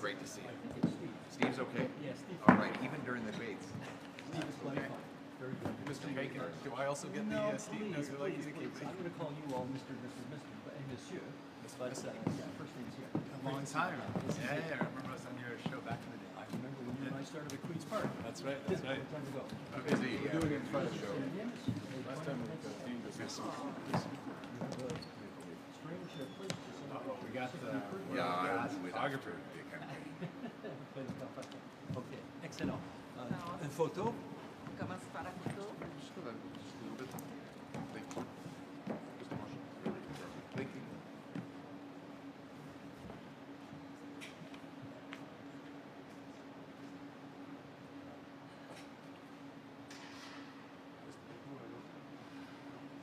great to see you. I think it's Steve. Steve's okay? Yeah, Steve. All right, even during the debates. Steve is plenty Okay. fine. Very good. Mr. Bacon, do I also get No, the Steve? please, No, you like please, to keep please. me? I'm going to call you all Mr., Mrs., Mr., and Monsieur. But yeah, first name's here. A long time. Yeah, I remember us on your show back in the day. I remember when you and I started at Queen's Park. That's right. What time ago? Busy. We're doing it in front of the show. Last time we deemed this. Strange place to send Uh-oh, we got the Yeah, I got was with photographer. Ok, excellent. Une photo? On commence par la photo. Just a little bit. Thank you. Just a motion. Thank you.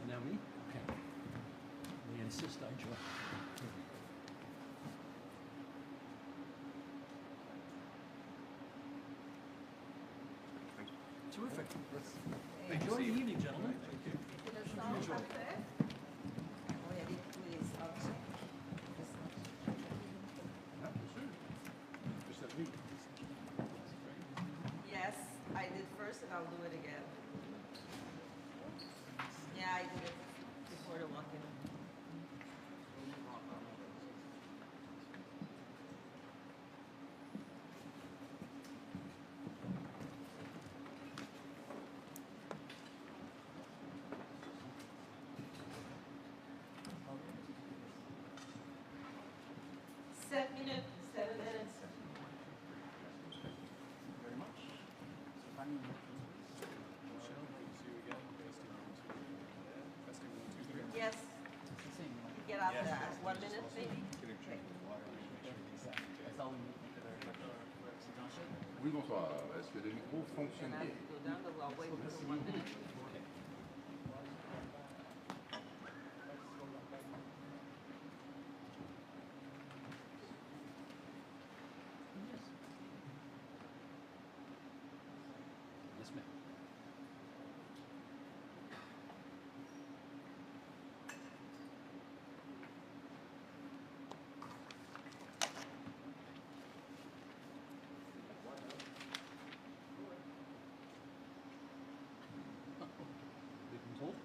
And now me? Okay. They insist I join. Terrific. Enjoy the evening, gentlemen. Le sang parfait. On va y aller tous les sortes. Yes, I did first and I'll do it again. Yeah, I did it before the walk-in. Seven minutes. Very much. Michelle, good to see you again. Testing 1, 2, 3. Yes. Get out of that. 1 minute, maybe? Okay. Oui, bonsoir. Est-ce que le micro fonctionne And I bien? have to go down, but I'll wait for 1 minute. Yes, ma'am. Big and told?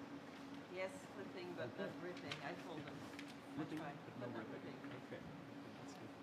Yes, flipping, but not ripping. I told them. I Flipping, tried, but no not ripping. Okay. That's good.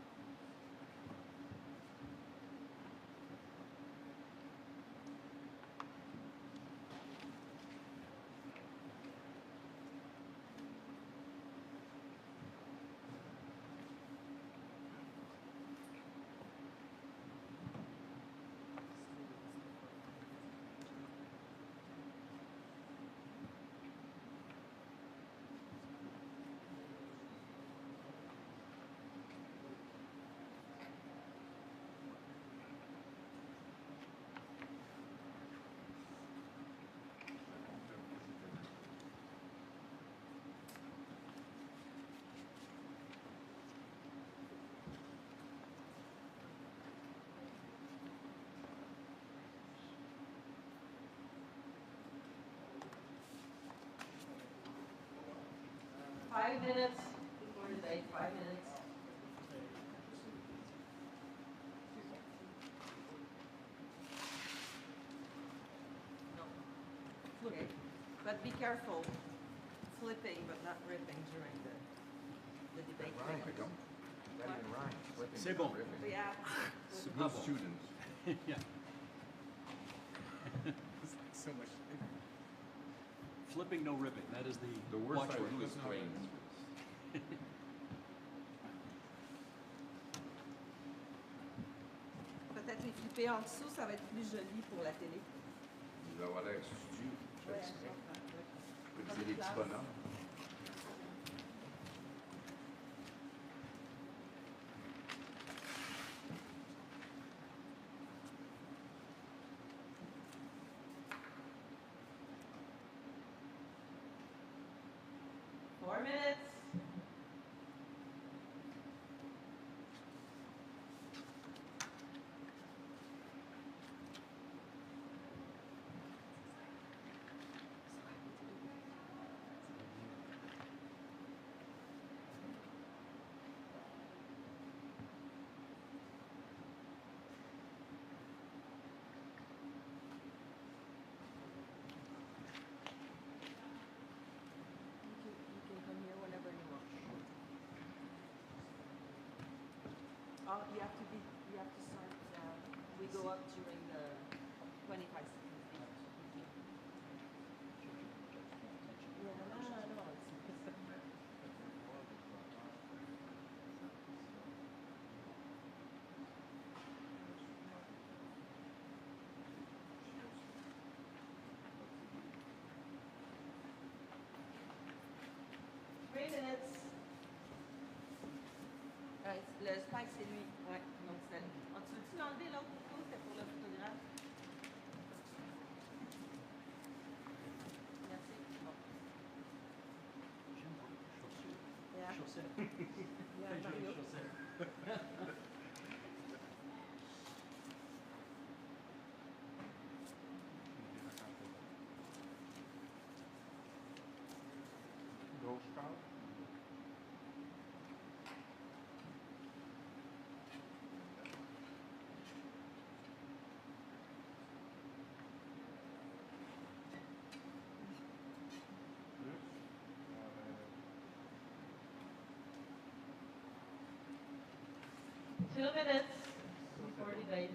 Five minutes before the date, 5 minutes. No. Okay. But be careful, flipping but not ripping during the debate. Right, I don't. That ain't right. Flipping, C'est bon. ripping. Yeah. Good students. Yeah. So much. Flipping, no ripping. That is the The worst I watchword. do is planes. Peut-être les flipper en dessous, ça va être plus joli pour la télé. Vous avez l'air studieux. Je Ouais, fais exprès. ouais. Vous disiez les petits bonhommes. Four minutes. Oh, you have to start, we go up during the 25 seconds. Yeah, no. Three minutes. Le spike, c'est lui. Ouais, donc c'est. Tu veux-tu l'enlever l'autre photo? C'était pour le photographe. Merci. Bon. Yeah. Chaussette. Yeah, Très jolie Mario. chaussette. Doorschouw. Two minutes before debate.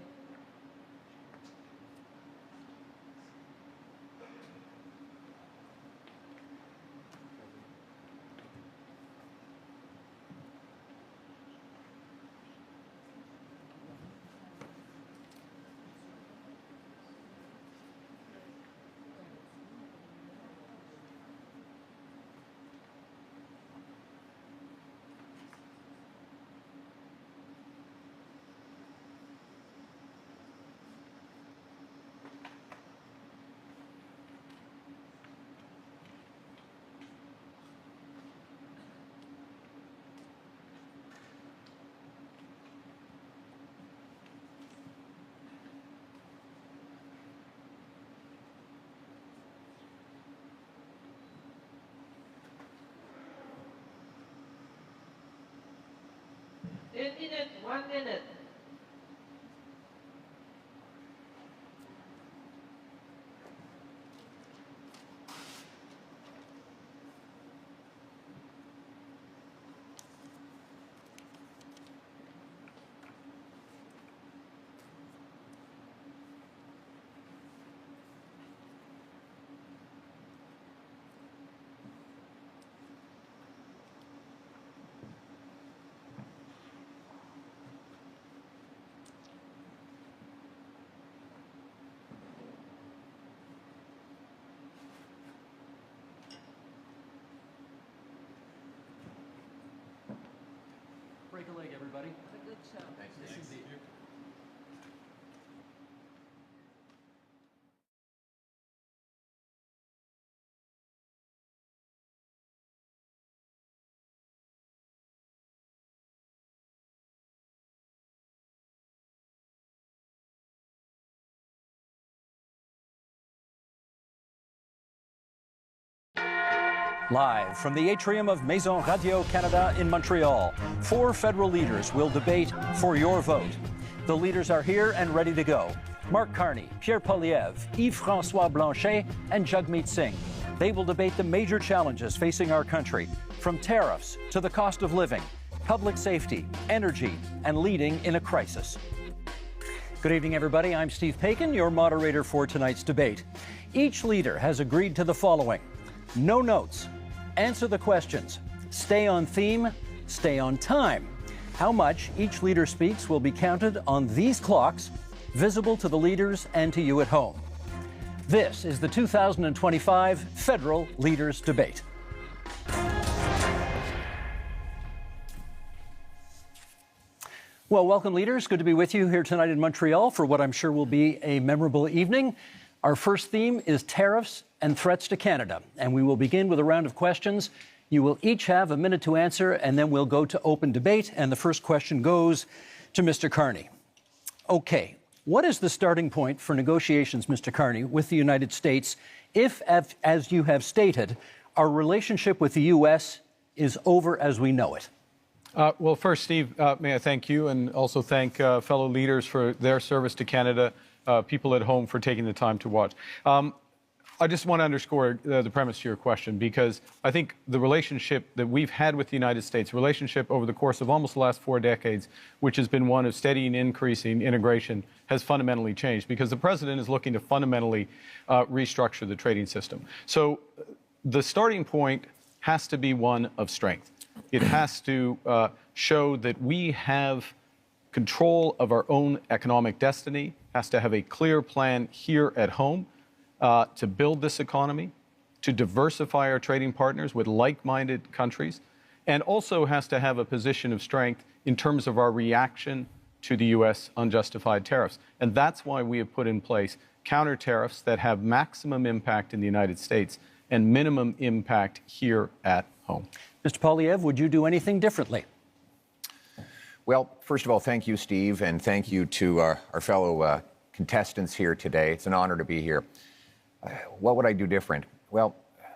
Une minute, 1 minute. Break a leg, everybody. A good show. Yes, indeed. Live from the atrium of Maison Radio Canada in Montreal, 4 federal leaders will debate for your vote. The leaders are here and ready to go. Mark Carney, Pierre Poilievre, Yves-François Blanchet, and Jagmeet Singh. They will debate the major challenges facing our country, from tariffs to the cost of living, public safety, energy, and leading in a crisis. Good evening, everybody. I'm Steve Paikin, your moderator for tonight's debate. Each leader has agreed to the following: no notes, answer the questions, stay on theme, stay on time. How much each leader speaks will be counted on these clocks, visible to the leaders and to you at home. This is the 2025 Federal Leaders Debate. Well, welcome, leaders. Good to be with you here tonight in Montreal for what I'm sure will be a memorable evening. Our first theme is tariffs and threats to Canada, and we will begin with a round of questions. You will each have a minute to answer, and then we'll go to open debate, and the first question goes to Mr. Carney. Okay, what is the starting point for negotiations, Mr. Carney, with the United States if, as you have stated, our relationship with the U.S. is over as we know it? Well, first, Steve, may I thank you and also thank fellow leaders for their service to Canada, people at home for taking the time to watch. I just want to underscore the premise to your question, because I think the relationship that we've had with the United States, relationship over the course of almost the last 4 decades, which has been one of steady and increasing integration, has fundamentally changed because the president is looking to fundamentally restructure the trading system. So the starting point has to be one of strength. It has to show that we have control of our own economic destiny, has to have a clear plan here at home to build this economy, to diversify our trading partners with like-minded countries, and also has to have a position of strength in terms of our reaction to the U.S. unjustified tariffs. And that's why we have put in place counter tariffs that have maximum impact in the United States and minimum impact here at home. Mr. Poilievre, would you do anything differently? Well, first of all, thank you, Steve, and thank you to our fellow contestants here today. It's an honor to be here. What would I do different? Well,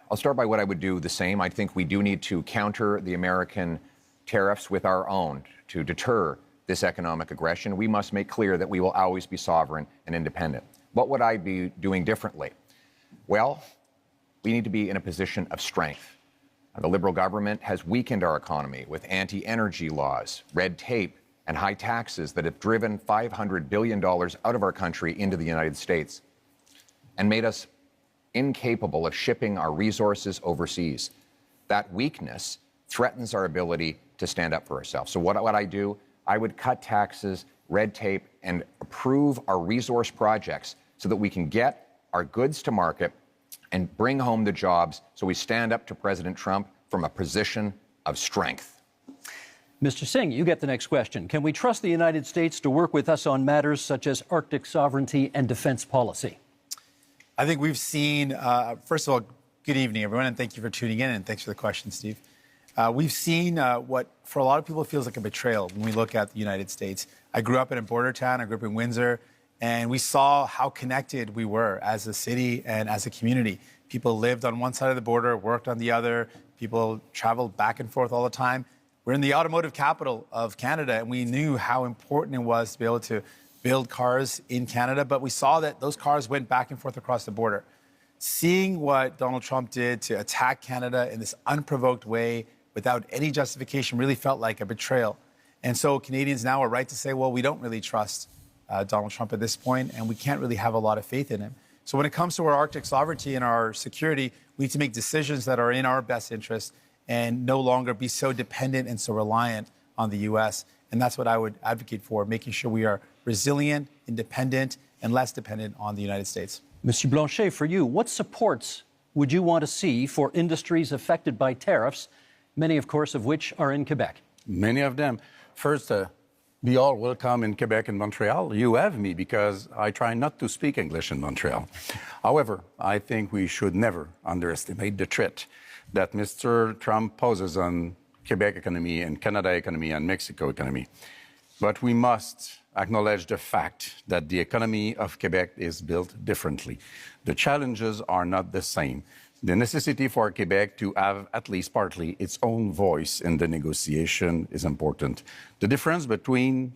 I'll start by what I would do the same. I think we do need to counter the American tariffs with our own to deter this economic aggression. We must make clear that we will always be sovereign and independent. What would I be doing differently? Well, we need to be in a position of strength. The Liberal government has weakened our economy with anti-energy laws, red tape, and high taxes that have driven $500 billion out of our country into the United States and made us incapable of shipping our resources overseas. That weakness threatens our ability to stand up for ourselves. So what I do, I would cut taxes, red tape, and approve our resource projects so that we can get our goods to market and bring home the jobs so we stand up to President Trump from a position of strength. Mr. Singh, you get the next question. Can we trust the United States to work with us on matters such as Arctic sovereignty and defense policy? I think we've seen, first of all, good evening, everyone, and thank you for tuning in, and thanks for the question, Steve. We've seen what, for a lot of people, feels like a betrayal when we look at the United States. I grew up in a border town, I grew up in Windsor, and we saw how connected we were as a city and as a community. People lived on one side of the border, worked on the other, people traveled back and forth all the time. We're in the automotive capital of Canada, and we knew how important it was to be able to build cars in Canada, but we saw that those cars went back and forth across the border. Seeing what Donald Trump did to attack Canada in this unprovoked way without any justification really felt like a betrayal. And so Canadians now are right to say, well, we don't really trust Donald Trump at this point, and we can't really have a lot of faith in him. So when it comes to our Arctic sovereignty and our security, we need to make decisions that are in our best interest and no longer be so dependent and so reliant on the U.S. And that's what I would advocate for, making sure we are resilient, independent, and less dependent on the United States. Monsieur Blanchet, for you, what supports would you want to see for industries affected by tariffs, many, of course, of which are in Quebec? Many of them. First, be all welcome in Quebec and Montreal. You have me because I try not to speak English in Montreal. However, I think we should never underestimate the threat that Mr. Trump poses on Quebec economy and Canada economy and Mexico economy. But we must acknowledge the fact that the economy of Quebec is built differently. The challenges are not the same. The necessity for Quebec to have at least partly its own voice in the negotiation is important. The difference between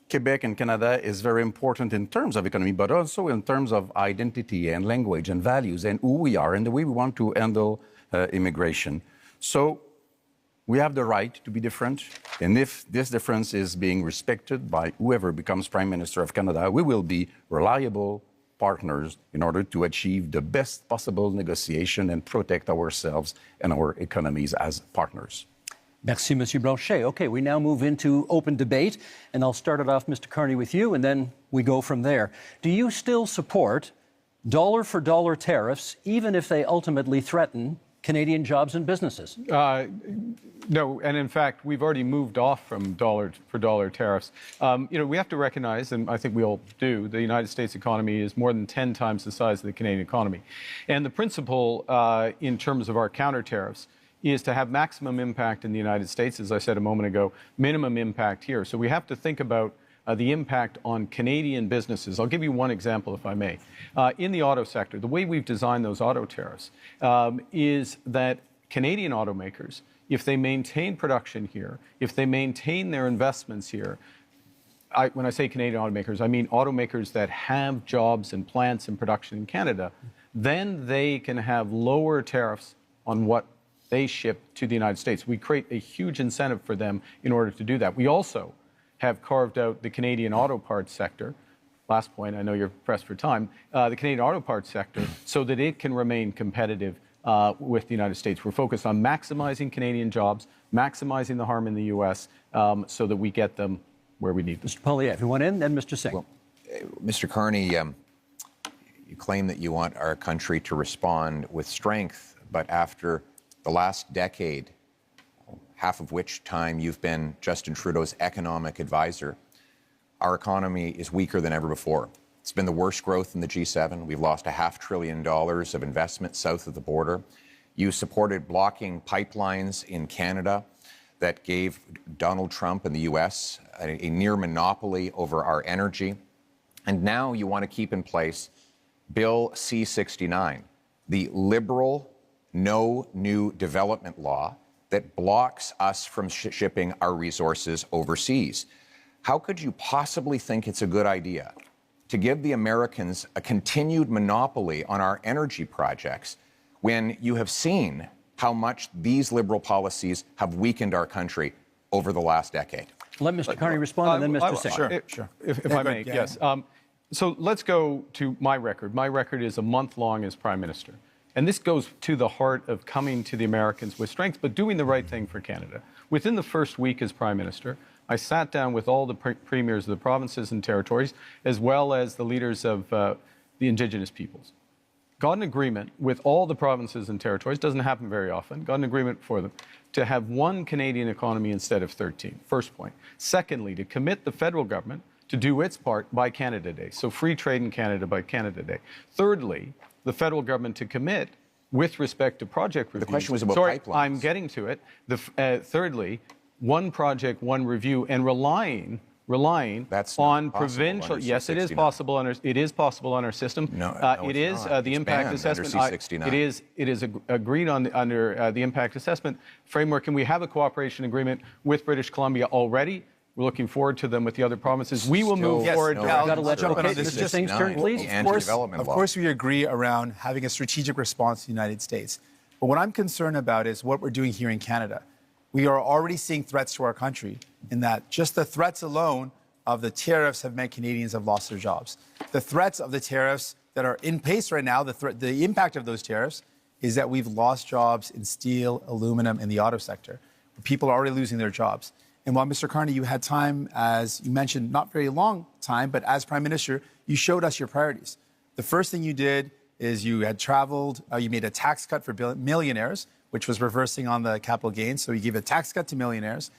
Quebec and Canada is very important in terms of economy, but also in terms of identity and language and values and who we are and the way we want to handle immigration. So we have the right to be different, and if this difference is being respected by whoever becomes Prime Minister of Canada, we will be reliable partners in order to achieve the best possible negotiation and protect ourselves and our economies as partners. Merci, Monsieur Blanchet. Okay, we now move into open debate, and I'll start it off, Mr. Carney, with you, and then we go from there. Do you still support dollar-for-dollar tariffs, even if they ultimately threaten Canadian jobs and businesses? No, and in fact, we've already moved off from dollar-for-dollar tariffs. We have to recognize, and I think we all do, the United States economy is more than 10 times the size of the Canadian economy. And the principle in terms of our counter tariffs is to have maximum impact in the United States, as I said a moment ago, minimum impact here. So we have to think about the impact on Canadian businesses. I'll give you one example, if I may. In the auto sector, the way we've designed those auto tariffs is that Canadian automakers, if they maintain production here, if they maintain their investments here, when I say Canadian automakers, I mean automakers that have jobs and plants and production in Canada, then they can have lower tariffs on what they ship to the United States. We create a huge incentive for them in order to do that. We also have carved out the Canadian auto parts sector. Last point, I know you're pressed for time, the Canadian auto parts sector, so that it can remain competitive with the United States. We're focused on maximizing Canadian jobs, maximizing the harm in the U.S., so that we get them where we need them. Mr. Poilievre, you want in, then Mr. Singh. Well, Mr. Carney, you claim that you want our country to respond with strength, but after the last decade, half of which time you've been Justin Trudeau's economic advisor, our economy is weaker than ever before. It's been the worst growth in the G7. We've lost $500 billion of investment south of the border. You supported blocking pipelines in Canada that gave Donald Trump and the U.S. a near monopoly over our energy. And now you want to keep in place Bill C-69, the liberal no new development law that blocks us from shipping our resources overseas. How could you possibly think it's a good idea to give the Americans a continued monopoly on our energy projects when you have seen how much these liberal policies have weakened our country over the last decade? Let Mr. Carney respond, and then Mr. Singh. Sure. If I may, yes. So let's go to my record. My record is a month long as Prime Minister. And this goes to the heart of coming to the Americans with strength, but doing the right thing for Canada. Within the first week as Prime Minister, I sat down with all the premiers of the provinces and territories, as well as the leaders of the Indigenous peoples. Got an agreement with all the provinces and territories, doesn't happen very often, got an agreement for them to have one Canadian economy instead of 13, first point. Secondly, to commit the federal government to do its part by Canada Day, so free trade in Canada by Canada Day. Thirdly, the federal government to commit with respect to project reviews. The question was about pipelines. I'm getting to it. Thirdly, one project, one review, and relying That's on not possible provincial. under Yes, it is possible under. It is possible on our system. No, it it's is not. the It's impact banned assessment. under C-69. It is agreed on under the impact assessment framework, and we have a cooperation agreement with British Columbia already. We're looking forward to them with the other provinces. We will move forward. No, I've got to let jump in okay, on this. Mr. Singh's turn, please. Of course, we agree around having a strategic response to the United States. But what I'm concerned about is what we're doing here in Canada. We are already seeing threats to our country in that just the threats alone of the tariffs have meant Canadians have lost their jobs. The threats of the tariffs that are in place right now, the impact of those tariffs is that we've lost jobs in steel, aluminum, and the auto sector. People are already losing their jobs. And while, Mr. Carney, you had time, as you mentioned, not very long time, but as Prime Minister, you showed us your priorities. The first thing you did is you had traveled, you made a tax cut for millionaires, which was reversing on the capital gains. So you gave a tax cut to millionaires,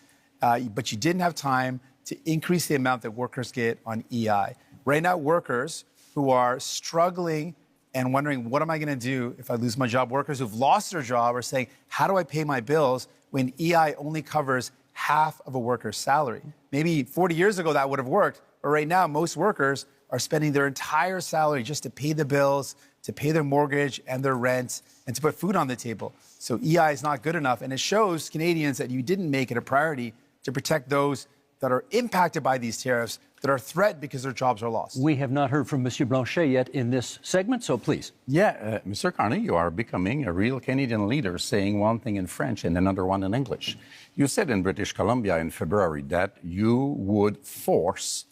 but you didn't have time to increase the amount that workers get on EI. Right now, workers who are struggling and wondering, what am I going to do if I lose my job? Workers who've lost their job are saying, how do I pay my bills when EI only covers half of a worker's salary? Maybe 40 years ago that would have worked, but right now most workers are spending their entire salary just to pay the bills, to pay their mortgage and their rent, and to put food on the table. So EI is not good enough, and it shows Canadians that you didn't make it a priority to protect those that are impacted by these tariffs, that are threatened because their jobs are lost. We have not heard from Monsieur Blanchet yet in this segment, so please. Yeah, Mr. Carney, you are becoming a real Canadian leader, saying one thing in French and another one in English. You said in British Columbia in February that you would force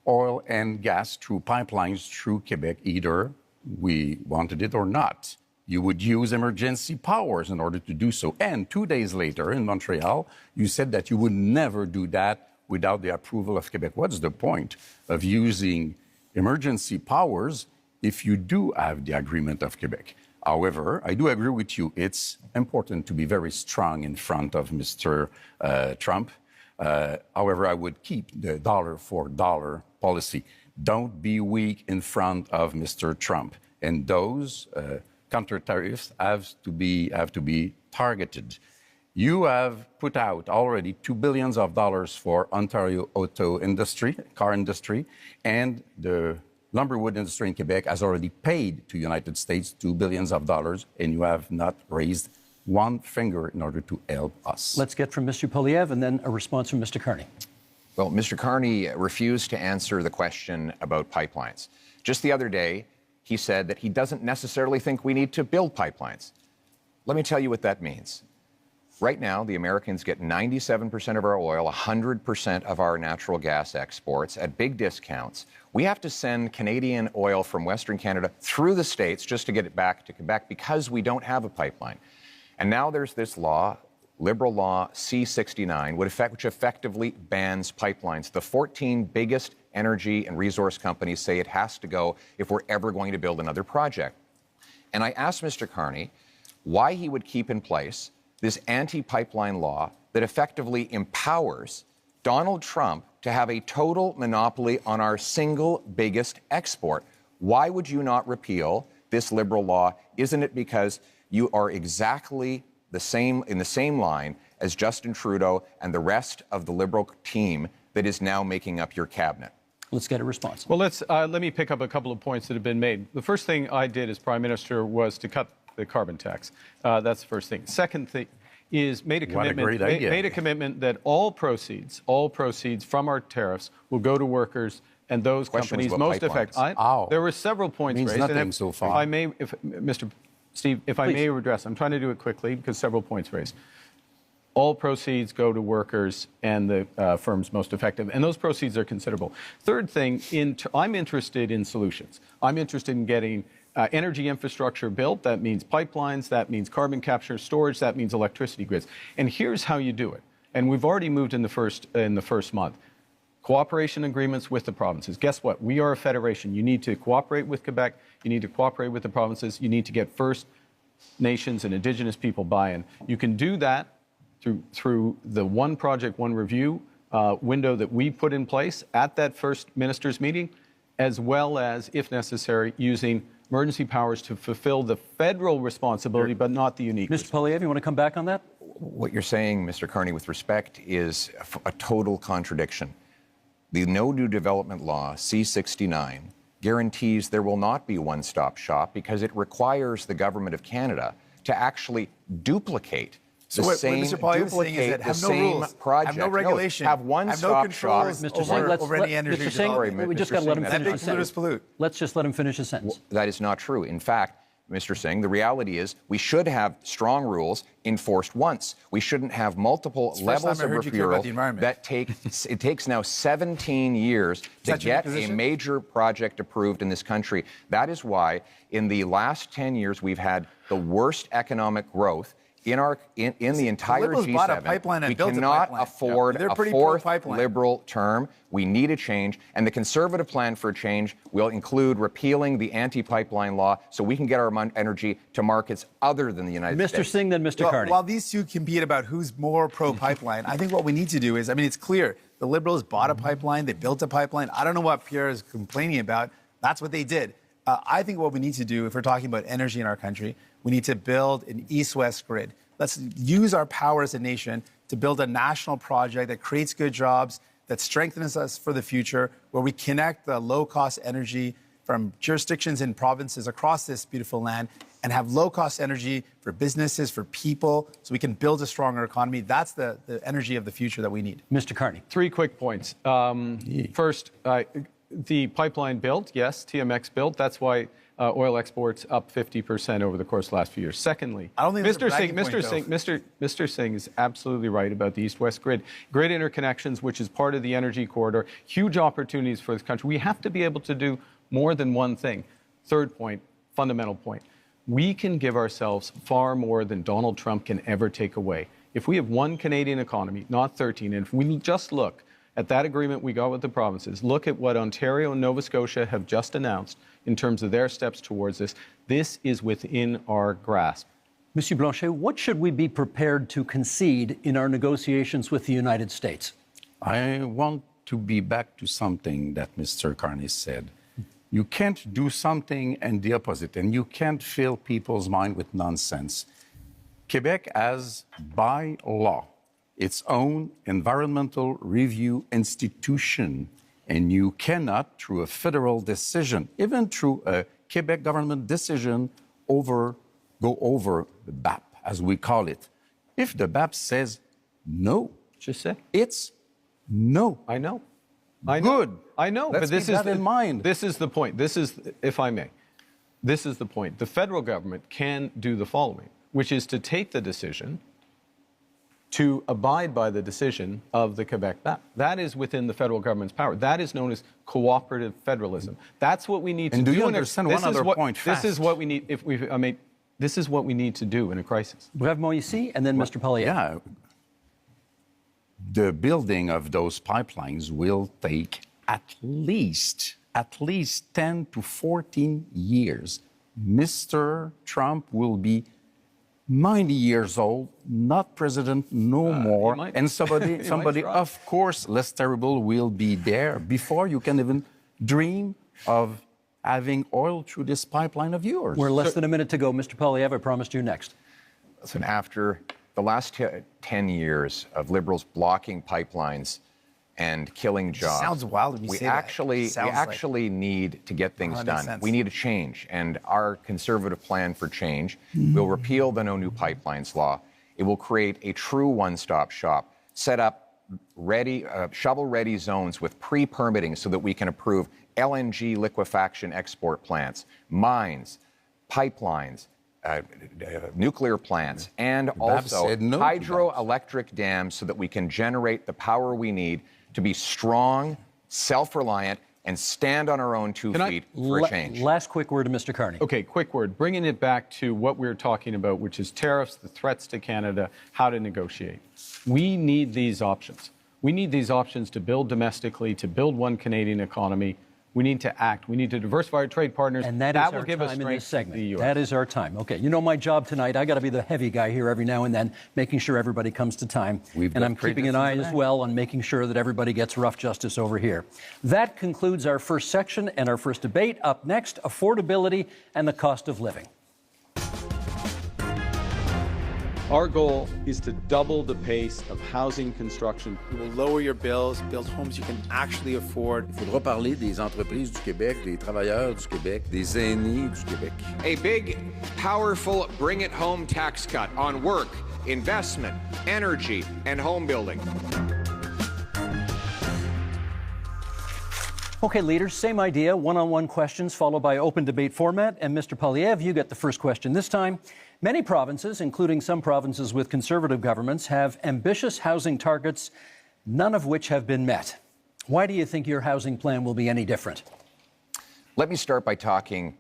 oil and gas through pipelines through Quebec, either we wanted it or not. You would use emergency powers in order to do so. And 2 days later in Montreal, you said that you would never do that without the approval of Quebec. What's the point of using emergency powers if you do have the agreement of Quebec? However, I do agree with you. It's important to be very strong in front of Mr. Trump. However, I would keep the dollar for dollar policy. Don't be weak in front of Mr. Trump. And those counter tariffs have to be targeted. You have put out already $2 billion for Ontario auto industry, car industry, and the lumberwood industry in Quebec has already paid to the United States $2 billion, and you have not raised one finger in order to help us. Let's get from Mr. Poilievre and then a response from Mr. Carney. Well, Mr. Carney refused to answer the question about pipelines. Just the other day, he said that he doesn't necessarily think we need to build pipelines. Let me tell you what that means. Right now, the Americans get 97% of our oil, 100% of our natural gas exports at big discounts. We have to send Canadian oil from Western Canada through the States just to get it back to Quebec because we don't have a pipeline. And now there's this law, Liberal Law C-69, which effectively bans pipelines. The 14 biggest energy and resource companies say it has to go if we're ever going to build another project. And I asked Mr. Carney why he would keep in place this anti-pipeline law that effectively empowers Donald Trump to have a total monopoly on our single biggest export. Why would you not repeal this Liberal law? Isn't it because you are exactly the same in the same line as Justin Trudeau and the rest of the Liberal team that is now making up your cabinet? Let's get a response. Well, let me pick up a couple of points that have been made. The first thing I did as Prime Minister was to cut the carbon tax. That's the first thing. Second thing is made a commitment that all proceeds from our tariffs will go to workers and those companies most affected. There were several points means raised. Nothing so far. If I may, Mr. Steve, if I may address, I'm trying to do it quickly because several points raised. All proceeds go to workers and the firms most effective, and those proceeds are considerable. Third thing, I'm interested in solutions. I'm interested in getting energy infrastructure built. That means pipelines, that means carbon capture, storage, that means electricity grids. And here's how you do it. And we've already moved in the first month. Cooperation agreements with the provinces. Guess what? We are a federation. You need to cooperate with Quebec. You need to cooperate with the provinces. You need to get First Nations and Indigenous people buy-in. You can do that through the one project, one review window that we put in place at that first ministers' meeting, as well as, if necessary, using emergency powers to fulfill the federal responsibility, but not the unique. Mr. Poilievre, you want to come back on that? What you're saying, Mr. Carney, with respect, is a total contradiction. The No New Development Law, C-69, guarantees there will not be one-stop shop because it requires the Government of Canada to actually duplicate the same project. Have no regulation. Have one-stop shop. Over any energy. Mr. Singh, we just got to let him finish his sentence. Pollute. Let's just let him finish his sentence. That is not true. In fact, Mr. Singh, the reality is we should have strong rules enforced once. We shouldn't have multiple levels of repeal that it takes now 17 years to get a major project approved in this country. That is why in the last 10 years we've had the worst economic growth in the entire G7. We cannot afford a fourth Liberal term. We need a change, and the Conservative plan for a change will include repealing the anti-pipeline law so we can get our energy to markets other than the United States. Mr. Singh, then Mr. Carney. While these two compete about who's more pro-pipeline, I think what we need to do is, it's clear. The Liberals bought a pipeline. They built a pipeline. I don't know what Pierre is complaining about. That's what they did. I think what we need to do, if we're talking about energy in our country, we need to build an east-west grid. Let's use our power as a nation to build a national project that creates good jobs, that strengthens us for the future, where we connect the low-cost energy from jurisdictions and provinces across this beautiful land and have low-cost energy for businesses, for people, so we can build a stronger economy. That's the energy of the future that we need. Mr. Carney. 3 quick points. First, the pipeline built, yes, TMX built. That's why oil exports up 50% over the course of the last few years. Secondly, I don't think Mr. Singh is absolutely right about the east-west grid. Grid interconnections, which is part of the energy corridor, huge opportunities for this country. We have to be able to do more than one thing. Third point, fundamental point. We can give ourselves far more than Donald Trump can ever take away. If we have one Canadian economy, not 13, and if we just look at that agreement we got with the provinces, look at what Ontario and Nova Scotia have just announced in terms of their steps towards this. This is within our grasp. Monsieur Blanchet, what should we be prepared to concede in our negotiations with the United States? I want to be back to something that Mr. Carney said. You can't do something and the opposite, and you can't fill people's mind with nonsense. Quebec has, by law, its own environmental review institution, and you cannot, through a federal decision, even through a Quebec government decision, go over the BAP, as we call it. If the BAP says no, Just say. it's no. I know. Good. I know. Let's but this keep is that in mind. This is the point. This is, if I may, this is the point. The federal government can do the following, which is to take the decision to abide by the decision of the Quebec map. That is within the federal government's power. That is known as cooperative federalism. That's what we need to do. And do you understand one other point fast? This is what we need. This is what we need to do in a crisis. Brèvement ici, and then Mr. Poilievre. Yeah. The building of those pipelines will take at least 10 to 14 years. Mr. Trump will be 90 years old, not president no more, and somebody of course, less terrible will be there before you can even dream of having oil through this pipeline of yours. We're less than a minute to go. Mr. Poilievre, I promised you next. Listen, after the last 10 years of Liberals blocking pipelines and killing jobs, Sounds wild when you we say that. actually need to get things done. sense. We need a change, and our Conservative plan for change will repeal the No New Pipelines law. It will create a true one-stop shop, set up shovel-ready zones with pre-permitting so that we can approve LNG liquefaction export plants, mines, pipelines, nuclear plants, and also hydroelectric dams so that we can generate the power we need to be strong, self-reliant, and stand on our own 2 feet for a change. Last quick word to Mr. Carney. Okay, quick word. Bringing it back to what we're talking about, which is tariffs, the threats to Canada, how to negotiate. We need these options. We need these options to build domestically, to build one Canadian economy. We need to act. We need to diversify our trade partners. And that is will our give us time in this strength to the segment. US. That is our time. Okay, you know my job tonight. I got to be the heavy guy here every now and then, making sure everybody comes to time. And I'm keeping an eye as well on making sure that everybody gets rough justice over here. That concludes our first section and our first debate. Up next, affordability and the cost of living. Our goal is to double the pace of housing construction. You will lower your bills, build homes you can actually afford. Il faudra parler des entreprises du Québec, des travailleurs du Québec, des aînés du Québec. A big, powerful bring-it-home tax cut on work, investment, energy, and home building. Okay, leaders, same idea, one-on-one questions followed by open debate format. And Mr. Poilievre, you get the first question this time. Many provinces, including some provinces with Conservative governments, have ambitious housing targets, none of which have been met. Why do you think your housing plan will be any different? Let me start by talking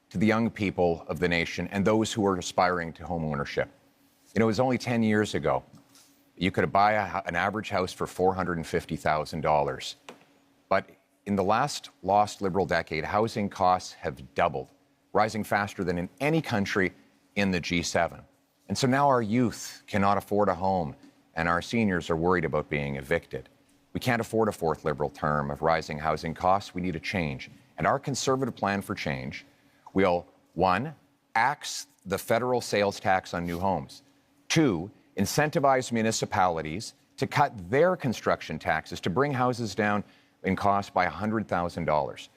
to the young people of the nation and those who are aspiring to home ownership. You know, it was only 10 years ago you could buy an average house for $450,000. But in the last lost Liberal decade, housing costs have doubled, rising faster than in any country in the G7. And so now our youth cannot afford a home, and our seniors are worried about being evicted. We can't afford a fourth Liberal term of rising housing costs. We need a change. And our Conservative plan for change will, 1, axe the federal sales tax on new homes. 2, incentivize municipalities to cut their construction taxes to bring houses down in cost by $100,000.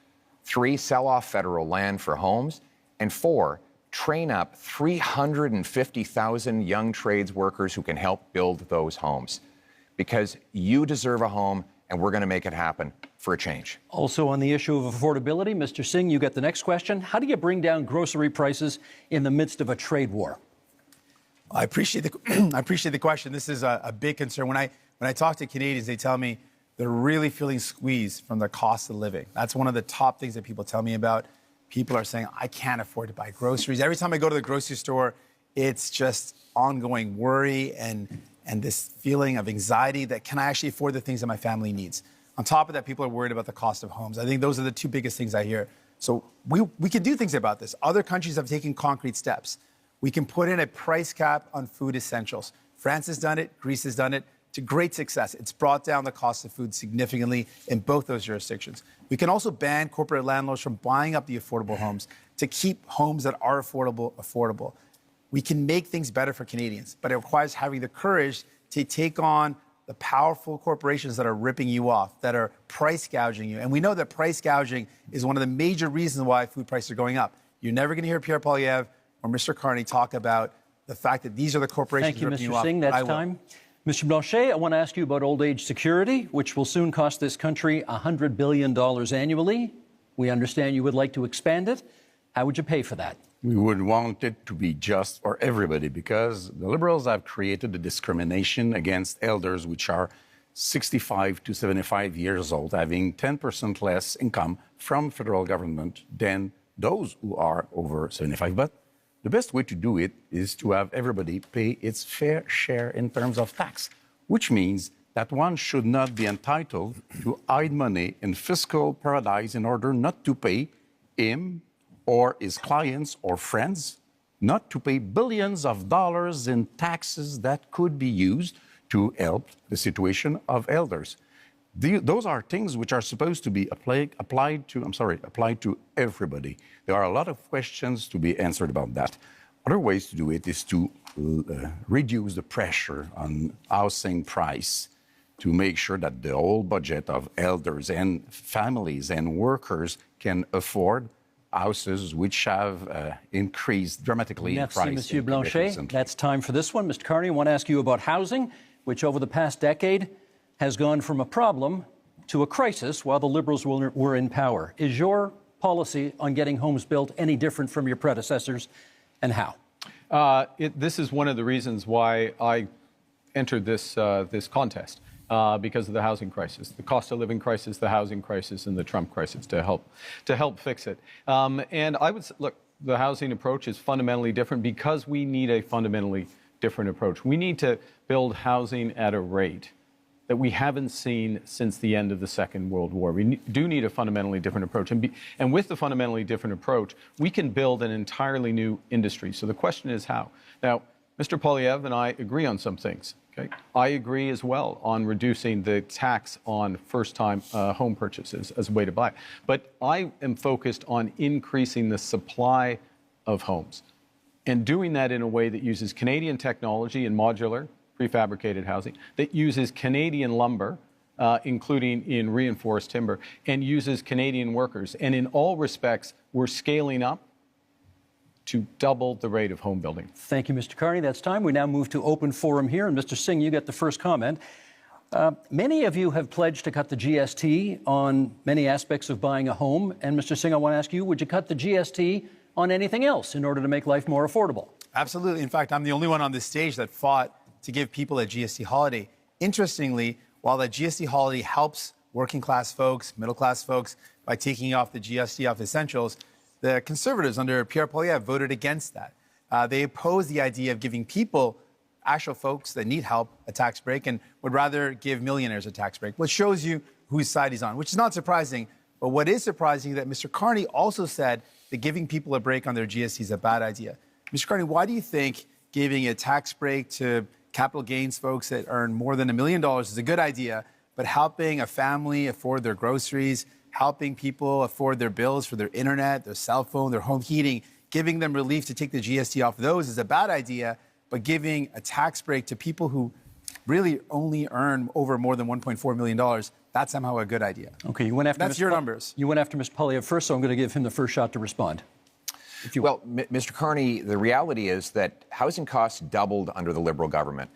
3, sell off federal land for homes. And 4, train up 350,000 young trades workers who can help build those homes. Because you deserve a home, and we're going to make it happen for a change. Also on the issue of affordability, Mr. Singh, you get the next question. How do you bring down grocery prices in the midst of a trade war? I appreciate the question. This is a big concern. When I talk to Canadians, they tell me they're really feeling squeezed from the cost of living. That's one of the top things that people tell me about. People are saying, I can't afford to buy groceries. Every time I go to the grocery store, it's just ongoing worry and this feeling of anxiety that can I actually afford the things that my family needs? On top of that, people are worried about the cost of homes. I think those are the two biggest things I hear. So we can do things about this. Other countries have taken concrete steps. We can put in a price cap on food essentials. France has done it. Greece has done it to great success. It's brought down the cost of food significantly in both those jurisdictions. We can also ban corporate landlords from buying up the affordable homes to keep homes that are affordable. We can make things better for Canadians, but it requires having the courage to take on the powerful corporations that are ripping you off, that are price gouging you. And we know that price gouging is one of the major reasons why food prices are going up. You're never going to hear Pierre Poilievre or Mr. Carney talk about the fact that these are the corporations ripping you off. Thank you, Mr. Singh. That's time. Mr. Blanchet, I want to ask you about old age security, which will soon cost this country $100 billion annually. We understand you would like to expand it. How would you pay for that? We would want it to be just for everybody because the Liberals have created a discrimination against elders which are 65 to 75 years old, having 10% less income from federal government than those who are over 75. But the best way to do it is to have everybody pay its fair share in terms of tax, which means that one should not be entitled to hide money in fiscal paradise in order not to pay him or his clients or friends, not to pay billions of dollars in taxes that could be used to help the situation of elders. Those are things which are supposed to be applied to everybody. There are a lot of questions to be answered about that. Other ways to do it is to reduce the pressure on housing price to make sure that the whole budget of elders and families and workers can afford houses which have increased dramatically in price. Merci, Monsieur Blanchet. That's time for this one. Mr. Carney, I want to ask you about housing, which over the past decade has gone from a problem to a crisis while the Liberals were in power. Is your policy on getting homes built any different from your predecessors, and how? This is one of the reasons why I entered this contest. Because of the housing crisis, the cost of living crisis, the housing crisis, and the Trump crisis to help fix it. And I would look, the housing approach is fundamentally different because we need a fundamentally different approach. We need to build housing at a rate that we haven't seen since the end of the Second World War. We do need a fundamentally different approach. And with the fundamentally different approach, we can build an entirely new industry. So the question is how. Now, Mr. Poilievre and I agree on some things. Okay? I agree as well on reducing the tax on first-time home purchases as a way to buy. But I am focused on increasing the supply of homes and doing that in a way that uses Canadian technology and modular prefabricated housing, that uses Canadian lumber, including in reinforced timber, and uses Canadian workers. And in all respects, we're scaling up to double the rate of home building. Thank you, Mr. Carney. That's time. We now move to open forum here. And Mr. Singh, you get the first comment. Many of you have pledged to cut the GST on many aspects of buying a home. And Mr. Singh, I want to ask you, would you cut the GST on anything else in order to make life more affordable? Absolutely. In fact, I'm the only one on this stage that fought to give people a GST holiday. Interestingly, while the GST holiday helps working class folks, middle class folks by taking off the GST off essentials, the Conservatives under Pierre Poilievre voted against that. They opposed the idea of giving people, actual folks that need help, a tax break and would rather give millionaires a tax break, which shows you whose side he's on, which is not surprising. But what is surprising is that Mr. Carney also said that giving people a break on their GST is a bad idea. Mr. Carney, why do you think giving a tax break to capital gains folks that earn more than $1 million is a good idea, but helping a family afford their groceries, helping people afford their bills for their internet, their cell phone, their home heating, giving them relief to take the GST off those is a bad idea, but giving a tax break to people who really only earn over more than $1.4 million, that's somehow a good idea. Okay, you went after That's your numbers. You went after Mr. Poilievre first, so I'm going to give him the first shot to respond. Well, Mr. Carney, the reality is that housing costs doubled under the Liberal government,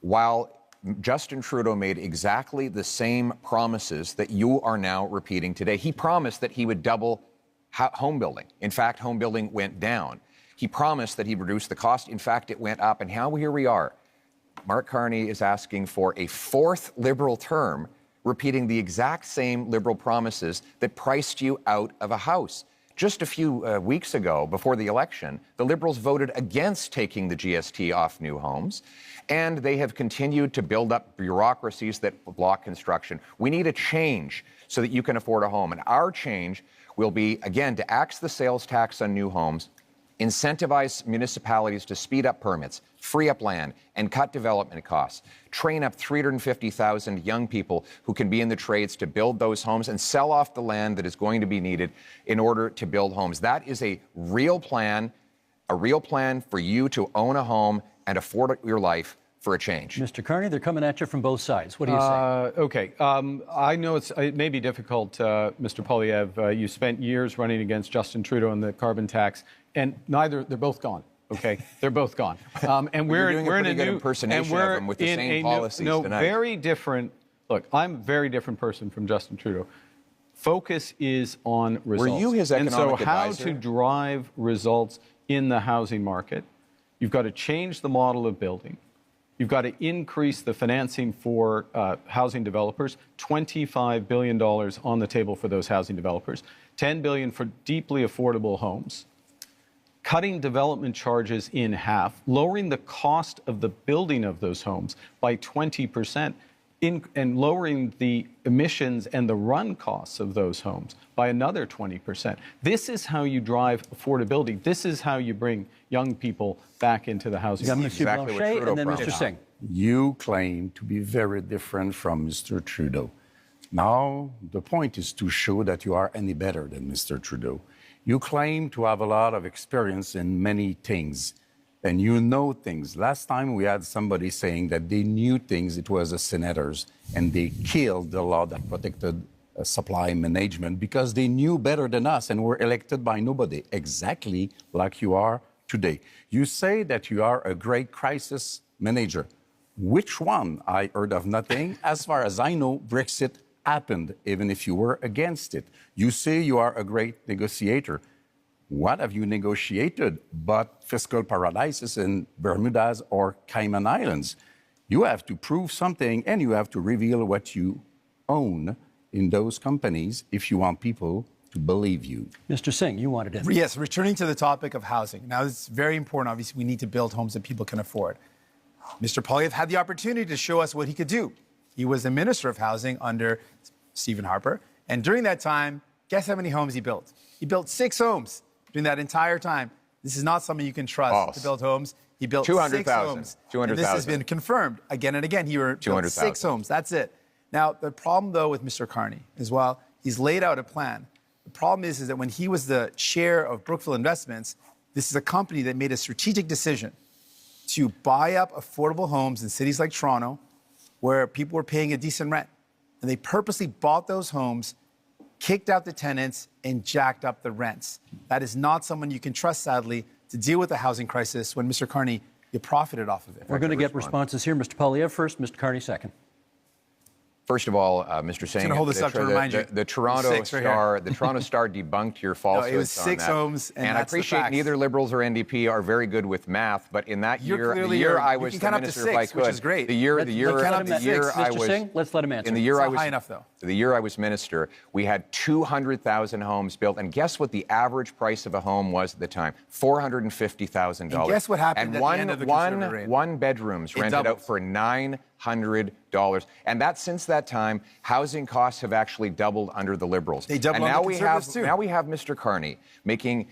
while Justin Trudeau made exactly the same promises that you are now repeating today. He promised that he would double home building. In fact, home building went down. He promised that he'd reduce the cost. In fact, it went up. And here we are. Mark Carney is asking for a fourth Liberal term, repeating the exact same Liberal promises that priced you out of a house. Just a few weeks ago, before the election, the Liberals voted against taking the GST off new homes, and they have continued to build up bureaucracies that block construction. We need a change so that you can afford a home, and our change will be, again, to axe the sales tax on new homes, incentivize municipalities to speed up permits, free up land, and cut development costs, train up 350,000 young people who can be in the trades to build those homes and sell off the land that is going to be needed in order to build homes. That is a real plan for you to own a home and afford your life for a change. Mr. Carney, they're coming at you from both sides. What do you say? Okay. I know it may be difficult, Mr. Poilievre. You spent years running against Justin Trudeau on the carbon tax, and they're both gone. Okay, they're both gone. And we're in a new impersonation of them with the same policies tonight. Very different. Look, I'm a very different person from Justin Trudeau. Focus is on results. you his and so economic how advisor? to drive results in the housing market, you've got to change the model of building. You've got to increase the financing for housing developers, $25 billion on the table for those housing developers, $10 billion for deeply affordable homes, cutting development charges in half, lowering the cost of the building of those homes by 20%, and lowering the emissions and the run costs of those homes by another 20%. This is how you drive affordability. This is how you bring young people back into the housing market. Monsieur exactly what Blanchet Trudeau and then Mr. promised. Singh. You claim to be very different from Mr. Trudeau. Now, the point is to show that you are any better than Mr. Trudeau. You claim to have a lot of experience in many things, and you know things. Last time we had somebody saying that they knew things, it was the senators, and they killed the law that protected supply management because they knew better than us and were elected by nobody, exactly like you are today. You say that you are a great crisis manager. Which one? I heard of nothing. As far as I know, Brexit happened, even if you were against it. You say you are a great negotiator. What have you negotiated but fiscal paradises in Bermudas or Cayman Islands? You have to prove something, and you have to reveal what you own in those companies if you want people to believe you. Mr. Singh, you wanted to. Yes, returning to the topic of housing. Now, it's very important. Obviously, we need to build homes that people can afford. Mr. Poilievre had the opportunity to show us what he could do. He was the Minister of Housing under Stephen Harper. And during that time, guess how many homes he built? He built 6 homes during that entire time. This is not something you can trust to build homes. He built 6 homes. 200,000. And this has been confirmed again and again. He built 6 homes. That's it. Now, the problem, though, with Mr. Carney is, well, he's laid out a plan. The problem is that when he was the chair of Brookfield Investments, this is a company that made a strategic decision to buy up affordable homes in cities like Toronto where people were paying a decent rent. And they purposely bought those homes, kicked out the tenants, and jacked up the rents. That is not someone you can trust, sadly, to deal with the housing crisis when, Mr. Carney, you profited off of it. We're going to get responses here. Mr. Poilievre first, Mr. Carney second. First of all, Mr. Singh, hold this up to remind you. the Toronto Star, the Toronto Star debunked your falsehoods. No, it was 6 homes, and I that's the appreciate facts. neither Liberals or NDP are very good with math, but in that You're year, the clearly- year I you was can the count up to minister, if I 6, could, which is great. the year I Mr. was, Singh, let's let him answer. in the year It's I not was high enough, though. The year I was minister, we had 200,000 homes built, and guess what the average price of a home was at the time? $450,000. And guess what happened and at the end of the conservative reign? one bedrooms It rented doubled. out for $900, and that since that time, housing costs have actually doubled under the Liberals. They doubled and under now the we Conservatives, have too. now we have Mr. Carney making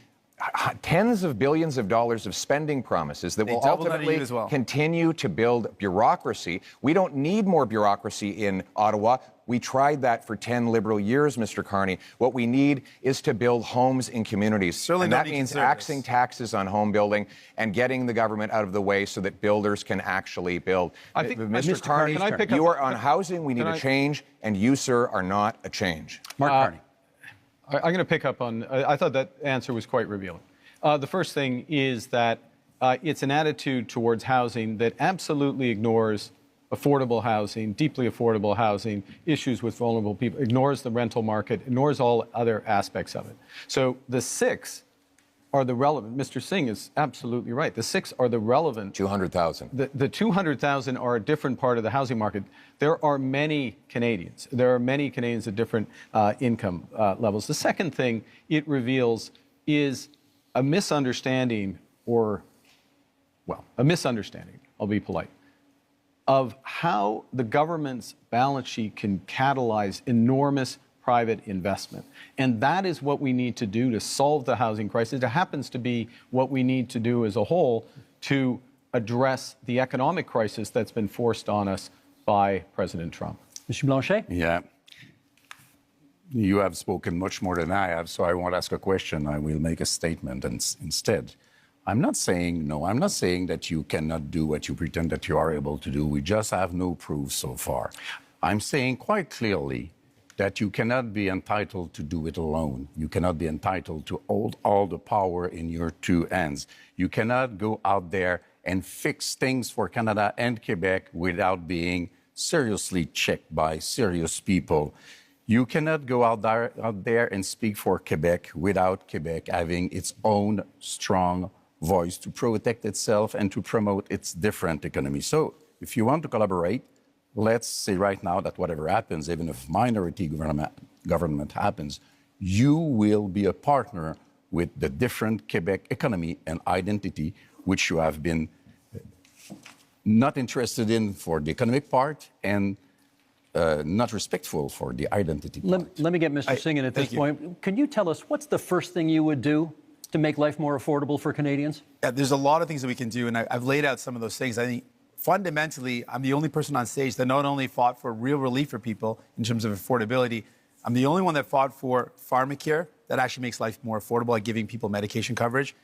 tens of billions of dollars of spending promises that They will doubled under ultimately you as well. continue to build bureaucracy. We don't need more bureaucracy in Ottawa. We tried that for 10 Liberal years, Mr. Carney. What we need is to build homes in communities. Certainly and don't that need means Conservatives. axing taxes on home building and getting the government out of the way so that builders can actually build. I think- Mr. Mr. Carney, Can I pick you up- are on housing. We need Can a I- change, and you, sir, are not a change. Mark Carney. I'm going to pick up on, I thought that answer was quite revealing. The first thing is that it's an attitude towards housing that absolutely ignores affordable housing, deeply affordable housing, issues with vulnerable people, ignores the rental market, ignores all other aspects of it. So the 6 are the relevant. Mr. Singh is absolutely right. The 6 are the relevant. 200,000. The 200,000 are a different part of the housing market. There are many Canadians. There are many Canadians at different income levels. The second thing it reveals is a misunderstanding, I'll be polite, of how the government's balance sheet can catalyze enormous private investment. And that is what we need to do to solve the housing crisis. It happens to be what we need to do as a whole to address the economic crisis that's been forced on us by President Trump. Mr. Blanchet? Yeah. You have spoken much more than I have, so I won't ask a question. I will make a statement instead. I'm not saying that you cannot do what you pretend that you are able to do. We just have no proof so far. I'm saying quite clearly that you cannot be entitled to do it alone. You cannot be entitled to hold all the power in your 2 hands. You cannot go out there and fix things for Canada and Quebec without being seriously checked by serious people. You cannot go out there and speak for Quebec without Quebec having its own strong voice to protect itself and to promote its different economy. So if you want to collaborate, let's say right now that whatever happens, even if minority government happens, you will be a partner with the different Quebec economy and identity, which you have been not interested in for the economic part and not respectful for the identity part. Let me get Mr. Singh in at this point. Can you tell us what's the first thing you would do to make life more affordable for Canadians? Yeah, there's a lot of things that we can do, and I've laid out some of those things. I think fundamentally, I'm the only person on stage that not only fought for real relief for people in terms of affordability, I'm the only one that fought for pharmacare that actually makes life more affordable by giving people medication coverage,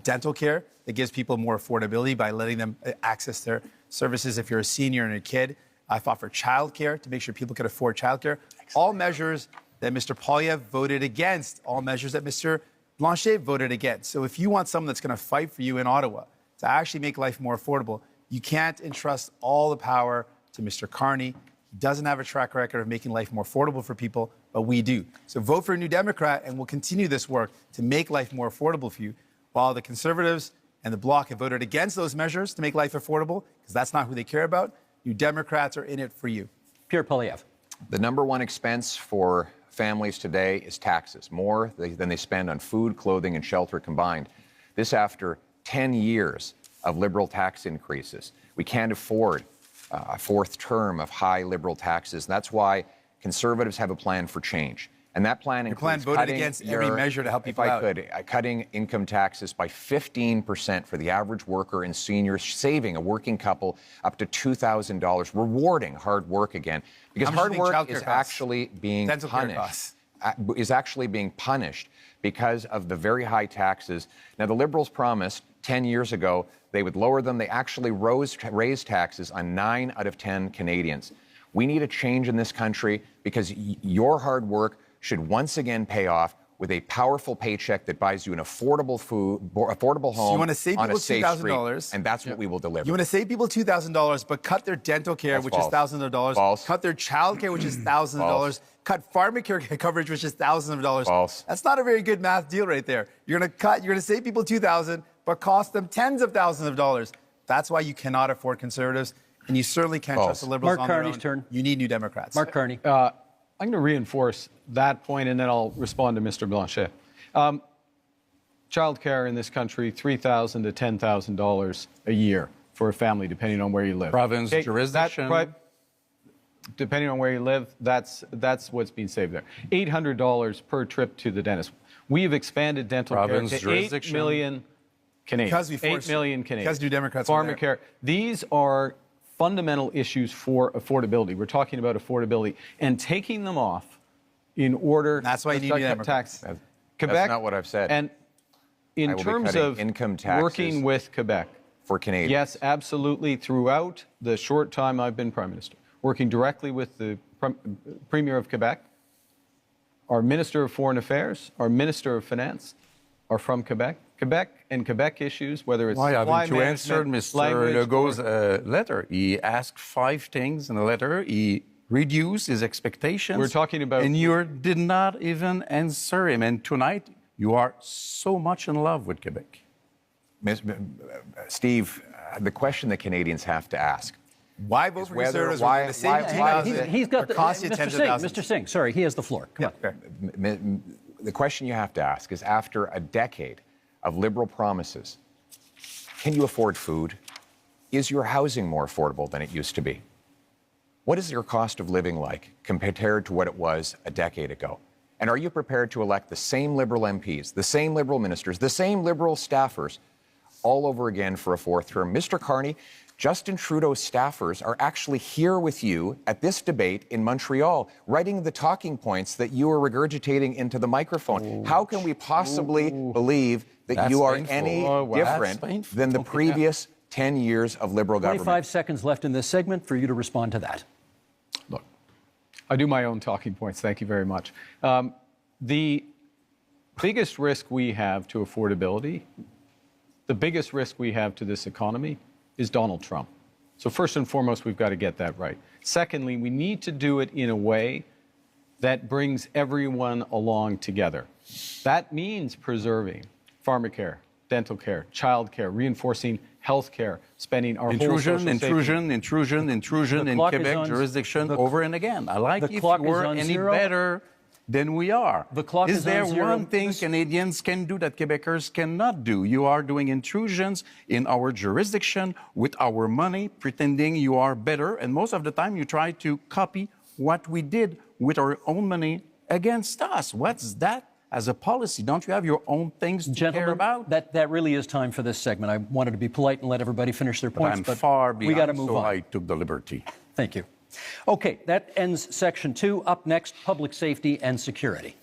dental care that gives people more affordability by letting them access their services if you're a senior and a kid. I fought for childcare to make sure people could afford childcare. All measures that Mr. Poilievre voted against, all measures that Mr. Blanchet voted against. So if you want someone that's going to fight for you in Ottawa to actually make life more affordable, you can't entrust all the power to Mr. Carney. He doesn't have a track record of making life more affordable for people, but we do. So vote for a New Democrat, and we'll continue this work to make life more affordable for you, while the Conservatives and the Bloc have voted against those measures to make life affordable, because that's not who they care about. New Democrats are in it for you. Pierre Poilievre. The number one expense for families today is taxes, more than they spend on food, clothing, and shelter combined. This after 10 years of Liberal tax increases. We can't afford a fourth term of high Liberal taxes. And that's why Conservatives have a plan for change. And that plan includes voted against every measure to help people out. Cutting income taxes by 15% for the average worker and seniors, saving a working couple up to $2,000, rewarding hard work again. Because hard work is actually being punished. Is actually being punished because of the very high taxes. Now, the Liberals promised 10 years ago they would lower them. They actually raised taxes on 9 out of 10 Canadians. We need a change in this country because your hard work should once again pay off with a powerful paycheck that buys you an affordable home so you want to save on people a safe $2,000, street, and that's what we will deliver. You want to save people $2,000, but cut their dental care, which is thousands of dollars. False. Cut their child care, which is thousands of dollars. Cut pharmacare coverage, which is thousands of dollars. False. That's not a very good math deal right there. You're going to save people $2,000, but cost them tens of thousands of dollars. That's why you cannot afford Conservatives, and you certainly can't trust the Liberals on their own. Mark Carney's turn. You need New Democrats. Mark Carney. I'm going to reinforce that point, and then I'll respond to Mr. Blanchet. Child care in this country, $3,000 to $10,000 a year for a family, depending on where you live. Province, jurisdiction. Depending on where you live, that's what's being saved there. $800 per trip to the dentist. We've expanded dental care to 8 million Canadians. Because 8 million Canadians. Because New Democrats Pharmacare. These are fundamental issues for affordability. We're talking about affordability and taking them off in order. That's why you need New Democrats. Quebec, that's not what I've said. And in terms of income taxes working with Quebec for Canadians, yes, absolutely. Throughout the short time I've been Prime Minister, working directly with the Premier of Quebec, our Minister of Foreign Affairs, our Minister of Finance are from Quebec. Quebec and Quebec issues, whether it's why supply haven't you answered Mr. Legault's letter? He asked 5 things in the letter. He reduced his expectations. We're talking about... And you did not even answer him. And tonight, you are so much in love with Quebec. Steve, the question that Canadians have to ask. Why vote for Conservatives? He's got the... Mr. Singh, sorry, he has the floor. Come on. The question you have to ask is, after a decade of Liberal promises, can you afford food? Is your housing more affordable than it used to be? What is your cost of living like compared to what it was a decade ago? And are you prepared to elect the same Liberal MPs, the same Liberal ministers, the same Liberal staffers all over again for a 4th term? Mr. Carney, Justin Trudeau's staffers are actually here with you at this debate in Montreal, writing the talking points that you are regurgitating into the microphone. How can we possibly believe that you are any different than the previous 10 years of Liberal government? 25 seconds left in this segment for you to respond to that. Look, I do my own talking points. Thank you very much. The biggest risk we have to affordability, the biggest risk we have to this economy is Donald Trump. So first and foremost, we've got to get that right. Secondly, we need to do it in a way that brings everyone along together. That means preserving pharmacare, dental care, child care, reinforcing health care, spending our whole social safety. Intrusion in Quebec jurisdiction over and again. I like if we're any better than we are. The clock is there on zero. one thing Canadians can do that Quebecers cannot do? You are doing intrusions in our jurisdiction with our money, pretending you are better, and most of the time you try to copy what we did with our own money against us. What's that as a policy? Don't you have your own things to care about? That really is time for this segment. I wanted to be polite and let everybody finish their points, I'm far behind, we got to move so on. I took the liberty. Thank you. Okay, that ends section 2. Up next, public safety and security.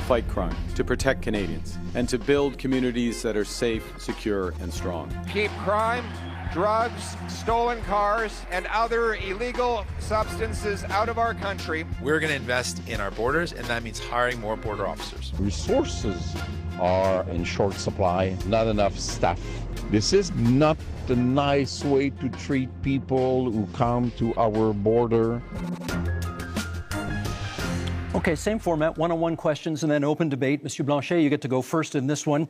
Fight crime, to protect Canadians, and to build communities that are safe, secure, and strong. Keep crime, drugs, stolen cars, and other illegal substances out of our country. We're going to invest in our borders, and that means hiring more border officers. Resources are in short supply, not enough staff. This is not the nice way to treat people who come to our border. Okay, same format, one-on-one questions and then open debate. Monsieur Blanchet, you get to go first in this one.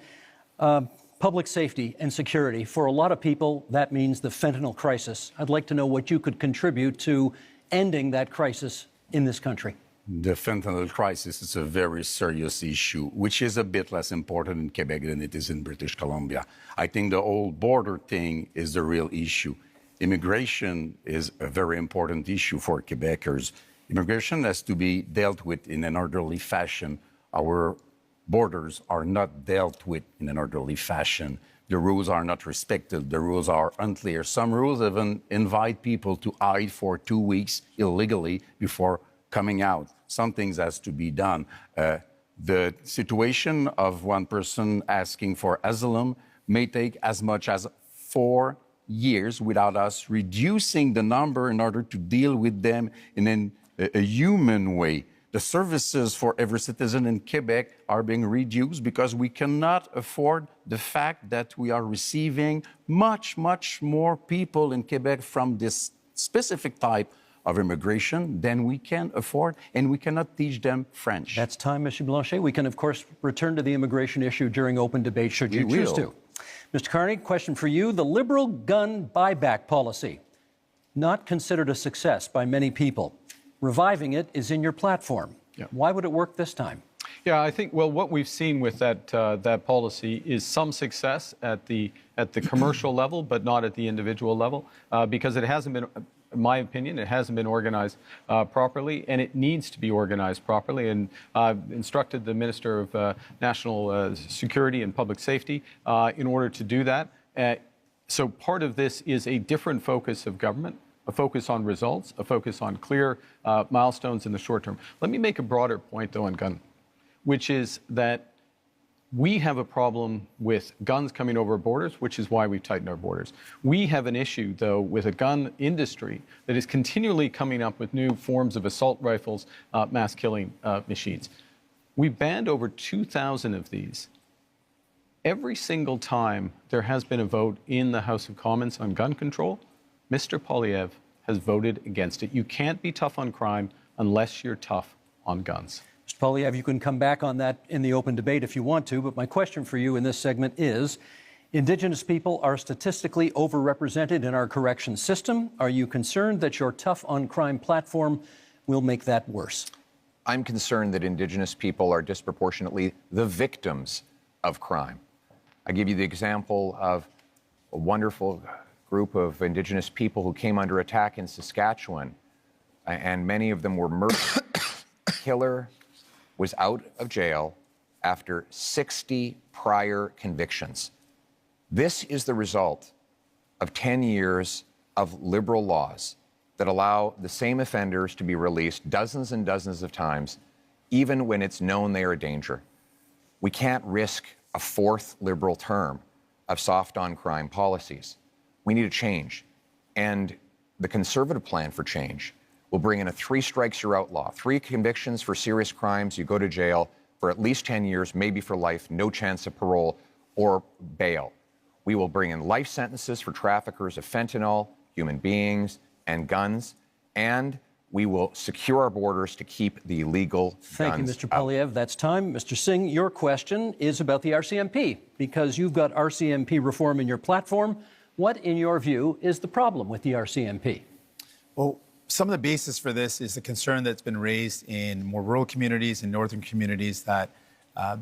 Public safety and security. For a lot of people, that means the fentanyl crisis. I'd like to know what you could contribute to ending that crisis in this country. The fentanyl crisis is a very serious issue, which is a bit less important in Quebec than it is in British Columbia. I think the whole border thing is the real issue. Immigration is a very important issue for Quebecers. Immigration has to be dealt with in an orderly fashion. Our borders are not dealt with in an orderly fashion. The rules are not respected. The rules are unclear. Some rules even invite people to hide for 2 weeks illegally before coming out. Some things has to be done. The situation of one person asking for asylum may take as much as 4 years without us reducing the number in order to deal with them in a human way. The services for every citizen in Quebec are being reduced because we cannot afford the fact that we are receiving much, much more people in Quebec from this specific type of immigration than we can afford, and we cannot teach them French. That's time, Monsieur Blanchet. We can, of course, return to the immigration issue during open debate, should you choose to. Mr. Carney, question for you. The Liberal gun buyback policy, not considered a success by many people. Reviving it is in your platform. Yeah. Why would it work this time? Yeah, I think, well, what we've seen with that policy is some success at the commercial level, but not at the individual level, because it hasn't been, in my opinion, it hasn't been organized properly, and it needs to be organized properly. And I've instructed the Minister of National Security and Public Safety in order to do that. So part of this is a different focus of government, a focus on results, a focus on clear milestones in the short term. Let me make a broader point, though, on gun, which is that we have a problem with guns coming over borders, which is why we've tightened our borders. We have an issue, though, with a gun industry that is continually coming up with new forms of assault rifles, mass killing machines. We banned over 2,000 of these. Every single time there has been a vote in the House of Commons on gun control, Mr. Poilievre has voted against it. You can't be tough on crime unless you're tough on guns. Mr. Poilievre, you can come back on that in the open debate if you want to, but my question for you in this segment is, Indigenous people are statistically overrepresented in our correction system. Are you concerned that your tough on crime platform will make that worse? I'm concerned that Indigenous people are disproportionately the victims of crime. I give you the example of a wonderful group of Indigenous people who came under attack in Saskatchewan, and many of them were murdered. Killer was out of jail after 60 prior convictions. This is the result of 10 years of Liberal laws that allow the same offenders to be released dozens and dozens of times, even when it's known they are a danger. We can't risk a fourth Liberal term of soft on crime policies. We need a change. And the Conservative plan for change will bring in a 3 strikes you're out law. 3 convictions for serious crimes, you go to jail for at least 10 years, maybe for life, no chance of parole or bail. We will bring in life sentences for traffickers of fentanyl, human beings, and guns. And We will secure our borders to keep the illegal Thank you, guns Mr. out. Polyev. That's time. Mr. Singh, your question is about the RCMP, because you've got RCMP reform in your platform. What, in your view, is the problem with the RCMP? Well, some of the basis for this is the concern that's been raised in more rural communities and northern communities that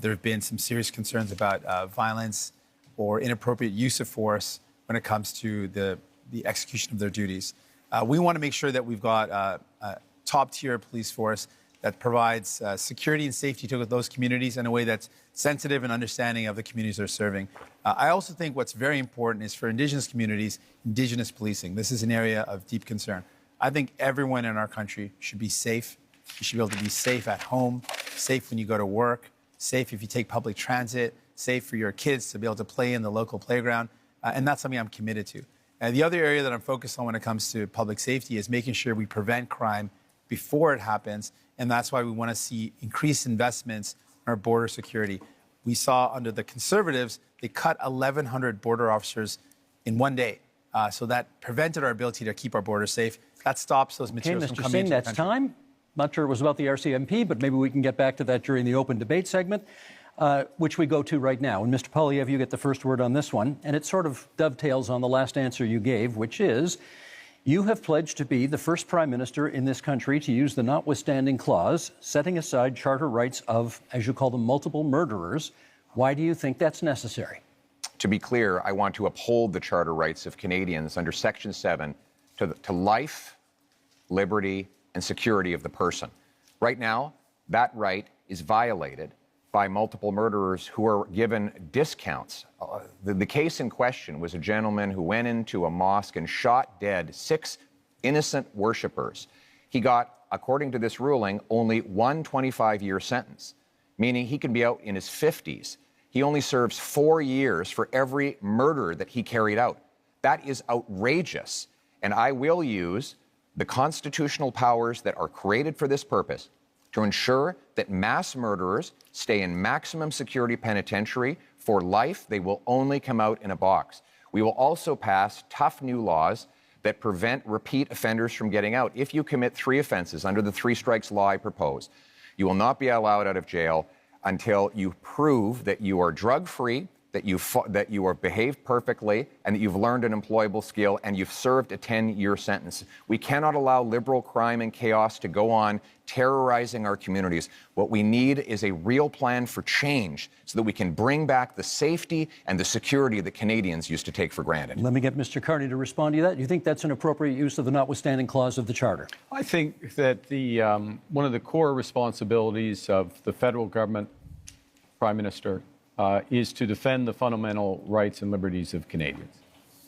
there have been some serious concerns about violence or inappropriate use of force when it comes to the execution of their duties. We want to make sure that we've got a top-tier police force that provides security and safety to those communities in a way that's sensitive and understanding of the communities they're serving. I also think what's very important is for Indigenous communities, Indigenous policing. This is an area of deep concern. I think everyone in our country should be safe. You should be able to be safe at home, safe when you go to work, safe if you take public transit, safe for your kids to be able to play in the local playground. And that's something I'm committed to. The other area that I'm focused on when it comes to public safety is making sure we prevent crime before it happens. And that's why we want to see increased investments in our border security. We saw under the Conservatives, they cut 1,100 border officers in one day. So that prevented our ability to keep our borders safe. That stops those materials from Mr. coming Singh, into the that's country. time. Not sure it was about the RCMP, but maybe we can get back to that during the open debate segment, which we go to right now. And Mr. Polyev, you get the first word on this one. And it sort of dovetails on the last answer you gave, which is you have pledged to be the first prime minister in this country to use the notwithstanding clause, setting aside charter rights of, as you call them, multiple murderers. Why do you think that's necessary? To be clear, I want to uphold the charter rights of Canadians under Section 7 to life, liberty, and security of the person. Right now, that right is violated by multiple murderers who are given discounts. The case in question was a gentleman who went into a mosque and shot dead 6 innocent worshipers. He got, according to this ruling, only one 25-year sentence, meaning he can be out in his 50s. He only serves 4 years for every murder that he carried out. That is outrageous. And I will use the constitutional powers that are created for this purpose to ensure that mass murderers stay in maximum security penitentiary for life. They will only come out in a box. We will also pass tough new laws that prevent repeat offenders from getting out. If you commit 3 offenses under the 3 strikes law I propose, you will not be allowed out of jail until you prove that you are drug-free, that you are behaved perfectly, and that you've learned an employable skill, and you've served a 10-year sentence. We cannot allow liberal crime and chaos to go on terrorizing our communities. What we need is a real plan for change so that we can bring back the safety and the security that Canadians used to take for granted. Let me get Mr. Carney to respond to that. Do you think that's an appropriate use of the notwithstanding clause of the Charter? I think that one of the core responsibilities of the federal government, Prime Minister, is to defend the fundamental rights and liberties of Canadians.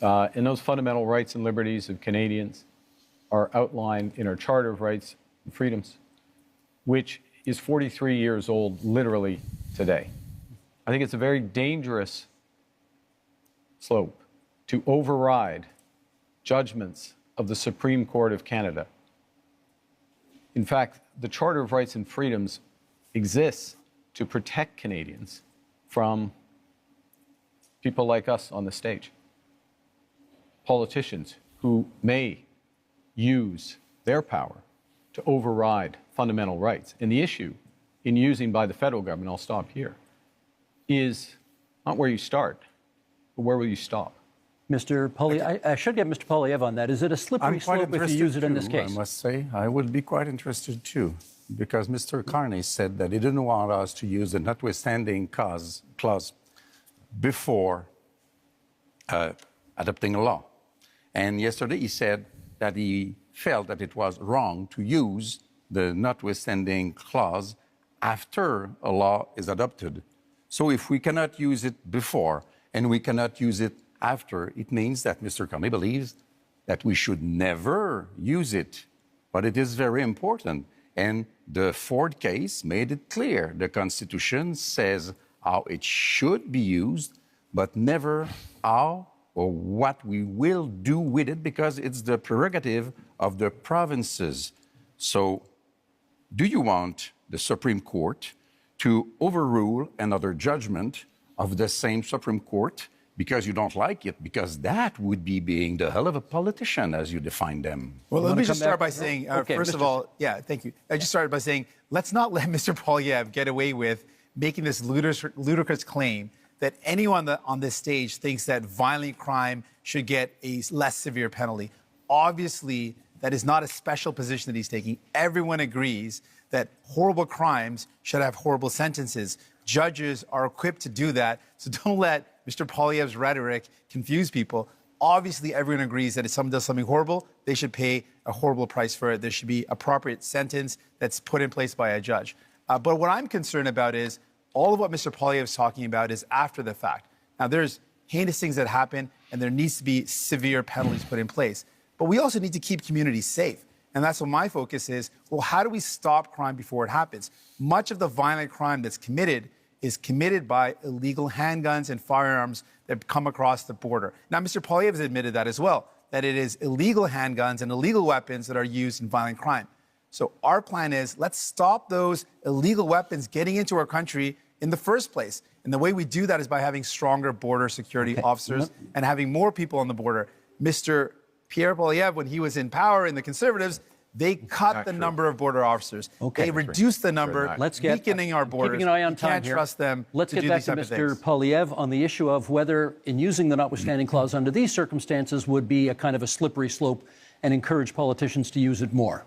And those fundamental rights and liberties of Canadians are outlined in our Charter of Rights and Freedoms, which is 43 years old literally today. I think it's a very dangerous slope to override judgments of the Supreme Court of Canada. In fact, the Charter of Rights and Freedoms exists to protect Canadians from people like us on the stage, politicians who may use their power to override fundamental rights. And the issue in using by the federal government, I'll stop here, is not where you start, but where will you stop? Mr. Polyev, I should get Mr. Polyev on that. Is it a slippery slope if you use it in this case? I must say, I would be quite interested too, because Mr. Carney said that he didn't want us to use the notwithstanding clause before adopting a law. And yesterday he said that he felt that it was wrong to use the notwithstanding clause after a law is adopted. So if we cannot use it before and we cannot use it after, it means that Mr. Carney believes that we should never use it. But it is very important. And the Ford case made it clear. The Constitution says how it should be used, but never how or what we will do with it, because it's the prerogative of the provinces. So do you want the Supreme Court to overrule another judgment of the same Supreme Court because you don't like it, because that would be being the hell of a politician as you define them. Well, You let wanna me just come start back? by saying, Okay, first of Mr. all, yeah, thank you. I just started by saying, let's not let Mr. Polyev get away with making this ludicrous claim that anyone on this stage thinks that violent crime should get a less severe penalty. Obviously, that is not a special position that he's taking. Everyone agrees that horrible crimes should have horrible sentences. Judges are equipped to do that, so don't let Mr. Polyev's rhetoric confuse people. Obviously, everyone agrees that if someone does something horrible, they should pay a horrible price for it. There should be appropriate sentence that's put in place by a judge. But what I'm concerned about is all of what Mr. Polyev is talking about is after the fact. Now, there's heinous things that happen, and there needs to be severe penalties put in place. But we also need to keep communities safe. And that's what my focus is. Well, how do we stop crime before it happens? Much of the violent crime that's committed is committed by illegal handguns and firearms that come across the border. Now, Mr. Polyev has admitted that as well, that it is illegal handguns and illegal weapons that are used in violent crime. So our plan is let's stop those illegal weapons getting into our country in the first place. And the way we do that is by having stronger border security officers and having more people on the border. Mr. Pierre Polyev, when he was in power in the Conservatives, they cut the number of border officers. They reduced the number, weakening our borders. Keeping an eye on You time can't here. trust them Let's to get do back these to type of Mr. things. Polyev on the issue of whether, in using the notwithstanding clause under these circumstances, would be a kind of a slippery slope and encourage politicians to use it more.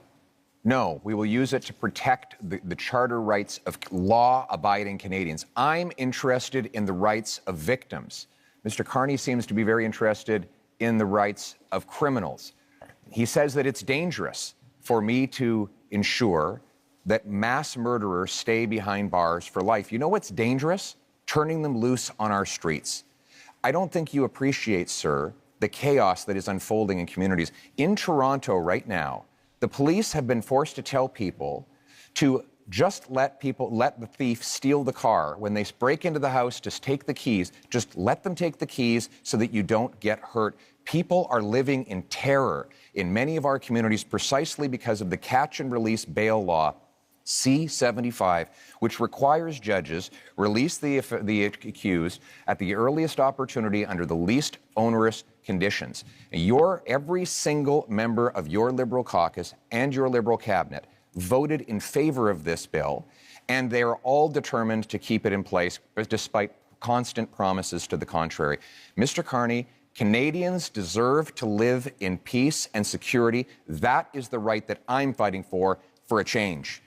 No, we will use it to protect the charter rights of law-abiding Canadians. I'm interested in the rights of victims. Mr. Carney seems to be very interested in the rights of criminals. He says that it's dangerous for me to ensure that mass murderers stay behind bars for life. You know what's dangerous? Turning them loose on our streets. I don't think you appreciate, sir, the chaos that is unfolding in communities. In Toronto right now, the police have been forced to tell people to just let the thief steal the car. When they break into the house, just take the keys. Just let them take the keys so that you don't get hurt. People are living in terror in many of our communities precisely because of the catch and release bail law, C-75, which requires judges release the accused at the earliest opportunity under the least onerous conditions. Every single member of your Liberal caucus and your Liberal cabinet voted in favor of this bill, and they are all determined to keep it in place despite constant promises to the contrary. Mr. Carney, Canadians deserve to live in peace and security. That is the right that I'm fighting for a change.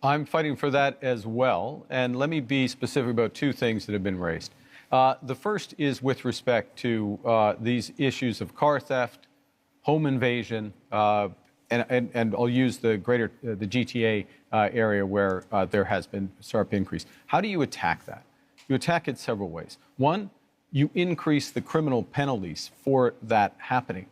I'm fighting for that as well. And let me be specific about two things that have been raised. The first is with respect to these issues of car theft, home invasion, and I'll use the GTA area where there has been a sharp increase. How do you attack that? You attack it several ways. One, you increase the criminal penalties for that happening,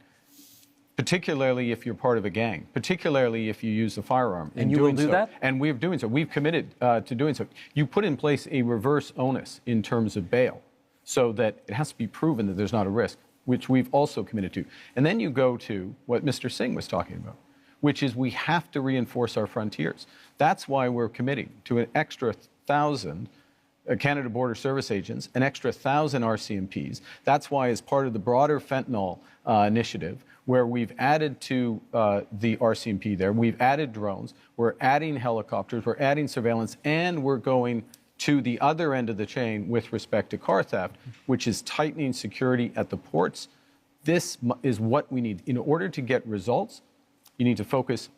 particularly if you're part of a gang, particularly if you use a firearm. And you will do that? And we're doing so. We've committed to doing so. You put in place a reverse onus in terms of bail so that it has to be proven that there's not a risk, which we've also committed to. And then you go to what Mr. Singh was talking about, which is we have to reinforce our frontiers. That's why we're committing to an extra 1,000 Canada Border Service agents, an extra 1,000 RCMPs. That's why, as part of the broader fentanyl initiative, where we've added to the RCMP there, we've added drones, we're adding helicopters, we're adding surveillance, and we're going to the other end of the chain with respect to car theft, which is tightening security at the ports. This is what we need. In order to get results, you need to focus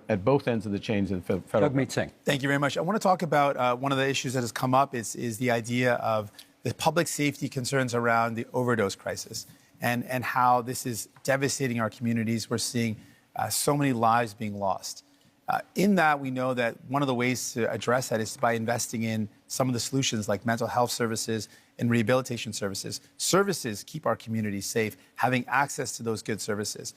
at both ends of the chains in the federal government. Singh. Thank you very much. I want to talk about one of the issues that has come up is the idea of the public safety concerns around the overdose crisis and how this is devastating our communities. We're seeing so many lives being lost. In that, we know that one of the ways to address that is by investing in some of the solutions like mental health services and rehabilitation services. Services keep our communities safe, having access to those good services.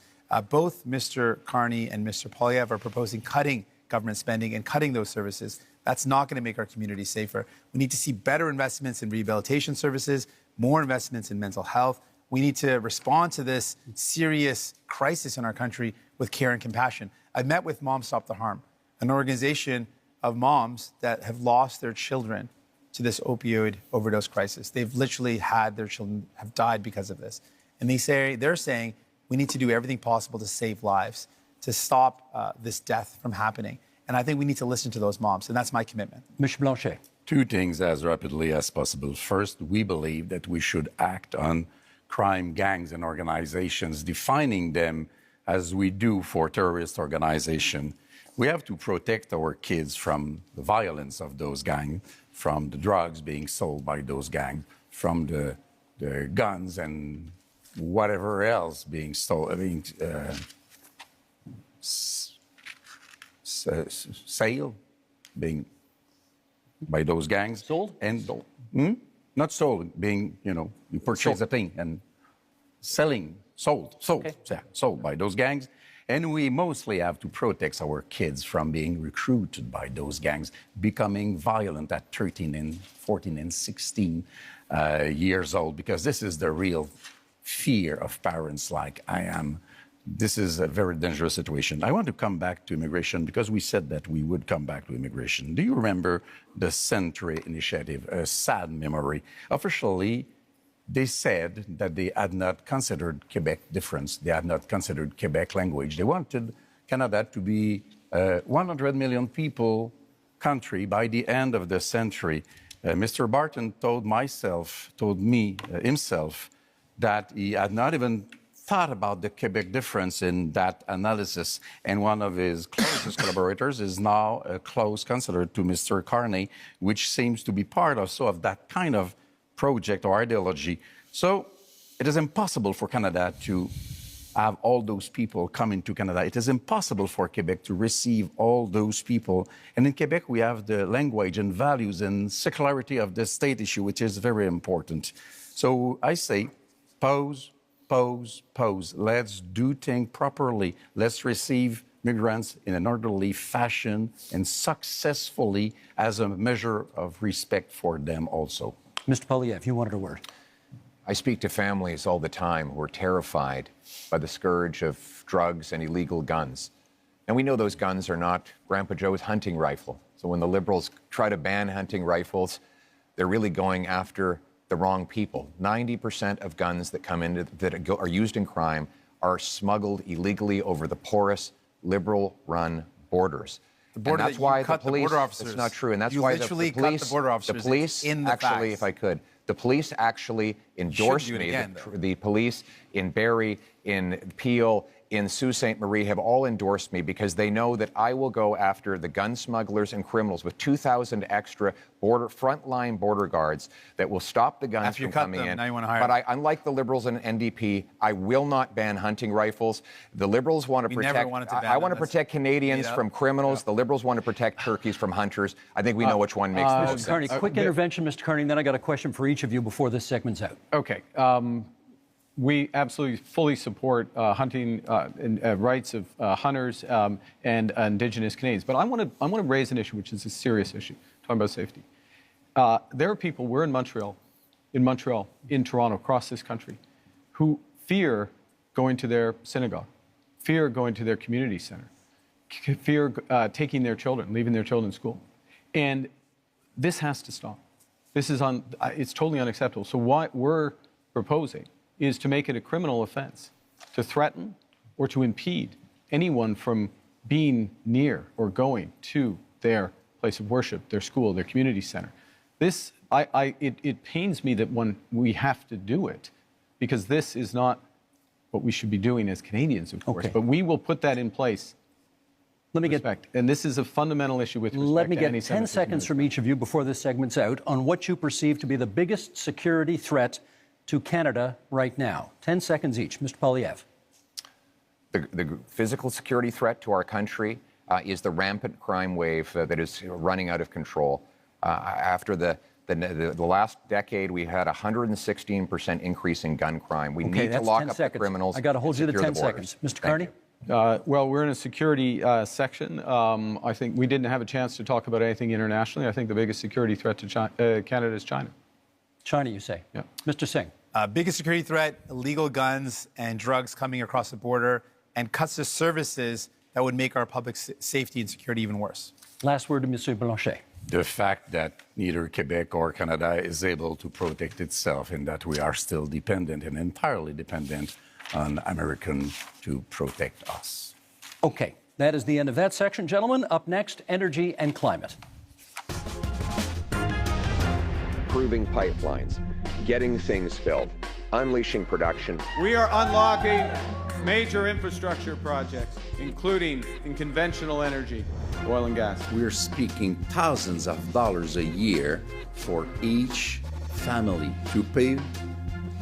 Both Mr. Carney and Mr. Polyev are proposing cutting government spending and cutting those services. That's not going to make our communities safer. We need to see better investments in rehabilitation services, more investments in mental health. We need to respond to this serious crisis in our country with care and compassion. I met with Moms Stop the Harm, an organization of moms that have lost their children to this opioid overdose crisis. They've literally had their children have died because of this. And they're saying we need to do everything possible to save lives, to stop this death from happening. And I think we need to listen to those moms, and that's my commitment. Mr. Blanchet. Two things as rapidly as possible. First, we believe that we should act on crime gangs and organizations, defining them as we do for terrorist organizations. We have to protect our kids from the violence of those gangs, from the drugs being sold by those gangs, from the guns and whatever else being stolen, sale, being by those gangs. Sold? And not sold, being, you purchase a thing and selling, sold, Okay. yeah, sold by those gangs. And we mostly have to protect our kids from being recruited by those gangs, becoming violent at 13 and 14 and 16 years old, because this is the real fear of parents like I am. This is a very dangerous situation. I want to come back to immigration because we said that we would come back to immigration. Do you remember the Century Initiative, a sad memory? Officially, they said that they had not considered Quebec difference. They had not considered Quebec language. They wanted Canada to be a 100 million people country by the end of the century. Mr. Barton told me himself, that he had not even thought about the Quebec difference in that analysis. And one of his closest collaborators is now a close counselor to Mr. Carney, which seems to be part also of that kind of project or ideology. So it is impossible for Canada to have all those people come into Canada. It is impossible for Quebec to receive all those people. And in Quebec, we have the language and values and secularity of the state issue, which is very important. So I say, pause. Let's do things properly. Let's receive migrants in an orderly fashion and successfully as a measure of respect for them also. Mr. Poilievre, you wanted a word. I speak to families all the time who are terrified by the scourge of drugs and illegal guns. And we know those guns are not Grandpa Joe's hunting rifle. So when the Liberals try to ban hunting rifles, they're really going after the wrong people. 90% of guns that come in that are used in crime are smuggled illegally over the porous, Liberal-run borders. The border, and that's why the police. border officers. It's not true, and that's you why literally the police. cut the border officers. The police in the actually, facts. if I could, the police actually endorsed do it me. again, The police in Barrie, in Peel, in Sault Ste. Marie have all endorsed me because they know that I will go after the gun smugglers and criminals with 2,000 extra frontline border guards that will stop the guns After you from cut coming them, in. now you want to hire But them. unlike the Liberals and NDP, I will not ban hunting rifles. The Liberals want to We never protect. wanted to ban I want to them. protect Canadians Made up. from criminals. The Liberals want to protect turkeys from hunters. I think we know which one makes the most Mr. Carney, sense. quick intervention, Mr. Carney, and then I got a question for each of you before this segment's out. Okay. We absolutely fully support hunting and rights of hunters and Indigenous Canadians. But I want to raise an issue, which is a serious issue, talking about safety. There are people, we're in Montreal, in Toronto, across this country, who fear going to their synagogue, fear going to their community center, fear taking their children, leaving their children in school. And this has to stop. This is it's totally unacceptable. So what we're proposing is to make it a criminal offense to threaten or to impede anyone from being near or going to their place of worship, their school, their community center. This, it pains me that when we have to do it, because this is not what we should be doing as Canadians, of course, Okay. but we will put that in place. Let me Respect. And this is a fundamental issue with respect Let me to get any 10 seconds seconds from each of you before this segment's out on what you perceive to be the biggest security threat to Canada right now. 10 seconds each. Mr. Poilievre. The physical security threat to our country is the rampant crime wave that is running out of control. After the last decade, we had a 116% increase in gun crime. We need to that's lock 10 up seconds. the criminals. I got to hold you to and secure 10 the borders. seconds. Mr. Thank Carney? you. Well, we're in a security section. I think we didn't have a chance to talk about anything internationally. I think the biggest security threat to Canada is China. China, you say? Yeah. Mr. Singh? Biggest security threat, illegal guns and drugs coming across the border and cuts to services that would make our public safety and security even worse. Last word to Monsieur Blanchet. the fact that neither Quebec or Canada is able to protect itself and that we are still dependent and entirely dependent on Americans to protect us. Okay, that is the end of that section. Gentlemen, up next, energy and climate. Improving pipelines, getting things filled, unleashing production. We are unlocking major infrastructure projects, including in conventional energy, oil and gas. We're speaking thousands of dollars a year for each family to pay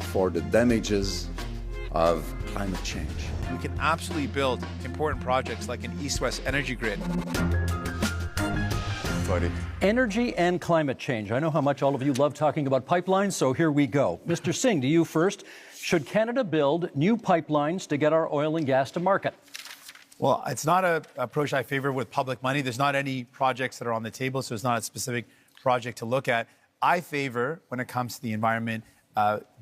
for the damages of climate change. We can absolutely build important projects like an east-west energy grid. Energy and climate change. I know how much all of you love talking about pipelines, so here we go. Mr. Singh, to you first. Should Canada build new pipelines to get our oil and gas to market? Well, it's not an approach I favor with public money. There's not any projects that are on the table, so it's not a specific project to look at. I favor, when it comes to the environment,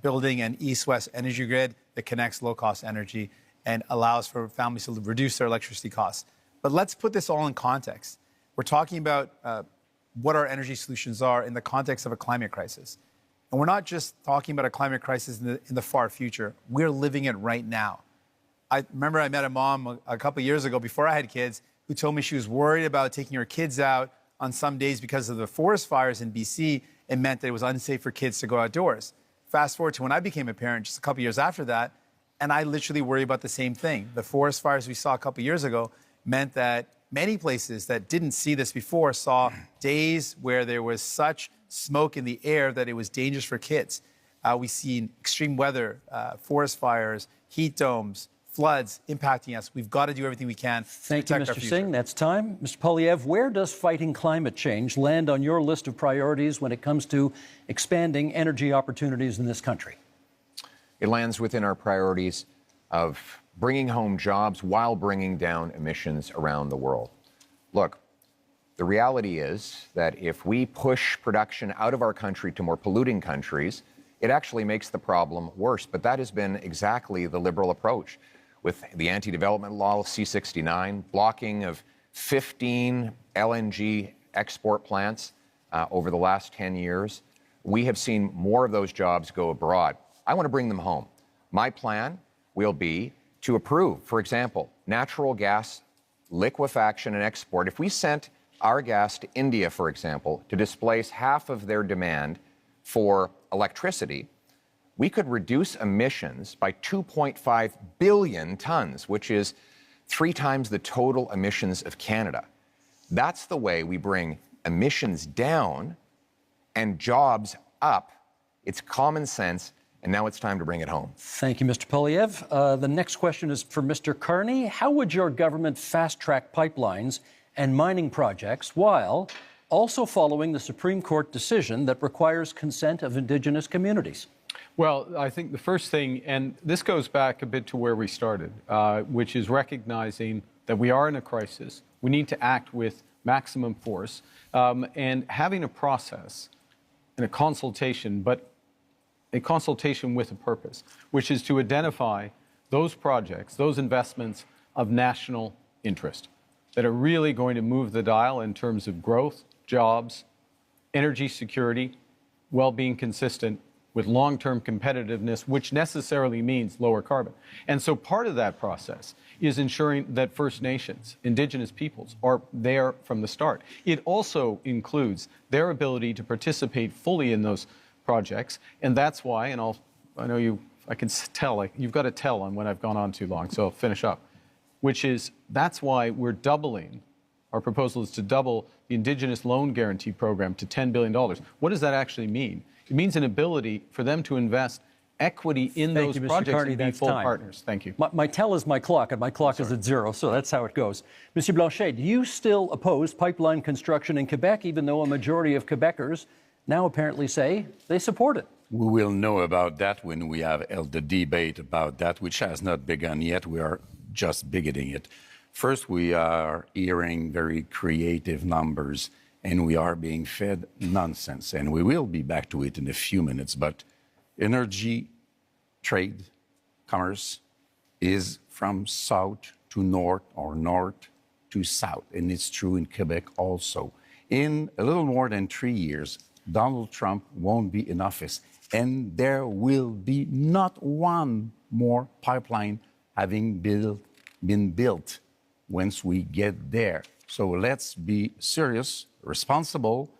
building an east-west energy grid that connects low-cost energy and allows for families to reduce their electricity costs. But let's put this all in context. We're talking about what our energy solutions are in the context of a climate crisis. And we're not just talking about a climate crisis in the far future. We're living it right now. I remember I met a mom a couple of years ago before I had kids who told me she was worried about taking her kids out on some days because of the forest fires in BC. It meant that it was unsafe for kids to go outdoors. Fast forward to when I became a parent just a couple of years after that, and I literally worry about the same thing. The forest fires we saw a couple of years ago meant that many places that didn't see this before saw days where there was such smoke in the air that it was dangerous for kids. We've seen extreme weather, forest fires, heat domes, floods impacting us. We've got to do everything we can to Thank you, protect our Mr. future. Singh. That's time. Mr. Poilievre, where does fighting climate change land on your list of priorities when it comes to expanding energy opportunities in this country? It lands within our priorities of bringing home jobs while bringing down emissions around the world. Look, the reality is that if we push production out of our country to more polluting countries, it actually makes the problem worse. But that has been exactly the Liberal approach with the anti-development law, C-69, blocking of 15 LNG export plants over the last 10 years. We have seen more of those jobs go abroad. I want to bring them home. My plan will be to approve, for example, natural gas liquefaction and export. If we sent our gas to India, for example, to displace half of their demand for electricity, we could reduce emissions by 2.5 billion tons, which is 3 times the total emissions of Canada. That's the way we bring emissions down and jobs up. It's common sense. And now it's time to bring it home. Thank you, Mr. Poilievre. The next question is for Mr. Carney. How would your government fast-track pipelines and mining projects while also following the Supreme Court decision that requires consent of Indigenous communities? Well, I think the first thing, and this goes back a bit to where we started, which is recognizing that we are in a crisis. We need to act with maximum force and having a process and a consultation, but a consultation with a purpose, which is to identify those projects, those investments of national interest that are really going to move the dial in terms of growth, jobs, energy security, while being consistent with long-term competitiveness, which necessarily means lower carbon. And so part of that process is ensuring that First Nations, Indigenous peoples, are there from the start. It also includes their ability to participate fully in those projects, and that's why, and I can tell, like, you've got to tell on when I've gone on too long, so I'll finish up, which is, that's why we're doubling, our proposal is to double the Indigenous Loan Guarantee Program to $10 billion. What does that actually mean? It means an ability for them to invest equity in those projects and be full partners. Thank you. My tell is my clock, and my clock is at 0, so that's how it goes. Monsieur Blanchet, do you still oppose pipeline construction in Quebec, even though a majority of Quebecers now apparently say they support it? We will know about that when we have held the debate about that, which has not begun yet. We are just beginning it. First, we are hearing very creative numbers, and we are being fed nonsense. And we will be back to it in a few minutes. But energy, trade, commerce is from south to north or north to south. And it's true in Quebec also. In a little more than 3 years, Donald Trump won't be in office, and there will be not one more pipeline having been built once we get there. So let's be serious, responsible,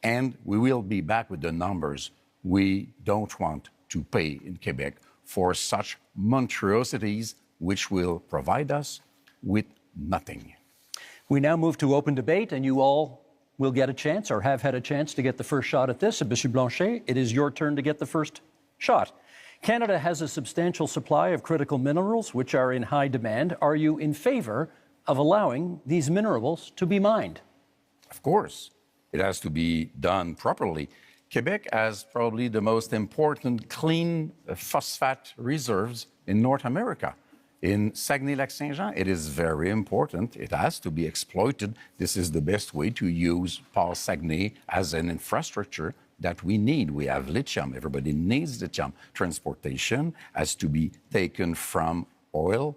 and we will be back with the numbers. We don't want to pay in Quebec for such monstrosities which will provide us with nothing. We now move to open debate, and you all will get a chance or have had a chance to get the first shot at this. Monsieur Blanchet, it is your turn to get the first shot. Canada has a substantial supply of critical minerals which are in high demand. Are you in favor of allowing these minerals to be mined? Of course, it has to be done properly. Quebec has probably the most important clean phosphate reserves in North America. In Saguenay-Lac-Saint-Jean, it is very important. It has to be exploited. This is the best way to use Paul Saguenay as an infrastructure that we need. We have lithium. Everybody needs lithium. Transportation has to be taken from oil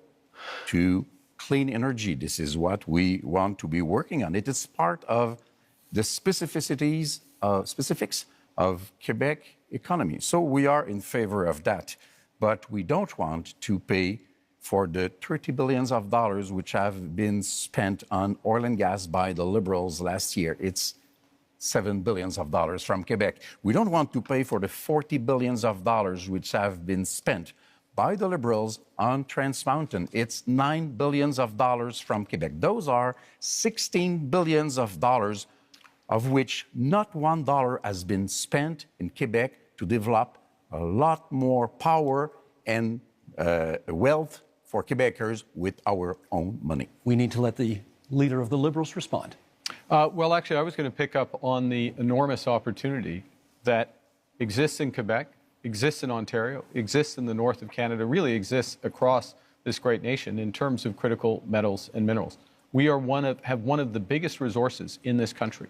to clean energy. This is what we want to be working on. It is part of the specifics of Quebec economy. So we are in favor of that. But we don't want to pay for the $30 billion which have been spent on oil and gas by the Liberals last year. It's $7 billion from Quebec. We don't want to pay for the $40 billion which have been spent by the Liberals on Trans Mountain. It's $9 billion from Quebec. Those are $16 billion of which not $1 has been spent in Quebec to develop a lot more power and wealth for Quebecers with our own money. We need to let the leader of the Liberals respond. Well, actually, I was going to pick up on the enormous opportunity that exists in Quebec, exists in Ontario, exists in the north of Canada, really exists across this great nation in terms of critical metals and minerals. We are have one of the biggest resources in this country.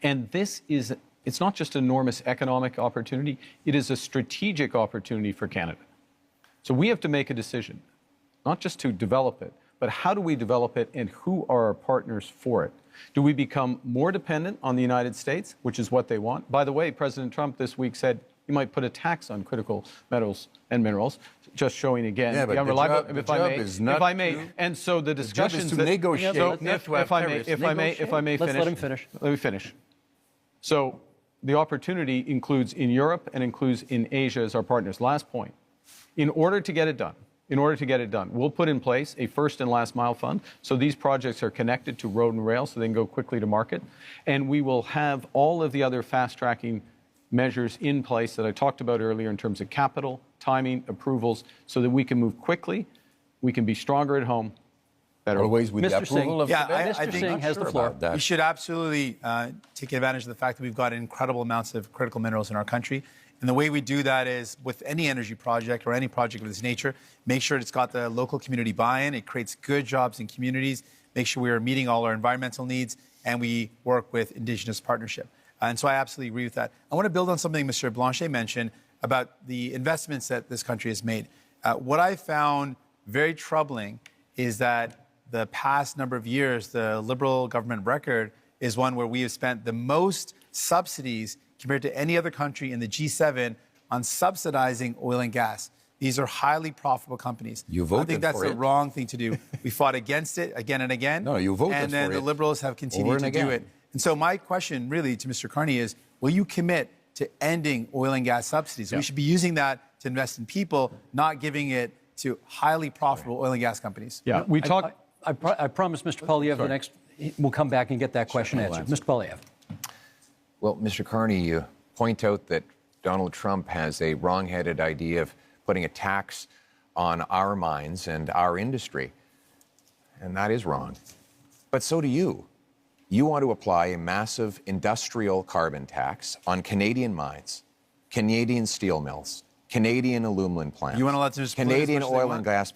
And it's not just an enormous economic opportunity, it is a strategic opportunity for Canada. So we have to make a decision, not just to develop it, but how do we develop it and who are our partners for it? Do we become more dependent on the United States, which is what they want? By the way, President Trump this week said he might put a tax on critical metals and minerals, just showing again. Yeah, but the job is not and so the discussions to negotiate. If I may finish. Let him finish. Let me finish. So the opportunity includes in Europe and includes in Asia as our partners. Last point. In order to get it done, we'll put in place a first and last mile fund. So these projects are connected to road and rail so they can go quickly to market. And we will have all of the other fast tracking measures in place that I talked about earlier in terms of capital, timing, approvals, so that we can move quickly, we can be stronger at home, better. Always with the Mr. approval Singh. of Yeah, Quebec. I think Singh has the floor. we should absolutely take advantage of the fact that we've got incredible amounts of critical minerals in our country. And the way we do that is with any energy project or any project of this nature, make sure it's got the local community buy-in. It creates good jobs in communities, make sure we are meeting all our environmental needs, and we work with Indigenous partnership. And so I absolutely agree with that. I want to build on something Mr. Blanchet mentioned about the investments that this country has made. What I found very troubling is that the past number of years, the Liberal government record is one where we have spent the most subsidies compared to any other country in the G7 on subsidizing oil and gas. These are highly profitable companies. You voted I think that's for the it. wrong thing to do. We fought against it again and again. No, you voted and then for the it Liberals have continued over to and do again. it. And so my question really to Mr. Carney is, will you commit to ending oil and gas subsidies? Yeah. We should be using that to invest in people, not giving it to highly profitable oil and gas companies. Yeah, we talked. I promise Mr. Polyev the next, we'll come back and get that question answered. Mr. Polyev. Well, Mr. Carney, you point out that Donald Trump has a wrong-headed idea of putting a tax on our mines and our industry. And that is wrong. But so do you. You want to apply a massive industrial carbon tax on Canadian mines, Canadian steel mills, Canadian aluminum plants, You want to let them just pollute as Canadian much as they oil want? and gas.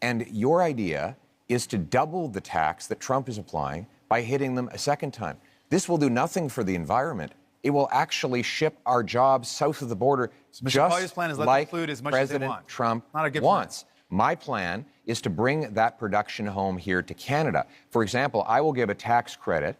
And your idea is to double the tax that Trump is applying by hitting them a second time. This will do nothing for the environment. It will actually ship our jobs south of the border, Mr. just Pollier's plan is let them like pollute as much as they President want. Trump Not a good plan. wants. My plan is to bring that production home here to Canada. For example, I will give a tax credit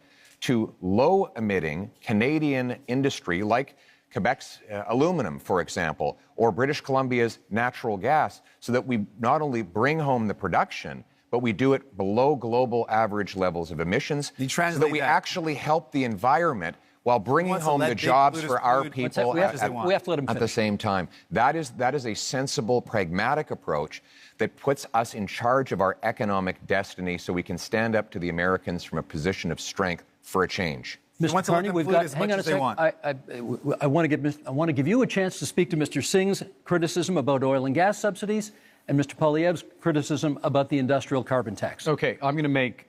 to low-emitting Canadian industry like Quebec's aluminum, for example, or British Columbia's natural gas, so that we not only bring home the production, but we do it below global average levels of emissions, so that we actually help the environment while bringing home the jobs for our people we have to let him at the same time. That is a sensible, pragmatic approach that puts us in charge of our economic destiny so we can stand up to the Americans from a position of strength for a change. Mr. Carney, we've got. Hang on a second. I want to give you a chance to speak to Mr. Singh's criticism about oil and gas subsidies and Mr. Poilievre's criticism about the industrial carbon tax. Okay, I'm going to make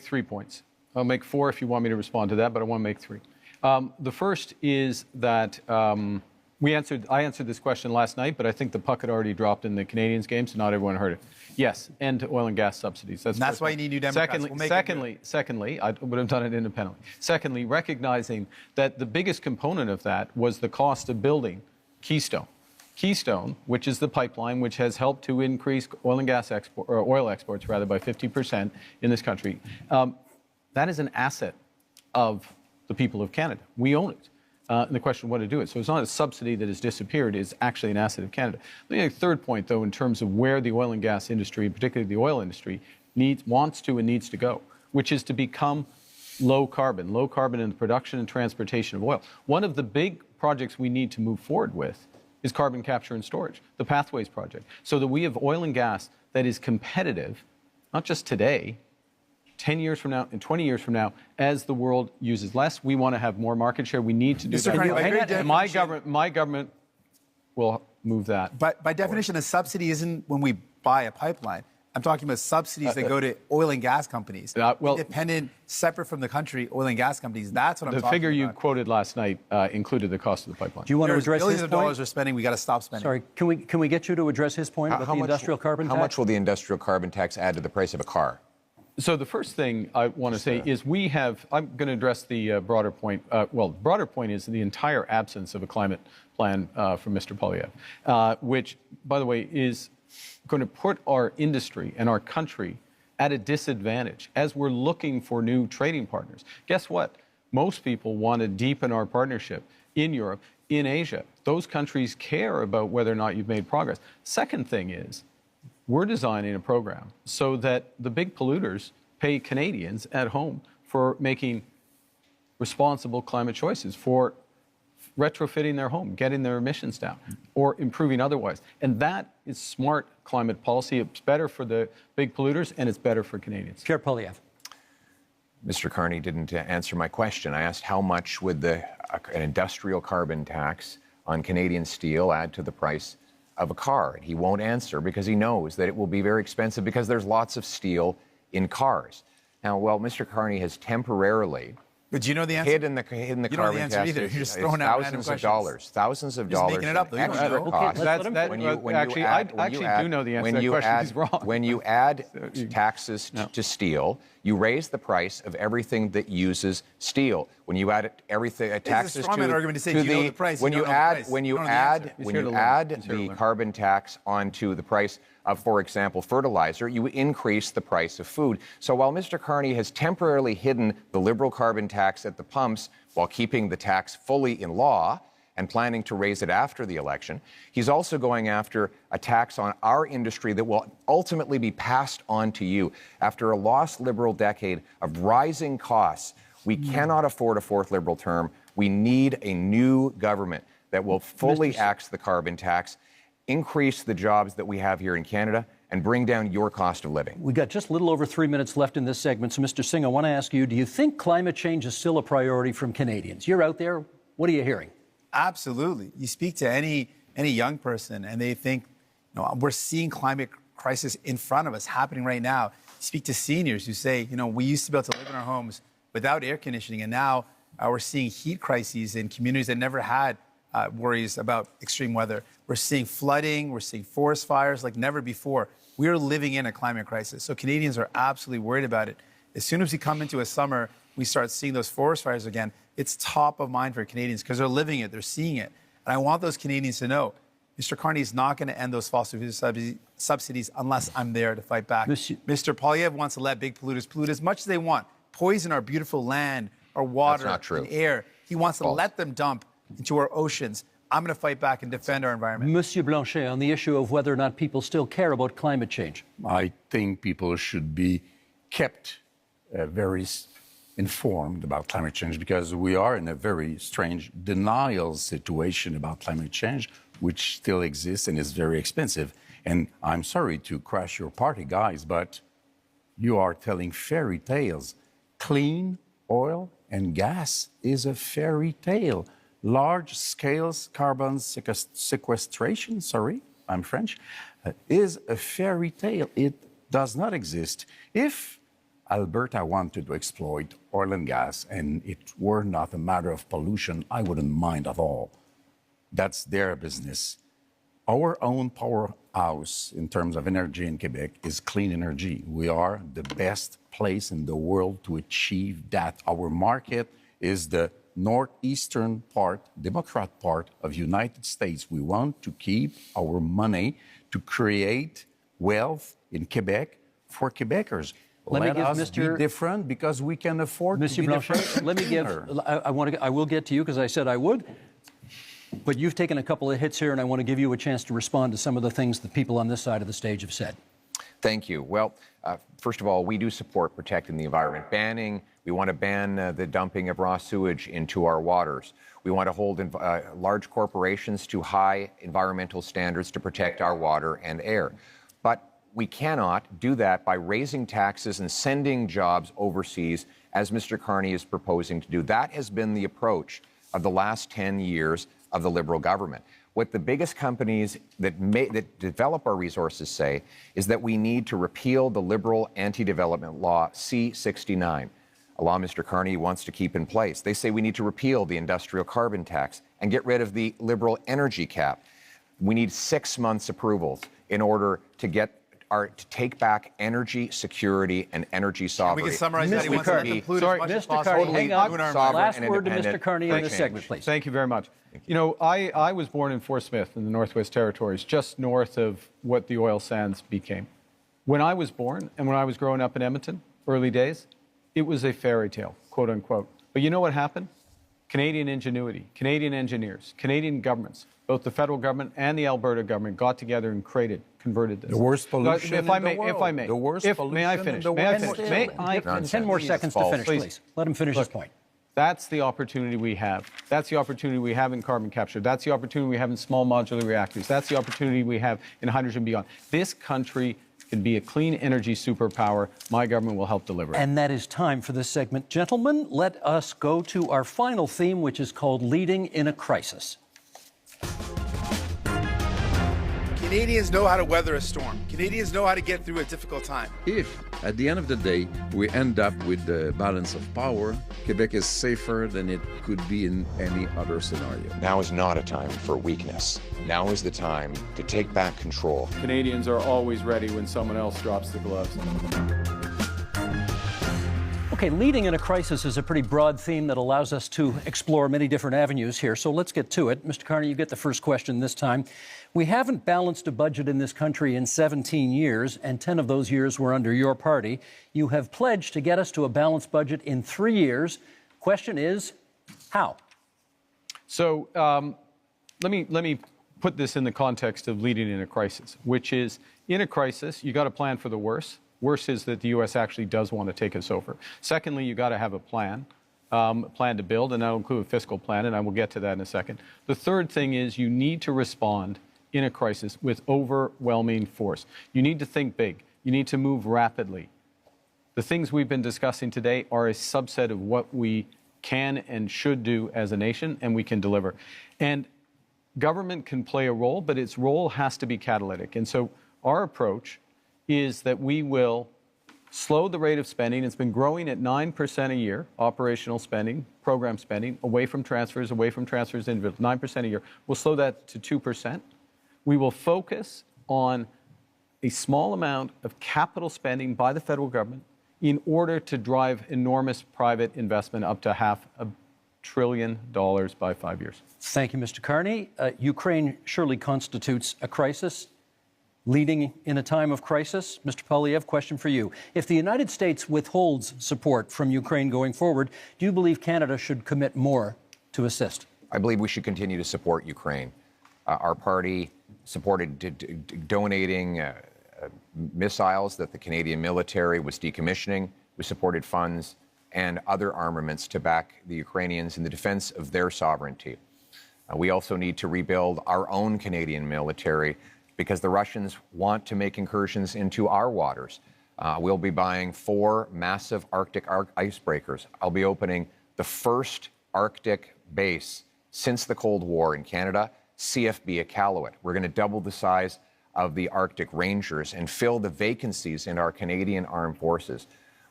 3 points. I'll make 4 if you want me to respond to that, but I want to make 3. The first is that I answered this question last night, but I think the puck had already dropped in the Canadians game, so not everyone heard it. Yes, end to oil and gas subsidies. That's why you need New Democrats. Secondly, I would have done it independently. Secondly, recognizing that the biggest component of that was the cost of building Keystone. Keystone, which is the pipeline which has helped to increase oil and gas oil exports rather by 50% in this country, that is an asset of the people of Canada. We own it. And the question of what to do it. So it's not a subsidy that has disappeared, it's actually an asset of Canada. The third point, though, in terms of where the oil and gas industry, particularly the oil industry, wants to and needs to go, which is to become low carbon in the production and transportation of oil. One of the big projects we need to move forward with is carbon capture and storage, the Pathways project, so that we have oil and gas that is competitive, not just today, 10 years from now and 20 years from now, as the world uses less. We want to have more market share. We need to do that. And my government will move that. But by definition, a subsidy isn't when we buy a pipeline. I'm talking about subsidies that go to oil and gas companies. Independent, separate from the country, oil and gas companies. That's what I'm talking about. The figure you quoted last night included the cost of the pipeline. Do you want to address his point? Billions of dollars are spending. We got to stop spending. Sorry, can we get you to address his point about the industrial carbon tax? How much will the industrial carbon tax add to the price of a car? So the first thing I want to say is I'm going to address the broader point. The broader point is the entire absence of a climate plan from Mr. Poilievre, which, by the way, is going to put our industry and our country at a disadvantage as we're looking for new trading partners. Guess what? Most people want to deepen our partnership in Europe, in Asia. Those countries care about whether or not you've made progress. Second thing is, we're designing a program so that the big polluters pay Canadians at home for making responsible climate choices, for retrofitting their home, getting their emissions down, or improving otherwise. And that is smart climate policy. It's better for the big polluters, and it's better for Canadians. Pierre Poilievre. Mr. Carney didn't answer my question. I asked how much would an industrial carbon tax on Canadian steel add to the price of a car. And he won't answer because he knows that it will be very expensive because there's lots of steel in cars. Now, Mr. Carney has temporarily But do you know the answer? hidden the you don't know the carbon answer tax. either. You're just throwing out thousands of dollars. Thousands of dollars. Making it up, though. You don't extra know. costs. I do know the answer to that question. He's wrong. When you add taxes to steel, you raise the price of everything that uses steel. When you add taxes to the price, when you add the carbon tax onto the price of, for example, fertilizer, you increase the price of food. So while Mr. Carney has temporarily hidden the Liberal carbon tax at the pumps while keeping the tax fully in law and planning to raise it after the election, he's also going after a tax on our industry that will ultimately be passed on to you. After a lost Liberal decade of rising costs, we cannot afford a fourth Liberal term. We need a new government that will fully axe the carbon tax, increase the jobs that we have here in Canada, and bring down your cost of living. We've got just a little over 3 minutes left in this segment. So, Mr. Singh, I want to ask you, do you think climate change is still a priority from Canadians? You're out there. What are you hearing? Absolutely. You speak to any young person, and they think, we're seeing climate crisis in front of us happening right now. You speak to seniors who say, we used to be able to live in our homes without air conditioning, and now we're seeing heat crises in communities that never had worries about extreme weather. We're seeing flooding, we're seeing forest fires like never before. We are living in a climate crisis. So Canadians are absolutely worried about it. As soon as we come into a summer, we start seeing those forest fires again. It's top of mind for Canadians because they're living it, they're seeing it. And I want those Canadians to know, Mr. Carney is not going to end those fossil fuel subsidies unless I'm there to fight back. Mr. Poilievre wants to let big polluters pollute as much as they want, poison our beautiful land, our water That's not true. and air. He wants to False. let them dump into our oceans. I'm going to fight back and defend our environment. Monsieur Blanchet, on the issue of whether or not people still care about climate change. I think people should be kept very informed about climate change because we are in a very strange denial situation about climate change, which still exists and is very expensive. And I'm sorry to crash your party, guys, but you are telling fairy tales. Clean oil and gas is a fairy tale. Large-scale carbon sequestration, sorry, I'm French, is a fairy tale. It does not exist. If Alberta wanted to exploit oil and gas and it were not a matter of pollution, I wouldn't mind at all. That's their business. Our own powerhouse in terms of energy in Quebec is clean energy. We are the best place in the world to achieve that. Our market is the northeastern part, Democrat part of United States. We want to keep our money to create wealth in Quebec for Quebecers. Let us be different because we can afford to be different. Let me give. I will get to you because I said I would. But you've taken a couple of hits here, and I want to give you a chance to respond to some of the things that people on this side of the stage have said. Thank you. Well, first of all, we do support protecting the environment. We want to ban the dumping of raw sewage into our waters. We want to hold large corporations to high environmental standards to protect our water and air. But we cannot do that by raising taxes and sending jobs overseas, as Mr. Carney is proposing to do. That has been the approach of the last 10 years of the Liberal government. What the biggest companies that develop our resources say is that we need to repeal the Liberal anti-development law C-69, a law Mr. Carney wants to keep in place. They say we need to repeal the industrial carbon tax and get rid of the Liberal energy cap. We need 6 months approvals in order to take back energy security and energy sovereignty. We can summarize that. He wants to conclude as much as Mr. possible. Carney, hang on. Last word to Mr. Carney in this Thank segment, please. Thank you very much. You know, I was born in Fort Smith in the Northwest Territories, just north of what the oil sands became. When I was born and when I was growing up in Edmonton, early days, it was a fairy tale, quote unquote. But you know what happened? Canadian ingenuity, Canadian engineers, Canadian governments, both the federal government and the Alberta government got together and converted this. The worst pollution if I may, in the world. If I may. The worst pollution may I finish? in the May I world. finish? May I finish? 10 more seconds to finish, please. Let him finish his point. That's the opportunity we have. That's the opportunity we have in carbon capture. That's the opportunity we have in small modular reactors. That's the opportunity we have in hydrogen beyond. This country can be a clean energy superpower. My government will help deliver it. And that is time for this segment. Gentlemen, let us go to our final theme, which is called Leading in a Crisis. Canadians know how to weather a storm. Canadians know how to get through a difficult time. If, at the end of the day, we end up with the balance of power, Quebec is safer than it could be in any other scenario. Now is not a time for weakness. Now is the time to take back control. Canadians are always ready when someone else drops the gloves. Okay, leading in a crisis is a pretty broad theme that allows us to explore many different avenues here. So let's get to it. Mr. Carney, you get the first question this time. We haven't balanced a budget in this country in 17 years, and 10 of those years were under your party. You have pledged to get us to a balanced budget in 3 years. Question is, how? So let me put this in the context of leading in a crisis, which is, in a crisis, you got to plan for the worst. Worst is that the U.S. actually does want to take us over. Secondly, you got to have a plan to build, and that'll include a fiscal plan, and I will get to that in a second. The third thing is you need to respond in a crisis with overwhelming force. You need to think big. You need to move rapidly. The things we've been discussing today are a subset of what we can and should do as a nation, and we can deliver. And government can play a role, but its role has to be catalytic. And so our approach is that we will slow the rate of spending. It's been growing at 9% a year, operational spending, program spending, away from transfers to individuals, 9% a year. We'll slow that to 2%. We will focus on a small amount of capital spending by the federal government in order to drive enormous private investment up to $500 billion by 5 years. Thank you, Mr. Carney. Ukraine surely constitutes a crisis. leading in a time of crisis. Mr. Poilievre, question for you. If the United States withholds support from Ukraine going forward, do you believe Canada should commit more to assist? I believe we should continue to support Ukraine. Our party supported donating missiles that the Canadian military was decommissioning. We supported funds and other armaments to back the Ukrainians in the defense of their sovereignty. We also need to rebuild our own Canadian military because the Russians want to make incursions into our waters. We'll be buying 4 massive Arctic icebreakers. I'll be opening the first Arctic base since the Cold War in Canada, CFB Iqaluit. We're going to double the size of the Arctic Rangers and fill the vacancies in our Canadian armed forces.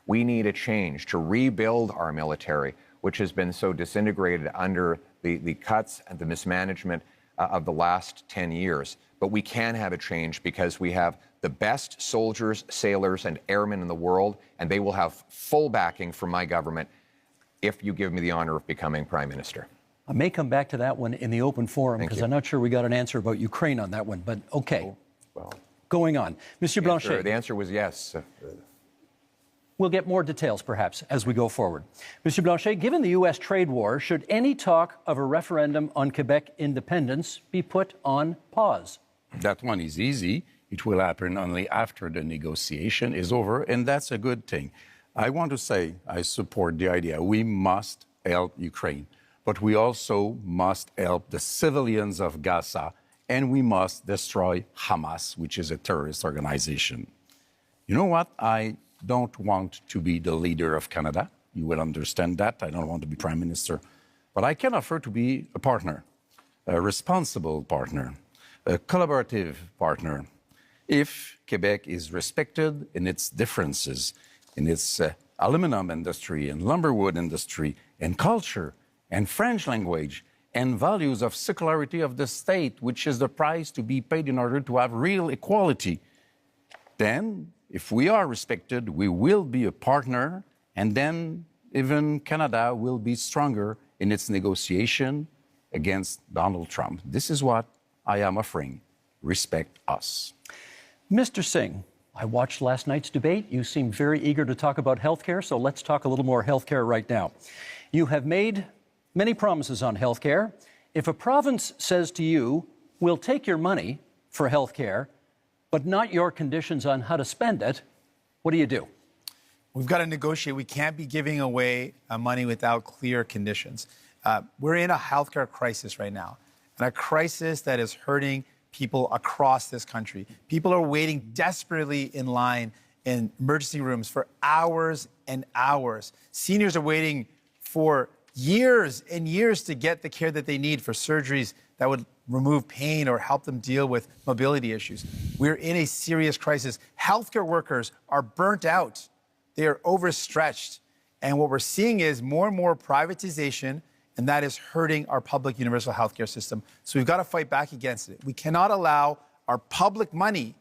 We need a change to rebuild our military, which has been so disintegrated under the cuts and the mismanagement of the last 10 years. But we can have a change because we have the best soldiers, sailors, and airmen in the world, and they will have full backing from my government if you give me the honor of becoming Prime Minister. I may come back to that one in the open forum Thank because you. I'm not sure we got an answer about Ukraine on that one, but okay. Oh, well, Going on. Monsieur Blanchet. the answer was yes. We'll get more details, perhaps, as we go forward. Mr. Blanchet, given the U.S. trade war, should any talk of a referendum on Quebec independence be put on pause? That one is easy. It will happen only after the negotiation is over, and that's a good thing. I want to say I support the idea. We must help Ukraine, but we also must help the civilians of Gaza, and we must destroy Hamas, which is a terrorist organization. You know what? I don't want to be the leader of Canada. You will understand that. I don't want to be Prime Minister. But I can offer to be a partner, a responsible partner, a collaborative partner. If Quebec is respected in its differences, in its aluminum industry and lumberwood industry and culture and French language and values of secularity of the state, which is the price to be paid in order to have real equality, then if we are respected, we will be a partner, and then even Canada will be stronger in its negotiation against Donald Trump. This is what I am offering. Respect us. Mr. Singh, I watched last night's debate. You seem very eager to talk about healthcare, so let's talk a little more healthcare right now. You have made many promises on healthcare. If a province says to you, we'll take your money for healthcare, but not your conditions on how to spend it, what do you do? We've got to negotiate. We can't be giving away money without clear conditions. We're in a healthcare crisis right now, and a crisis that is hurting people across this country. People are waiting desperately in line in emergency rooms for hours and hours. Seniors are waiting for years and years to get the care that they need for surgeries that would remove pain or help them deal with mobility issues. We're in a serious crisis. Healthcare workers are burnt out. They are overstretched. And what we're seeing is more and more privatization, and that is hurting our public universal healthcare system. So we've got to fight back against it. We cannot allow our public money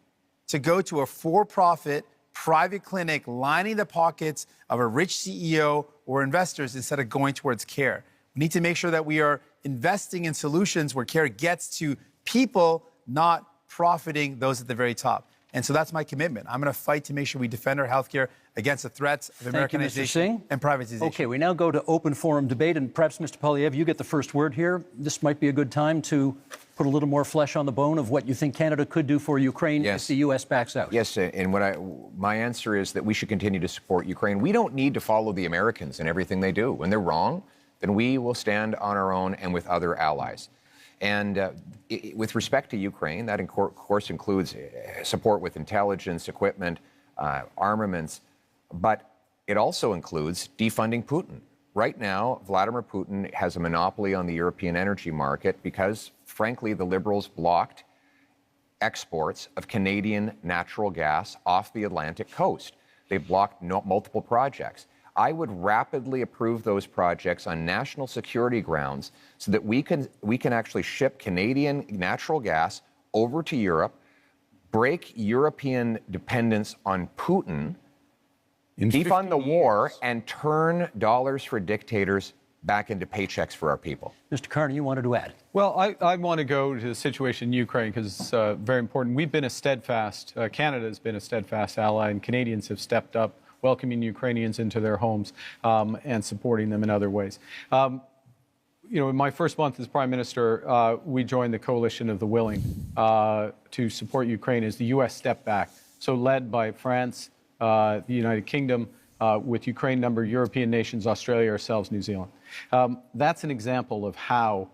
to go to a for-profit private clinic lining the pockets of a rich CEO or investors instead of going towards care. We need to make sure that we are investing in solutions where care gets to people, not profiting those at the very top. And so that's my commitment. I'm going to fight to make sure we defend our healthcare against the threats of Americanization and privatization. Okay, we now go to open forum debate, and perhaps, Mr. Poilievre, you get the first word here. This might be a good time to put a little more flesh on the bone of what you think Canada could do for Ukraine if the U.S. backs out. Yes, and my answer is that we should continue to support Ukraine. We don't need to follow the Americans in everything they do. When they're wrong, then we will stand on our own and with other allies. And with respect to Ukraine, that of course includes support with intelligence, equipment, armaments, but it also includes defunding Putin. Right now, Vladimir Putin has a monopoly on the European energy market because, frankly, the Liberals blocked exports of Canadian natural gas off the Atlantic coast. They blocked multiple projects. I would rapidly approve those projects on national security grounds so that we can actually ship Canadian natural gas over to Europe, break European dependence on Putin, defund the war, and turn dollars for dictators back into paychecks for our people. Mr. Carney, you wanted to add. Well, I want to go to the situation in Ukraine because it's very important. We've been a steadfast, Canada has been a steadfast ally, and Canadians have stepped up, welcoming Ukrainians into their homes and supporting them in other ways. You know, in my first month as Prime Minister, we joined the coalition of the willing to support Ukraine as the U.S. stepped back. So led by France, the United Kingdom, with Ukraine, number European nations, Australia, ourselves, New Zealand. That's an example of how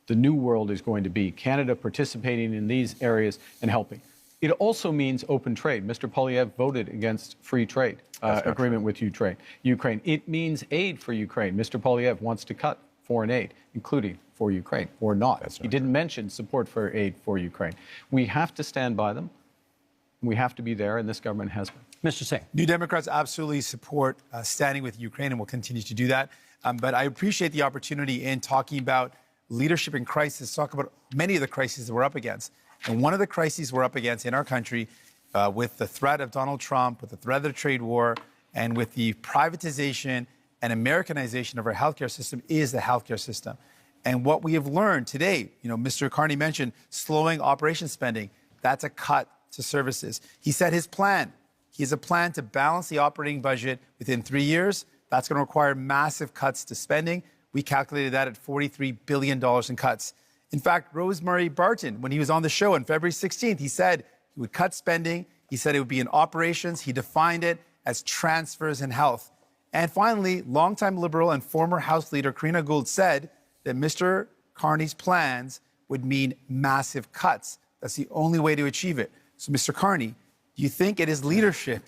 the new world is going to be. Canada participating in these areas and helping. It also means open trade. Mr. Poilievre voted against free trade agreement with Ukraine. It means aid for Ukraine. Mr. Poilievre wants to cut foreign aid, including for Ukraine, or not. He didn't mention support for aid for Ukraine. We have to stand by them. We have to be there, and this government has been. Mr. Singh. New Democrats absolutely support standing with Ukraine and will continue to do that. But I appreciate the opportunity in talking about leadership in crisis, talk about many of the crises that we're up against. And one of the crises we're up against in our country with the threat of Donald Trump, with the threat of the trade war, and with the privatization and Americanization of our healthcare system is the healthcare system. And what we have learned today, you know, Mr. Carney mentioned slowing operation spending. That's a cut to services. He said his plan. He has a plan to balance the operating budget within 3 years. That's going to require massive cuts to spending. We calculated that at $43 billion in cuts. In fact, Rosemary Barton, when he was on the show on February 16th, he said he would cut spending. He said it would be in operations. He defined it as transfers in health. And finally, longtime Liberal and former House Leader Karina Gould said that Mr. Carney's plans would mean massive cuts. That's the only way to achieve it. So, Mr. Carney, do you think it is leadership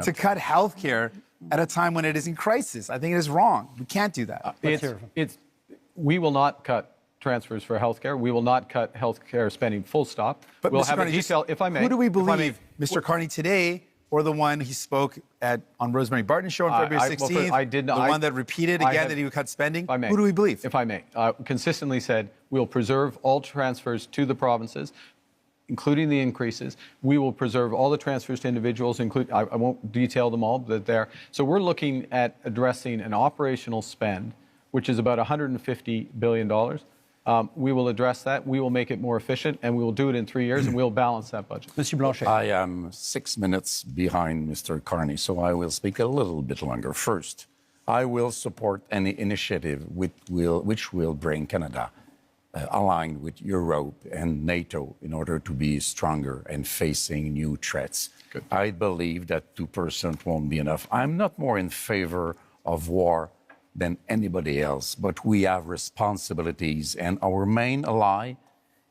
to cut health care at a time when it is in crisis? I think it is wrong. We can't do that. We will not cut transfers for health care. We will not cut health care spending, full stop. But we'll Mr. have Carney, a detail, if I may. Who do we believe, Mr. Carney today, or the one he spoke on Rosemary Barton's show on February 16th? The one that repeated again that he would cut spending? Who do we believe? If I may. Consistently said, we'll preserve all transfers to the provinces, including the increases. We will preserve all the transfers to individuals, I won't detail them all, but they're. So we're looking at addressing an operational spend, which is about $150 billion. We will address that. We will make it more efficient, and we will do it in 3 years, and we'll balance that budget. Monsieur Blanchet. I am 6 minutes behind Mr. Carney, so I will speak a little bit longer. First, I will support any initiative which will bring Canada aligned with Europe and NATO in order to be stronger and facing new threats. Good. I believe that 2% won't be enough. I'm not more in favor of war than anybody else, but we have responsibilities, and our main ally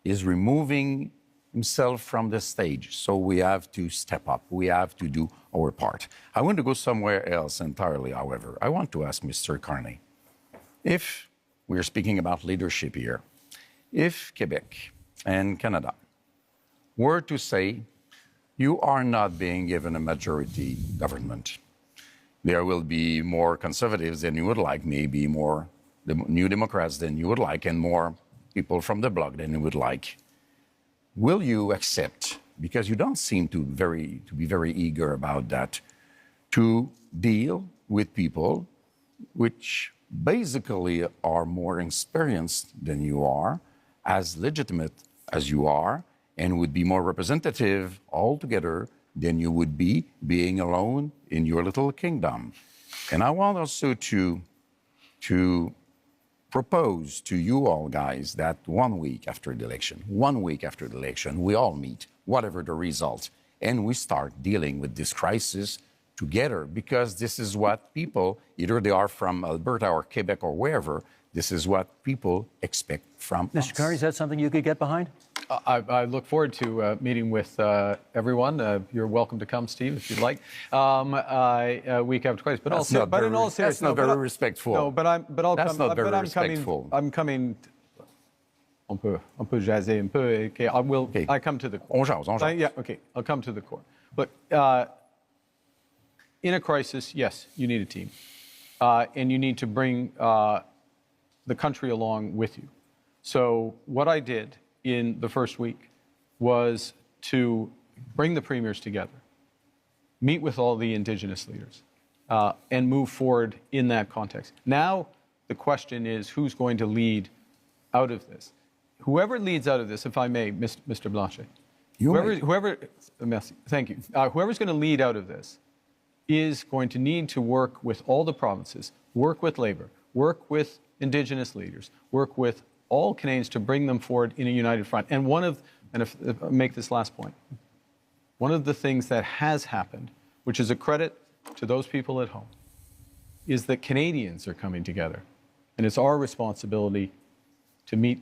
is removing himself from the stage. So we have to step up. We have to do our part. I want to go somewhere else entirely, however. I want to ask Mr. Carney, if we're speaking about leadership here, if Quebec and Canada were to say, you are not being given a majority government, there will be more conservatives than you would like, maybe more New Democrats than you would like, and more people from the bloc than you would like. Will you accept, because you don't seem to be very eager about that, to deal with people which basically are more experienced than you are, as legitimate as you are, and would be more representative altogether than you would be being alone in your little kingdom? And I want also to propose to you all guys that 1 week after the election, we all meet, whatever the result, and we start dealing with this crisis together, because this is what people, either they are from Alberta or Quebec or wherever, this is what people expect from us. Mr. Carney, is that something you could get behind? I look forward to meeting with everyone. You're welcome to come, Steve, if you'd like. Week after twice, but also, but in all seriousness, that's not very respectful. No, but I'll that's come. Not very but I'm respectful. coming. On peut jaser un peu. Okay, I will. Okay. I come to the core. On jase. Yeah. Okay. I'll come to the core. Look, in a crisis, yes, you need a team, and you need to bring the country along with you. So what I did in the first week was to bring the premiers together, meet with all the Indigenous leaders, and move forward in that context. Now, the question is who's going to lead out of this. Whoever leads out of this, if I may, Mr. Blanchet, merci, thank you. Whoever's going to lead out of this is going to need to work with all the provinces, work with Labour, work with Indigenous leaders, work with all Canadians to bring them forward in a united front. And if I make this last point, one of the things that has happened, which is a credit to those people at home, is that Canadians are coming together. And it's our responsibility to meet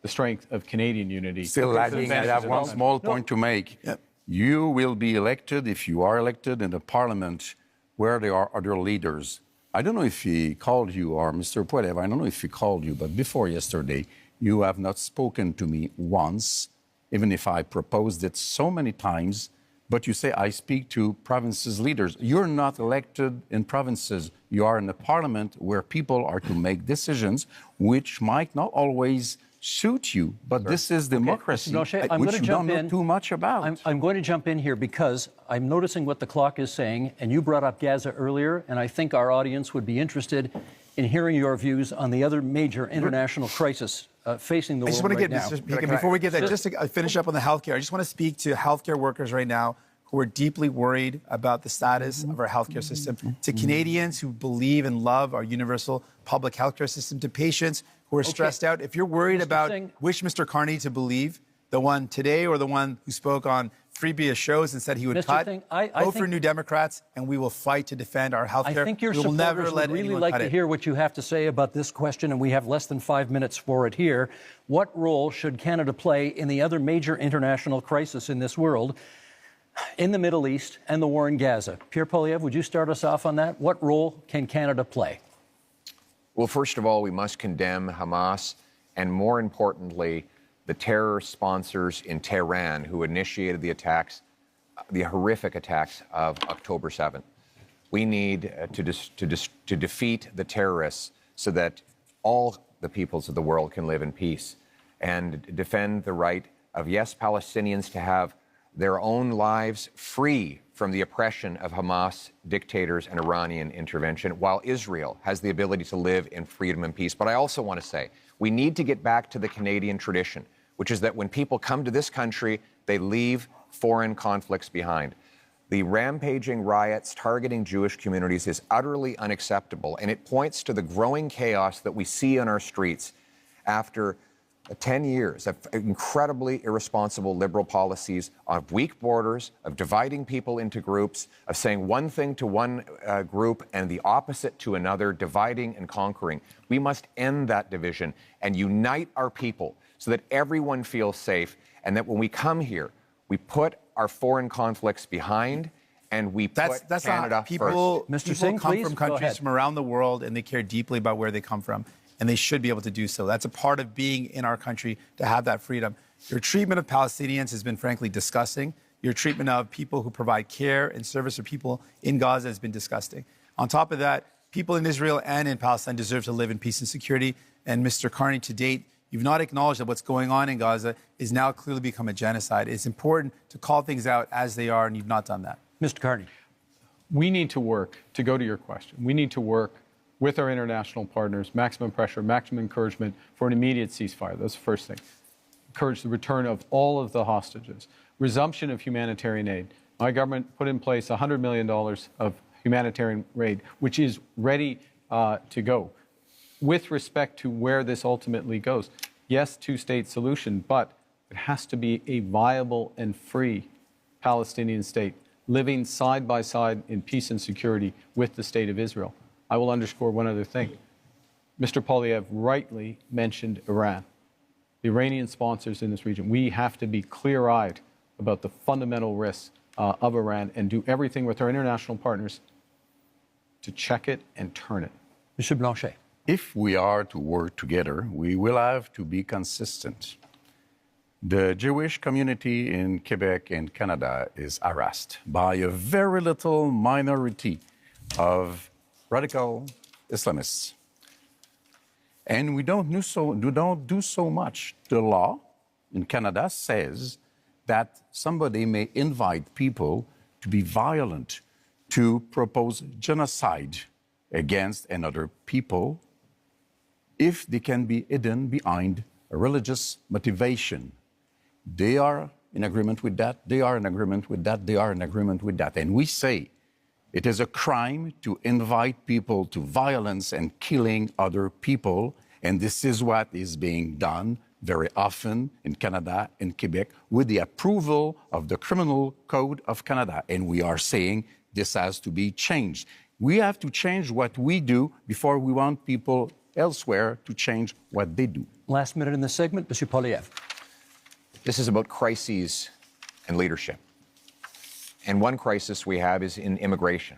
the strength of Canadian unity. Still lagging, I have one small point to make. Yep. You will be elected, if you are elected, in a parliament where there are other leaders. I don't know if he called you, or Mr. Poilievre, I don't know if he called you, but before yesterday, you have not spoken to me once, even if I proposed it so many times. But you say, I speak to provinces' leaders. You're not elected in provinces. You are in a parliament where people are to make decisions which might not always suit you, but this is democracy, Blanchet, which you don't know too much about. I'm going to jump in here because I'm noticing what the clock is saying, and you brought up Gaza earlier, and I think our audience would be interested in hearing your views on the other major international crisis facing the world right now. Before we get that, just to finish up on the healthcare, I just want to speak to healthcare workers right now who are deeply worried about the status of our healthcare system, to Canadians who believe and love our universal public healthcare system, to patients who are stressed out. If you're worried about which Mr. Carney to believe, the one today or the one who spoke on previous shows and said he would vote for New Democrats, and we will fight to defend our healthcare. I think your supporters would really like to hear what you have to say about this question, and we have less than 5 minutes for it here. What role should Canada play in the other major international crisis in this world, in the Middle East and the war in Gaza? Pierre Poilievre, would you start us off on that? What role can Canada play? Well, first of all, we must condemn Hamas and, more importantly, the terror sponsors in Tehran who initiated the attacks, the horrific attacks of October 7th. We need to defeat the terrorists so that all the peoples of the world can live in peace and defend the right of, yes, Palestinians to have their own lives free from the oppression of Hamas dictators and Iranian intervention, while Israel has the ability to live in freedom and peace. But I also want to say we need to get back to the Canadian tradition, which is that when people come to this country, they leave foreign conflicts behind. The rampaging riots targeting Jewish communities is utterly unacceptable, and it points to the growing chaos that we see on our streets after 10 years of incredibly irresponsible liberal policies, of weak borders, of dividing people into groups, of saying one thing to one group and the opposite to another, dividing and conquering. We must end that division and unite our people so that everyone feels safe, and that when we come here, we put our foreign conflicts behind and we put Canada first. People come from countries from around the world, and they care deeply about where they come from, and they should be able to do so. That's a part of being in our country, to have that freedom. Your treatment of Palestinians has been frankly disgusting. Your treatment of people who provide care and service for people in Gaza has been disgusting. On top of that, people in Israel and in Palestine deserve to live in peace and security. And Mr. Carney, to date, you've not acknowledged that what's going on in Gaza is now clearly become a genocide. It's important to call things out as they are, and you've not done that. Mr. Carney. We need to work, to go to your question, we need to work with our international partners, maximum pressure, maximum encouragement for an immediate ceasefire. That's the first thing. Encourage the return of all of the hostages. Resumption of humanitarian aid. My government put in place $100 million of humanitarian aid, which is ready to go. With respect to where this ultimately goes, yes, two-state solution, but it has to be a viable and free Palestinian state, living side by side in peace and security with the state of Israel. I will underscore one other thing. Mr. Poilievre rightly mentioned Iran, the Iranian sponsors in this region. We have to be clear-eyed about the fundamental risks of Iran and do everything with our international partners to check it and turn it. Mr. Blanchet. If we are to work together, we will have to be consistent. The Jewish community in Quebec and Canada is harassed by a very little minority of radical Islamists. And we don't do so much. The law in Canada says that somebody may invite people to be violent, to propose genocide against another people, if they can be hidden behind a religious motivation. They are in agreement with that, they are in agreement with that, they are in agreement with that. And we say it is a crime to invite people to violence and killing other people, and this is what is being done very often in Canada and Quebec with the approval of the Criminal Code of Canada. And we are saying this has to be changed. We have to change what we do before we want people elsewhere to change what they do. Last minute in the segment, Mr. Poilievre. This is about crises and leadership. And one crisis we have is in immigration.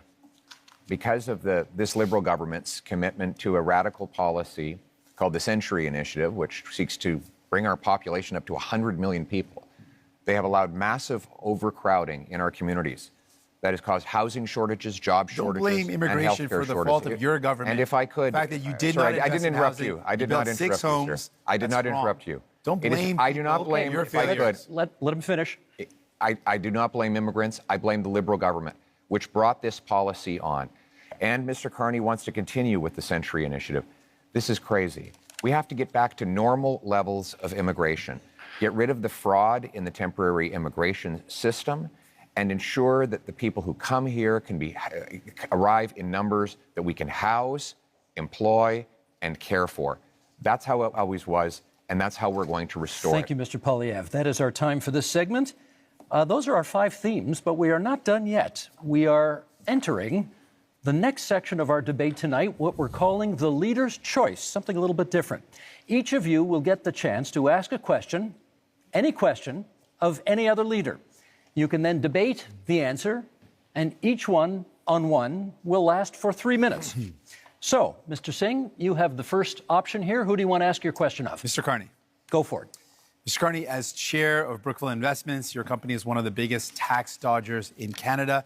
Because of this Liberal government's commitment to a radical policy called the Century Initiative, which seeks to bring our population up to 100 million people, they have allowed massive overcrowding in our communities. That has caused housing shortages, job shortages, Don't blame immigration and for the shortages. fault of your government. And if I could, the fact that you did sorry, not I invest didn't in interrupt housing, you. I did not built interrupt 6 you, homes. sir. I did not That's interrupt wrong. you. Don't It is- blame I do not people. blame. You're If I could, failures. Let him finish. I do not blame immigrants. I blame the Liberal government, which brought this policy on. And Mr. Carney wants to continue with the Century Initiative. This is crazy. We have to get back to normal levels of immigration, get rid of the fraud in the temporary immigration system, and ensure that the people who come here can arrive in numbers that we can house, employ, and care for. That's how it always was, and that's how we're going to restore Thank you, Mr. Poilievre. That is our time for this segment. Those are our 5 themes, but we are not done yet. We are entering the next section of our debate tonight, what we're calling the leader's choice, something a little bit different. Each of you will get the chance to ask a question, any question, of any other leader. You can then debate the answer, and each one on one will last for 3 minutes. So, Mr. Singh, you have the first option here. Who do you want to ask your question of? Mr. Carney. Go for it. Mr. Carney, as chair of Brookfield Investments, your company is one of the biggest tax dodgers in Canada.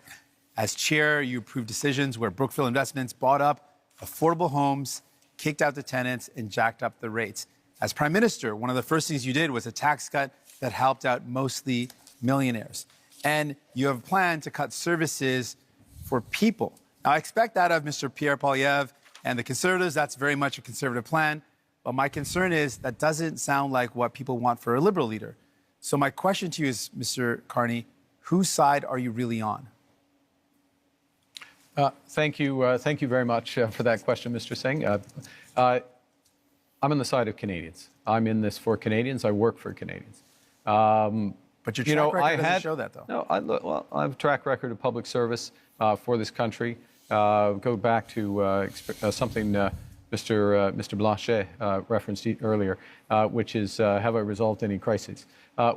As chair, you approved decisions where Brookfield Investments bought up affordable homes, kicked out the tenants, and jacked up the rates. As Prime Minister, one of the first things you did was a tax cut that helped out mostly millionaires. And you have a plan to cut services for people. Now, I expect that of Mr. Pierre Poilievre and the Conservatives. That's very much a Conservative plan. But my concern is that doesn't sound like what people want for a Liberal leader. So my question to you is, Mr. Carney, whose side are you really on? Thank you very much for that question, Mr. Singh. I'm on the side of Canadians. I'm in this for Canadians. I work for Canadians. But your track record doesn't show that, though. No, I have a track record of public service for this country. Go back to something Mr. Blanchet referenced earlier, which is have I resolved any crises?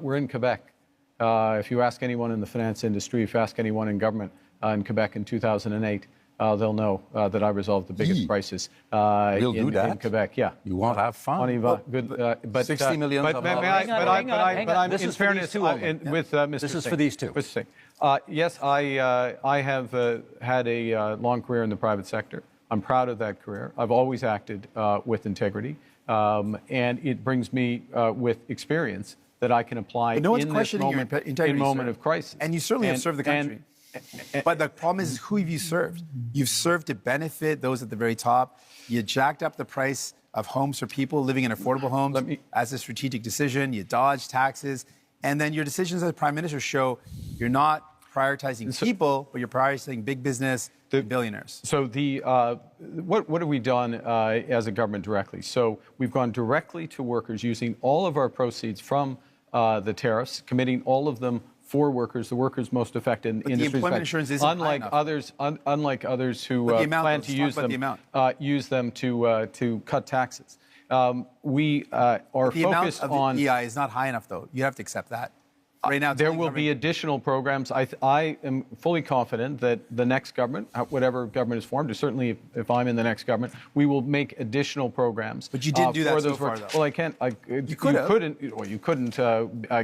We're in Quebec. If you ask anyone in the finance industry, if you ask anyone in government in Quebec in 2008, they'll know that I resolved the biggest crisis in Quebec. Yeah, you won't have fun. But 60 million. But I'm this in is fairness with Mr. This is Singh. for these two. Mr. Singh. Yes, I have had a long career in the private sector. I'm proud of that career. I've always acted with integrity, and it brings me with experience that I can apply no one's in this questioning your moment, integrity, moment sir. of crisis. And you certainly have served the country. But the problem is, who have you served? You've served to benefit those at the very top. You jacked up the price of homes for people living in affordable homes as a strategic decision. You dodged taxes. And then your decisions as Prime Minister show you're not prioritizing people, but you're prioritizing big business, billionaires. So what have we done as a government directly? So we've gone directly to workers using all of our proceeds from the tariffs, committing all of them for workers, the workers most affected in industries. The employment insurance isn't unlike high others, unlike others who plan to use them to cut taxes. We are focused on the EI is not high enough, though. You have to accept that. Right now, there will be additional programs. I am fully confident that the next government, whatever government is formed, or certainly if I'm in the next government, we will make additional programs. But you didn't do that so far, though. Well, I can't. You couldn't. Well, you couldn't,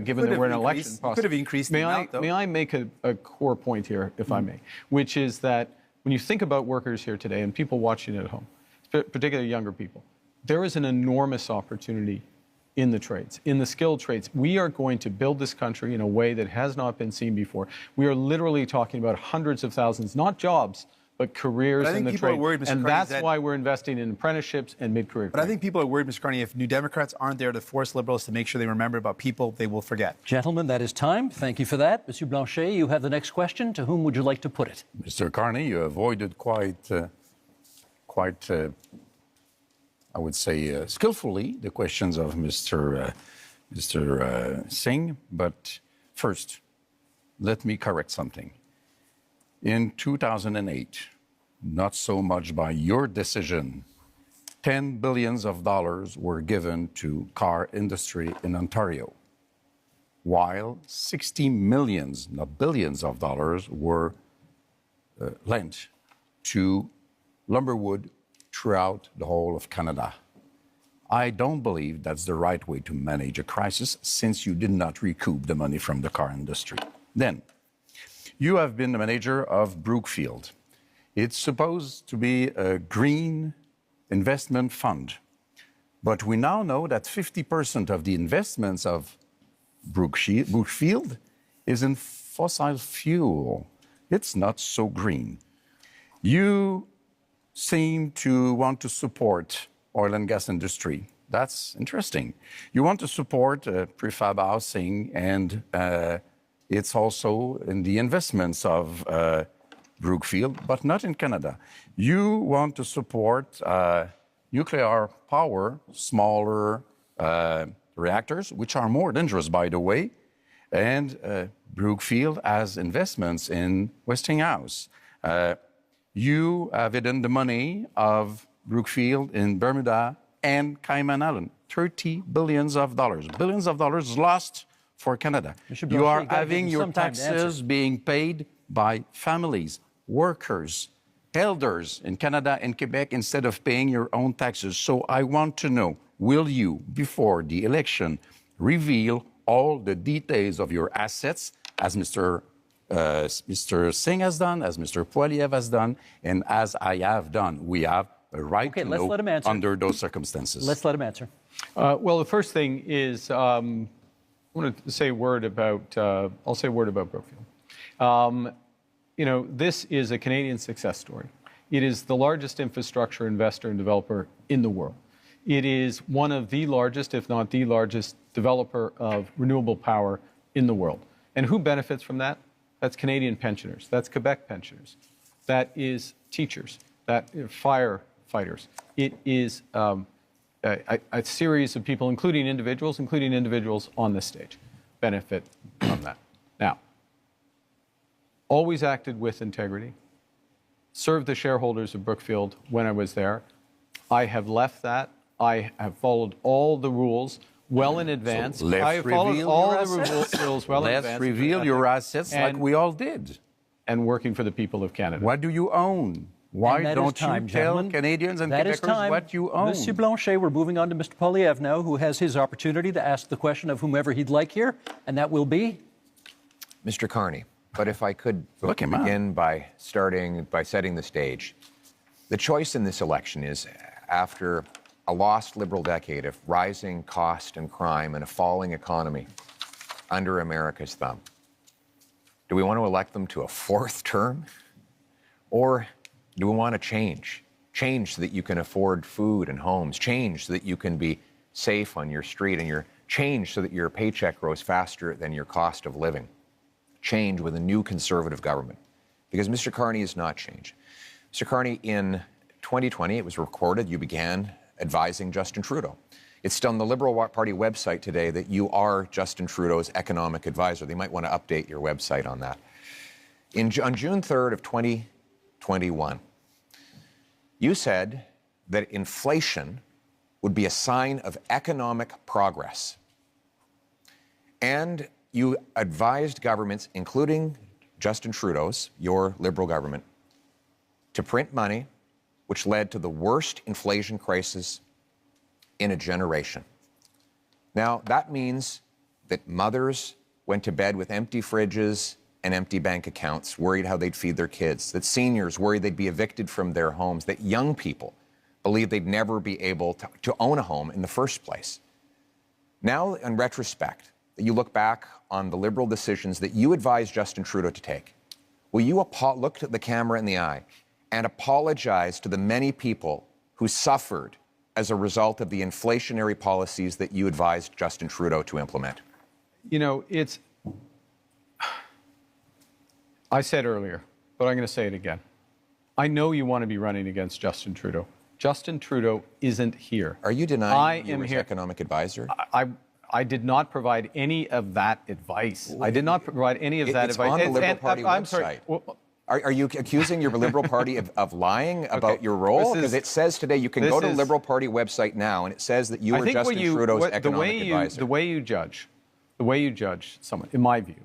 given that we're in an election process. You could have increased the amount, though. May I make a core point here, if I may, which is that when you think about workers here today and people watching at home, particularly younger people, there is an enormous opportunity in the trades, in the skilled trades. We are going to build this country in a way that has not been seen before. We are literally talking about hundreds of thousands, not jobs, but careers But I think in the people are trade. worried, Mr. And Carney, that's that- why we're investing in apprenticeships and mid-career But I training. think people are worried, Mr. Carney, if New Democrats aren't there to force Liberals to make sure they remember about people they will forget. Gentlemen, that is time. Thank you for that. Monsieur Blanchet, you have the next question. To whom would you like to put it? Mr. Carney, you avoided quite, I would say, skillfully the questions of Mr. Singh. But first, let me correct something. In 2008, not so much by your decision, $10 billion were given to car industry in Ontario, while 60 millions, not billions of dollars, were lent to lumberwood throughout the whole of Canada. I don't believe that's the right way to manage a crisis, since you did not recoup the money from the car industry. Then, you have been the manager of Brookfield. It's supposed to be a green investment fund, but we now know that 50% of the investments of Brookfield is in fossil fuel. It's not so green. You seem to want to support oil and gas industry. That's interesting. You want to support prefab housing, and it's also in the investments of Brookfield, but not in Canada. You want to support nuclear power, smaller reactors, which are more dangerous, by the way, and Brookfield has investments in Westinghouse. You have hidden the money of Brookfield in Bermuda and Cayman Island, $30 billion. Billions of dollars lost for Canada. You are having your taxes being paid by families, workers, elders in Canada and Quebec instead of paying your own taxes. So I want to know, will you, before the election, reveal all the details of your assets, as Mr. Singh has done, as Mr. Poiliev has done, and as I have done? We have a right to know under those circumstances. Let's let him answer. Well, the first thing is, I want to say a word about, I'll say a word about Brookfield. You know, this is a Canadian success story. It is the largest infrastructure investor and developer in the world. It is one of the largest, if not the largest, developer of renewable power in the world. And who benefits from that? That's Canadian pensioners. That's Quebec pensioners. That is teachers. That firefighters. It is a series of people, including individuals on this stage, benefit from that. Now, always acted with integrity, served the shareholders of Brookfield when I was there. I have left that. I have followed all the rules well in advance. So let's I have followed reveal all your the assets. rules well in advance. Let's reveal your assets like we all did. And working for the people of Canada. What do you own? Why don't you tell gentlemen. Canadians and That is Quebecers time. what you own? Monsieur Blanchet, we're moving on to Mr. Poiliev now, who has his opportunity to ask the question of whomever he'd like here, and that will be? Mr. Carney, but if I could begin by setting the stage. The choice in this election is, after a lost Liberal decade of rising cost and crime and a falling economy under America's thumb, do we want to elect them to a fourth term? Or do we want to change? Change so that you can afford food and homes. Change so that you can be safe on your street, and change so that your paycheck grows faster than your cost of living. Change with a new Conservative government. Because Mr. Carney is not change. Mr. Carney, in 2020, it was recorded, you began advising Justin Trudeau. It's still on the Liberal Party website today that you are Justin Trudeau's economic advisor. They might want to update your website on that. On June 3rd of 2021, you said that inflation would be a sign of economic progress. And you advised governments, including Justin Trudeau's, your Liberal government, to print money, which led to the worst inflation crisis in a generation. Now, that means that mothers went to bed with empty fridges and empty bank accounts, worried how they'd feed their kids, that seniors worried they'd be evicted from their homes, that young people believed they'd never be able to own a home in the first place. Now, in retrospect, that you look back on the Liberal decisions that you advised Justin Trudeau to take, will you look at the camera in the eye and apologize to the many people who suffered as a result of the inflationary policies that you advised Justin Trudeau to implement? You know, I said earlier, but I'm going to say it again. I know you want to be running against Justin Trudeau. Justin Trudeau isn't here. Are you denying you were his economic advisor? I did not provide any of that advice. I did not provide any of that advice. It's on the Liberal Party website. I'm sorry. Are you accusing your Liberal Party of lying about your role? Because it says today you can go to the Liberal Party website now, and it says that you were Justin Trudeau's economic advisor. The way you judge someone, in my view,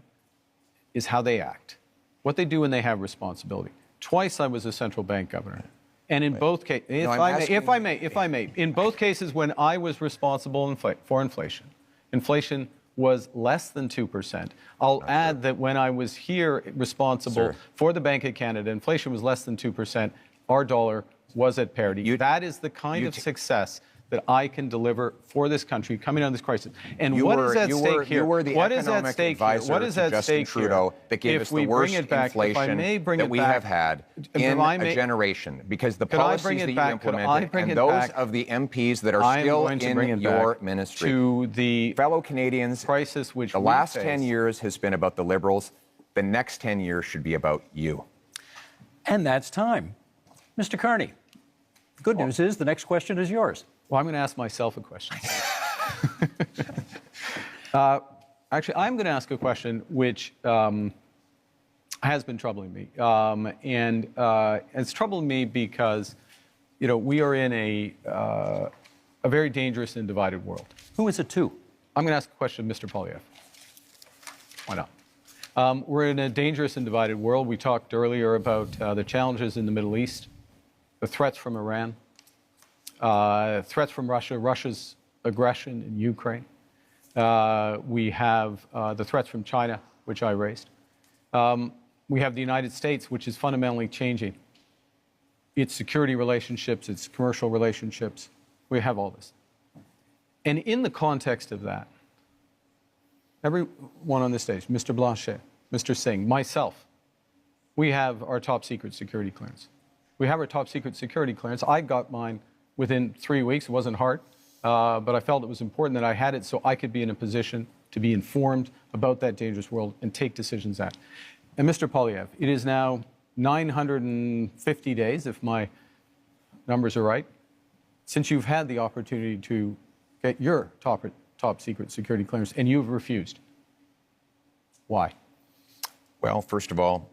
is how they act, what they do when they have responsibility. Twice I was a central bank governor. And in both cases, if I may, in both cases when I was responsible for inflation, inflation was less than 2%. I'll add that when I was here responsible for the Bank of Canada, inflation was less than 2%. Our dollar was at parity. That is the kind of success that I can deliver for this country coming out of this crisis. And what is at stake here? You were the economic advisor to Justin Trudeau that gave us the worst inflation that we have had in a generation, because the policies that you implemented and those of the MPs that are still in your ministry. To the fellow Canadians, crisis which the last 10 years has been about the Liberals. The next 10 years should be about you. And that's time. Mr. Carney, good news is the next question is yours. Well, I'm going to ask myself a question. Actually, I'm going to ask a question which has been troubling me. And it's troubling me because, you know, we are in a very dangerous and divided world. Who is it to? I'm going to ask a question of Mr. Poilievre. Why not? We're in a dangerous and divided world. We talked earlier about the challenges in the Middle East, the threats from Iran, threats from Russia, Russia's aggression in Ukraine. We have the threats from China, which I raised. We have the United States, which is fundamentally changing its security relationships, its commercial relationships. We have all this. And in the context of that, everyone on this stage, Mr. Blanchet, Mr. Singh, myself, we have our top secret security clearance. We have our top secret security clearance. I got mine within 3 weeks. It wasn't hard, but I felt it was important that I had it so I could be in a position to be informed about that dangerous world and take decisions at. And Mr. Poilievre, it is now 950 days, if my numbers are right, since you've had the opportunity to get your top secret security clearance, and you've refused. Why? Well, first of all,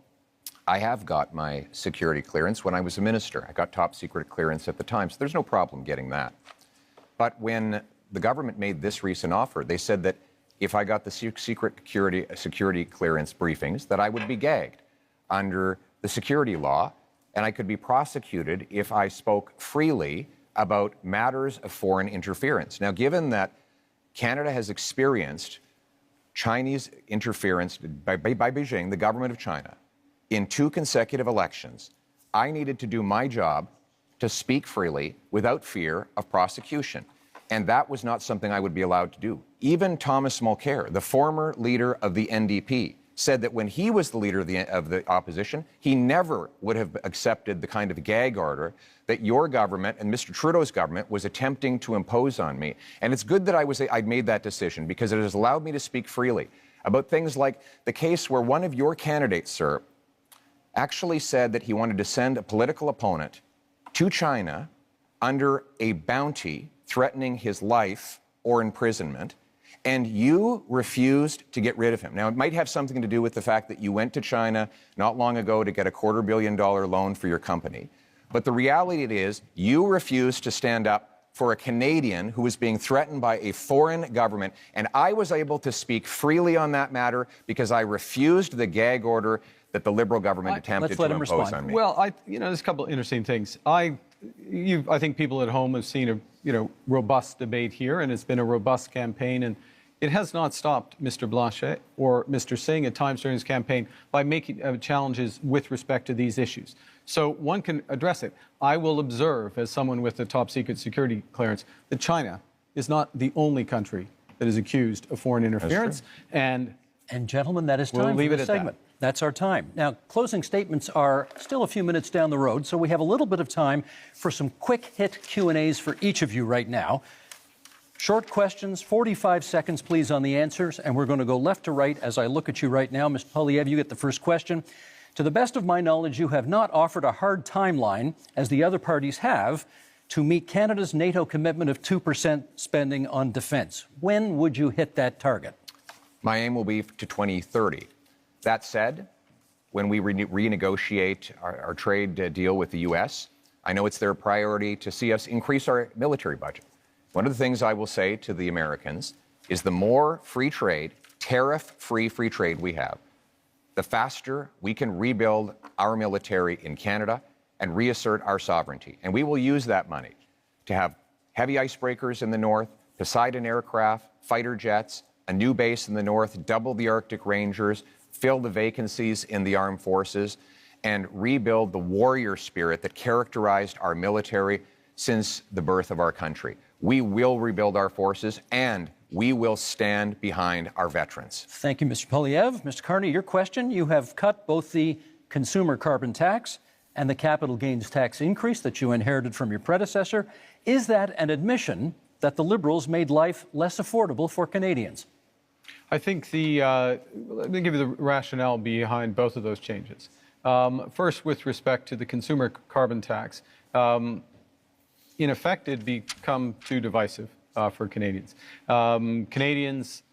I have got my security clearance when I was a minister. I got top secret clearance at the time, so there's no problem getting that. But when the government made this recent offer, they said that if I got the secret security clearance briefings, that I would be gagged under the security law, and I could be prosecuted if I spoke freely about matters of foreign interference. Now, given that Canada has experienced Chinese interference by Beijing, the government of China, in 2 consecutive elections, I needed to do my job to speak freely without fear of prosecution. And that was not something I would be allowed to do. Even Thomas Mulcair, the former leader of the NDP, said that when he was the leader of the opposition, he never would have accepted the kind of gag order that your government and Mr. Trudeau's government was attempting to impose on me. And it's good that I'd made that decision, because it has allowed me to speak freely about things like the case where one of your candidates, sir, actually said that he wanted to send a political opponent to China under a bounty threatening his life or imprisonment, and you refused to get rid of him. Now, it might have something to do with the fact that you went to China not long ago to get a $250 million loan for your company. But the reality is you refused to stand up for a Canadian who was being threatened by a foreign government. And I was able to speak freely on that matter because I refused the gag order that the Liberal government attempted to impose on me. Well, there's a couple of interesting things. I think people at home have seen a robust debate here, and it's been a robust campaign, and it has not stopped Mr. Blanchet or Mr. Singh at times during his campaign by making challenges with respect to these issues. So one can address it. I will observe, as someone with the top secret security clearance, that China is not the only country that is accused of foreign interference. And And gentlemen, that is time We'll leave for it this at segment. That's our time. Now, closing statements are still a few minutes down the road, so we have a little bit of time for some quick hit Q&As for each of you right now. Short questions, 45 seconds, please, on the answers, and we're going to go left to right as I look at you right now. Mr. Poilievre, you get the first question. To the best of my knowledge, you have not offered a hard timeline, as the other parties have, to meet Canada's NATO commitment of 2% spending on defence. When would you hit that target? My aim will be to 2030. That said, when we renegotiate our trade deal with the U.S., I know it's their priority to see us increase our military budget. One of the things I will say to the Americans is the more free trade, tariff-free free trade we have, the faster we can rebuild our military in Canada and reassert our sovereignty. And we will use that money to have heavy icebreakers in the north, Poseidon aircraft, fighter jets, a new base in the north, double the Arctic Rangers, fill the vacancies in the armed forces, and rebuild the warrior spirit that characterized our military since the birth of our country. We will rebuild our forces, and we will stand behind our veterans. Thank you, Mr. Poilievre. Mr. Carney, your question. You have cut both the consumer carbon tax and the capital gains tax increase that you inherited from your predecessor. Is that an admission that the Liberals made life less affordable for Canadians? I think let me give you the rationale behind both of those changes. First, with respect to the consumer carbon tax, in effect, it become too divisive for Canadians. Canadians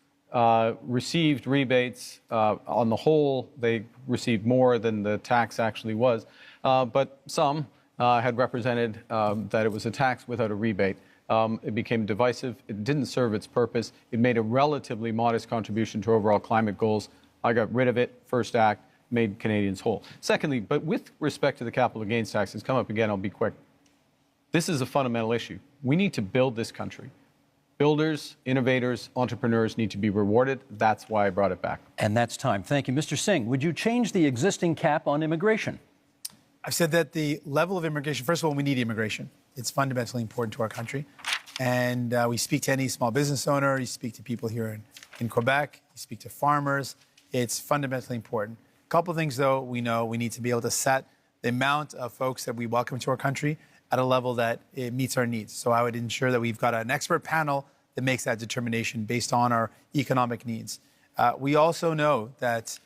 received rebates. On the whole, they received more than the tax actually was, but some had represented that it was a tax without a rebate. It became divisive. It didn't serve its purpose. It made a relatively modest contribution to overall climate goals. I got rid of it. First act made Canadians whole. Secondly, but with respect to the capital gains tax, it's come up again, I'll be quick. This is a fundamental issue. We need to build this country. Builders, innovators, entrepreneurs need to be rewarded. That's why I brought it back. And that's time. Thank you. Mr. Singh, would you change the existing cap on immigration? I've said that the level of immigration, first of all, we need immigration. It's fundamentally important to our country. And we speak to any small business owner, you speak to people here in Quebec, you speak to farmers. It's fundamentally important. A couple of things, though, we know we need to be able to set the amount of folks that we welcome to our country at a level that it meets our needs. So I would ensure that we've got an expert panel that makes that determination based on our economic needs. We also know that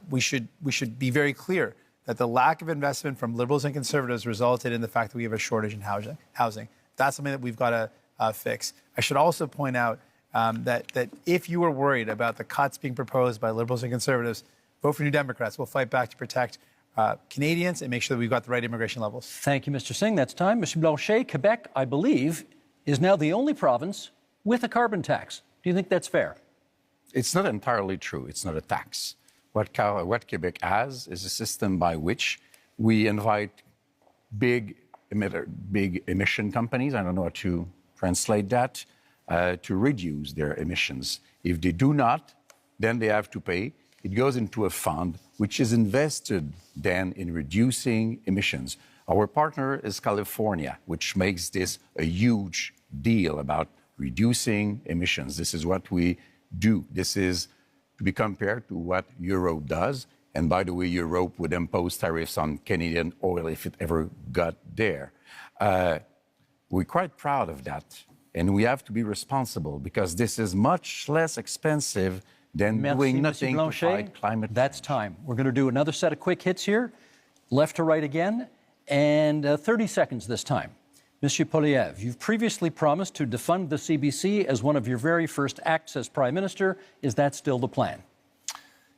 we should be very clear that the lack of investment from Liberals and Conservatives resulted in the fact that we have a shortage in housing. That's something that we've got to fix. I should also point out that if you are worried about the cuts being proposed by Liberals and Conservatives, vote for New Democrats. We'll fight back to protect Canadians and make sure that we've got the right immigration levels. Thank you, Mr. Singh. That's time. Mr. Blanchet, Quebec, I believe, is now the only province with a carbon tax. Do you think that's fair? It's not entirely true. It's not a tax. What Quebec has is a system by which we invite big emission companies, I don't know how to translate that, to reduce their emissions. If they do not, then they have to pay. It goes into a fund which is invested then in reducing emissions. Our partner is California, which makes this a huge deal about reducing emissions. This is what we do. This is to be compared to what Europe does. And by the way, Europe would impose tariffs on Canadian oil if it ever got there. We're quite proud of that. And we have to be responsible because this is much less expensive than doing nothing to fight climate change. That's time. We're going to do another set of quick hits here, left to right again, and 30 seconds this time. Monsieur Poilievre, you've previously promised to defund the CBC as one of your very first acts as Prime Minister. Is that still the plan?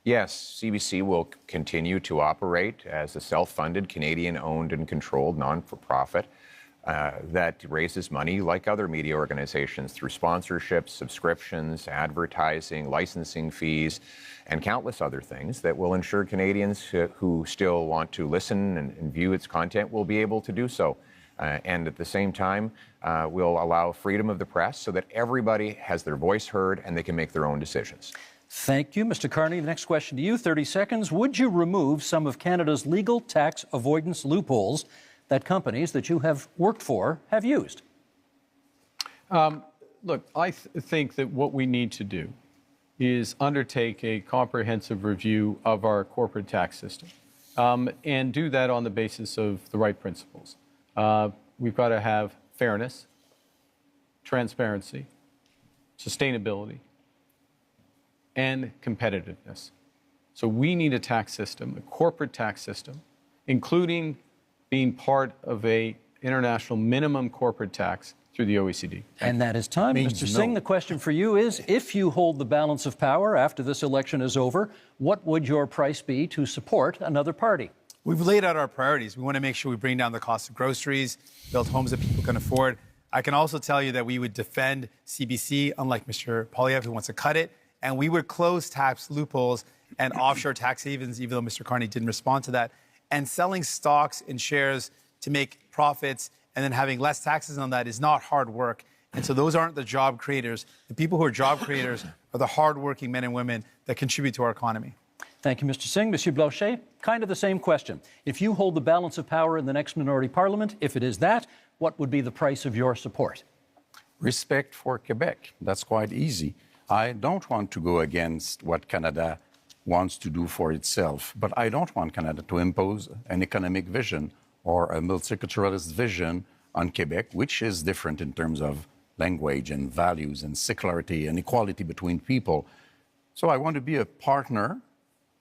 Yes, CBC will continue to operate as a self-funded, Canadian-owned and controlled non-for-profit that raises money like other media organizations through sponsorships, subscriptions, advertising, licensing fees, and countless other things that will ensure Canadians who still want to listen and view its content will be able to do so. And at the same time, we'll allow freedom of the press so that everybody has their voice heard and they can make their own decisions. Thank you, Mr. Carney. The next question to you, 30 seconds. Would you remove some of Canada's legal tax avoidance loopholes that companies that you have worked for have used? Look, I think that what we need to do is undertake a comprehensive review of our corporate tax system and do that on the basis of the right principles. We've got to have fairness, transparency, sustainability, and competitiveness. So we need a tax system, a corporate tax system, including being part of a international minimum corporate tax through the OECD. And that is time. Mr. Singh, the question for you is, if you hold the balance of power after this election is over, what would your price be to support another party? We've laid out our priorities. We want to make sure we bring down the cost of groceries, build homes that people can afford. I can also tell you that we would defend CBC, unlike Mr. Poilievre, who wants to cut it, and we would close tax loopholes and offshore tax havens, even though Mr. Carney didn't respond to that, and selling stocks and shares to make profits and then having less taxes on that is not hard work. And so those aren't the job creators. The people who are job creators are the hardworking men and women that contribute to our economy. Thank you, Mr. Singh. Monsieur Blanchet, kind of the same question. If you hold the balance of power in the next minority parliament, if it is that, what would be the price of your support? Respect for Quebec. That's quite easy. I don't want to go against what Canada wants to do for itself, but I don't want Canada to impose an economic vision or a multiculturalist vision on Quebec, which is different in terms of language and values and secularity and equality between people. So I want to be a partner,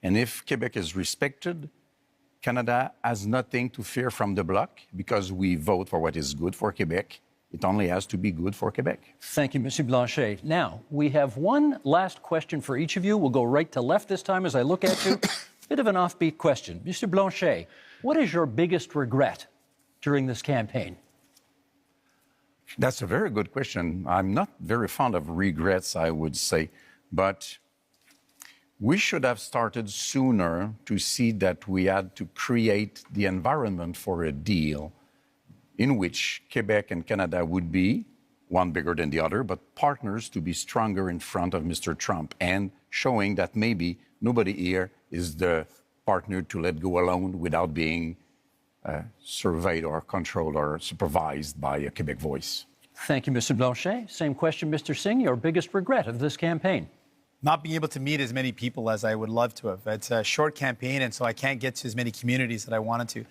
and if Quebec is respected, Canada has nothing to fear from the bloc because we vote for what is good for Quebec. It only has to be good for Quebec. Thank you, Monsieur Blanchet. Now, we have one last question for each of you. We'll go right to left this time as I look at you. Bit of an offbeat question. Monsieur Blanchet, what is your biggest regret during this campaign? That's a very good question. I'm not very fond of regrets, I would say, but we should have started sooner to see that we had to create the environment for a deal in which Quebec and Canada would be, one bigger than the other, but partners to be stronger in front of Mr. Trump and showing that maybe nobody here is the partner to let go alone without being surveyed or controlled or supervised by a Quebec voice. Thank you, Mr. Blanchet. Same question, Mr. Singh. Your biggest regret of this campaign? Not being able to meet as many people as I would love to have. It's a short campaign, and so I can't get to as many communities that I wanted to.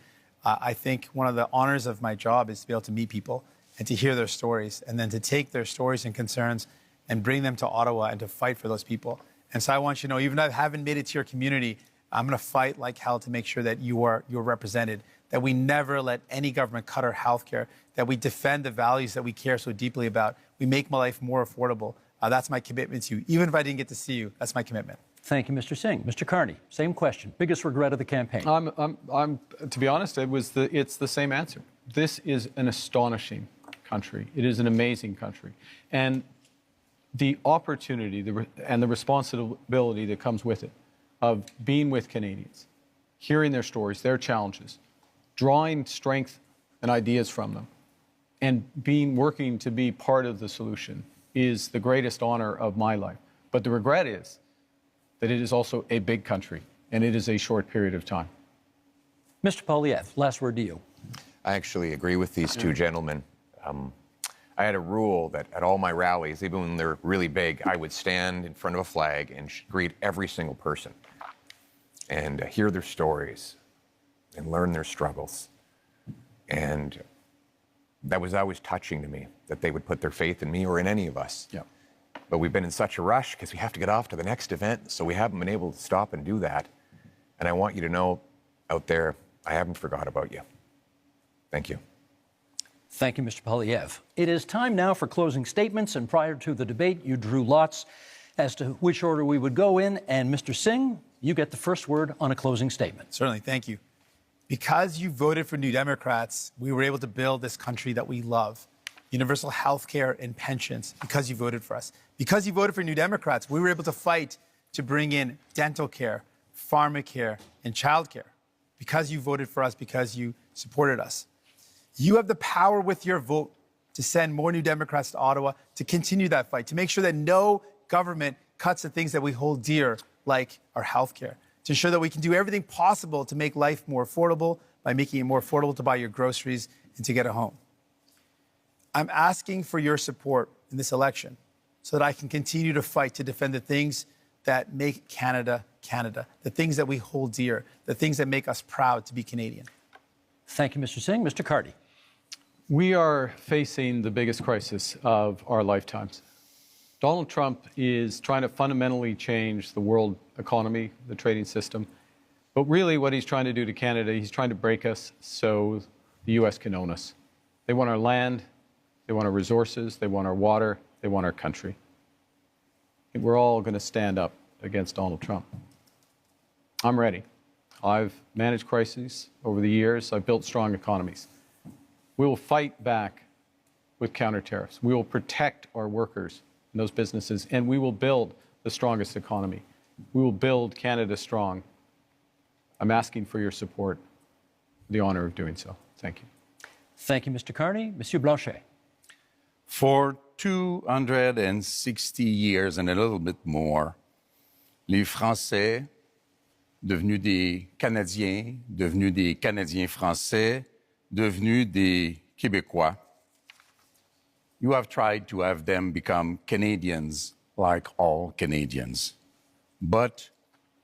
I think one of the honors of my job is to be able to meet people and to hear their stories, and then to take their stories and concerns and bring them to Ottawa and to fight for those people. And so I want you to know, even if I haven't made it to your community, I'm going to fight like hell to make sure that you're represented, that we never let any government cut our health care, that we defend the values that we care so deeply about. We make my life more affordable. That's my commitment to you. Even if I didn't get to see you, that's my commitment. Thank you, Mr. Singh. Mr. Carney, same question. Biggest regret of the campaign? To be honest, it's the same answer. This is an astonishing country. It is an amazing country. And the opportunity and the responsibility that comes with it of being with Canadians, hearing their stories, their challenges, drawing strength and ideas from them, and working to be part of the solution is the greatest honor of my life. But the regret is that it is also a big country, and it is a short period of time. Mr. Poilievre, last word to you. I actually agree with these two gentlemen. I had a rule that at all my rallies, even when they're really big, I would stand in front of a flag and greet every single person and hear their stories and learn their struggles. And that was always touching to me, that they would put their faith in me or in any of us. Yeah. But we've been in such a rush because we have to get off to the next event, so we haven't been able to stop and do that. And I want you to know out there, I haven't forgot about you. Thank you. Thank you, Mr. Poilievre. It is time now for closing statements, and prior to the debate, you drew lots as to which order we would go in. And Mr. Singh, you get the first word on a closing statement. Certainly, thank you. Because you voted for New Democrats, we were able to build this country that we love. Universal health care and pensions, because you voted for us. Because you voted for New Democrats, we were able to fight to bring in dental care, pharmacare, and childcare. Because you voted for us, because you supported us. You have the power with your vote to send more New Democrats to Ottawa, to continue that fight, to make sure that no government cuts the things that we hold dear, like our health care, to ensure that we can do everything possible to make life more affordable by making it more affordable to buy your groceries and to get a home. I'm asking for your support in this election so that I can continue to fight to defend the things that make Canada Canada, the things that we hold dear, the things that make us proud to be Canadian. Thank you, Mr. Singh. Mr. Carty. We are facing the biggest crisis of our lifetimes. Donald Trump is trying to fundamentally change the world economy, the trading system. But really what he's trying to do to Canada, he's trying to break us so the U.S. can own us. They want our land, they want our resources, they want our water, they want our country. And we're all going to stand up against Donald Trump. I'm ready. I've managed crises over the years. I've built strong economies. We will fight back with counter tariffs. We will protect our workers and those businesses, and we will build the strongest economy. We will build Canada strong. I'm asking for your support, the honor of doing so. Thank you. Thank you, Mr. Carney. Monsieur Blanchet. For 260 years and a little bit more, les Français, devenus des Canadiens, devenus des Canadiens français, devenus des Québécois, you have tried to have them become Canadians like all Canadians. But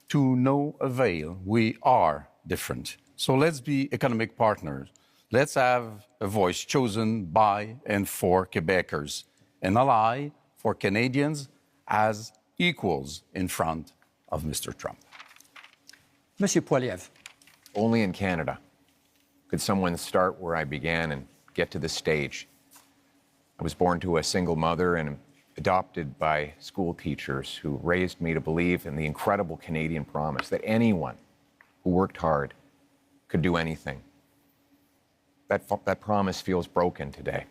to no avail, we are different. So let's be economic partners. Let's have a voice chosen by and for Quebecers, an ally for Canadians as equals in front of Mr. Trump. Monsieur Poiliev. Only in Canada could someone start where I began and get to this stage. I was born to a single mother and adopted by school teachers who raised me to believe in the incredible Canadian promise that anyone who worked hard could do anything. That promise feels broken today.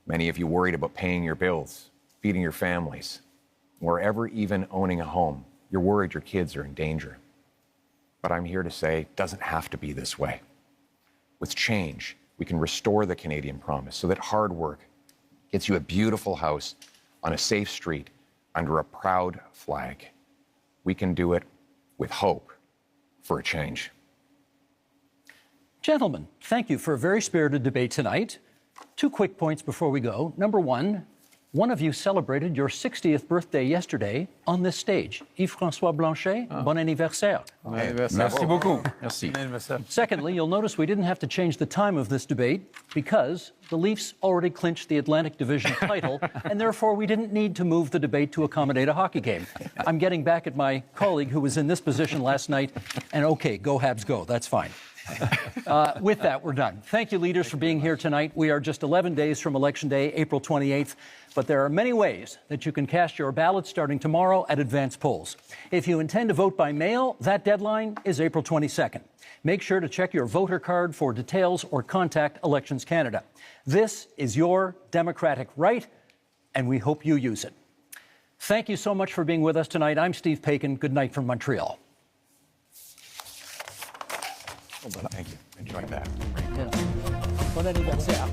Many of you worried about paying your bills, feeding your families, or ever even owning a home. You're worried your kids are in danger. But I'm here to say it doesn't have to be this way. With change, we can restore the Canadian promise so that hard work gets you a beautiful house on a safe street under a proud flag. We can do it with hope for a change. Gentlemen, thank you for a very spirited debate tonight. 2 quick points before we go. Number one of you celebrated your 60th birthday yesterday on this stage. Yves-François Blanchet, bon anniversaire. Bon anniversaire. Merci beaucoup. Merci. Secondly, you'll notice we didn't have to change the time of this debate because the Leafs already clinched the Atlantic Division title, and therefore we didn't need to move the debate to accommodate a hockey game. I'm getting back at my colleague who was in this position last night, and okay, go Habs go, that's fine. With that, we're done. Thank you, leaders, for being here tonight. We are just 11 days from Election Day, April 28th, but there are many ways that you can cast your ballot starting tomorrow at advance polls. If you intend to vote by mail, that deadline is April 22nd. Make sure to check your voter card for details or contact Elections Canada. This is your democratic right, and we hope you use it. Thank you so much for being with us tonight. I'm Steve Paikin. Good night from Montreal. Thank you. Enjoyed that. Bon anniversaire.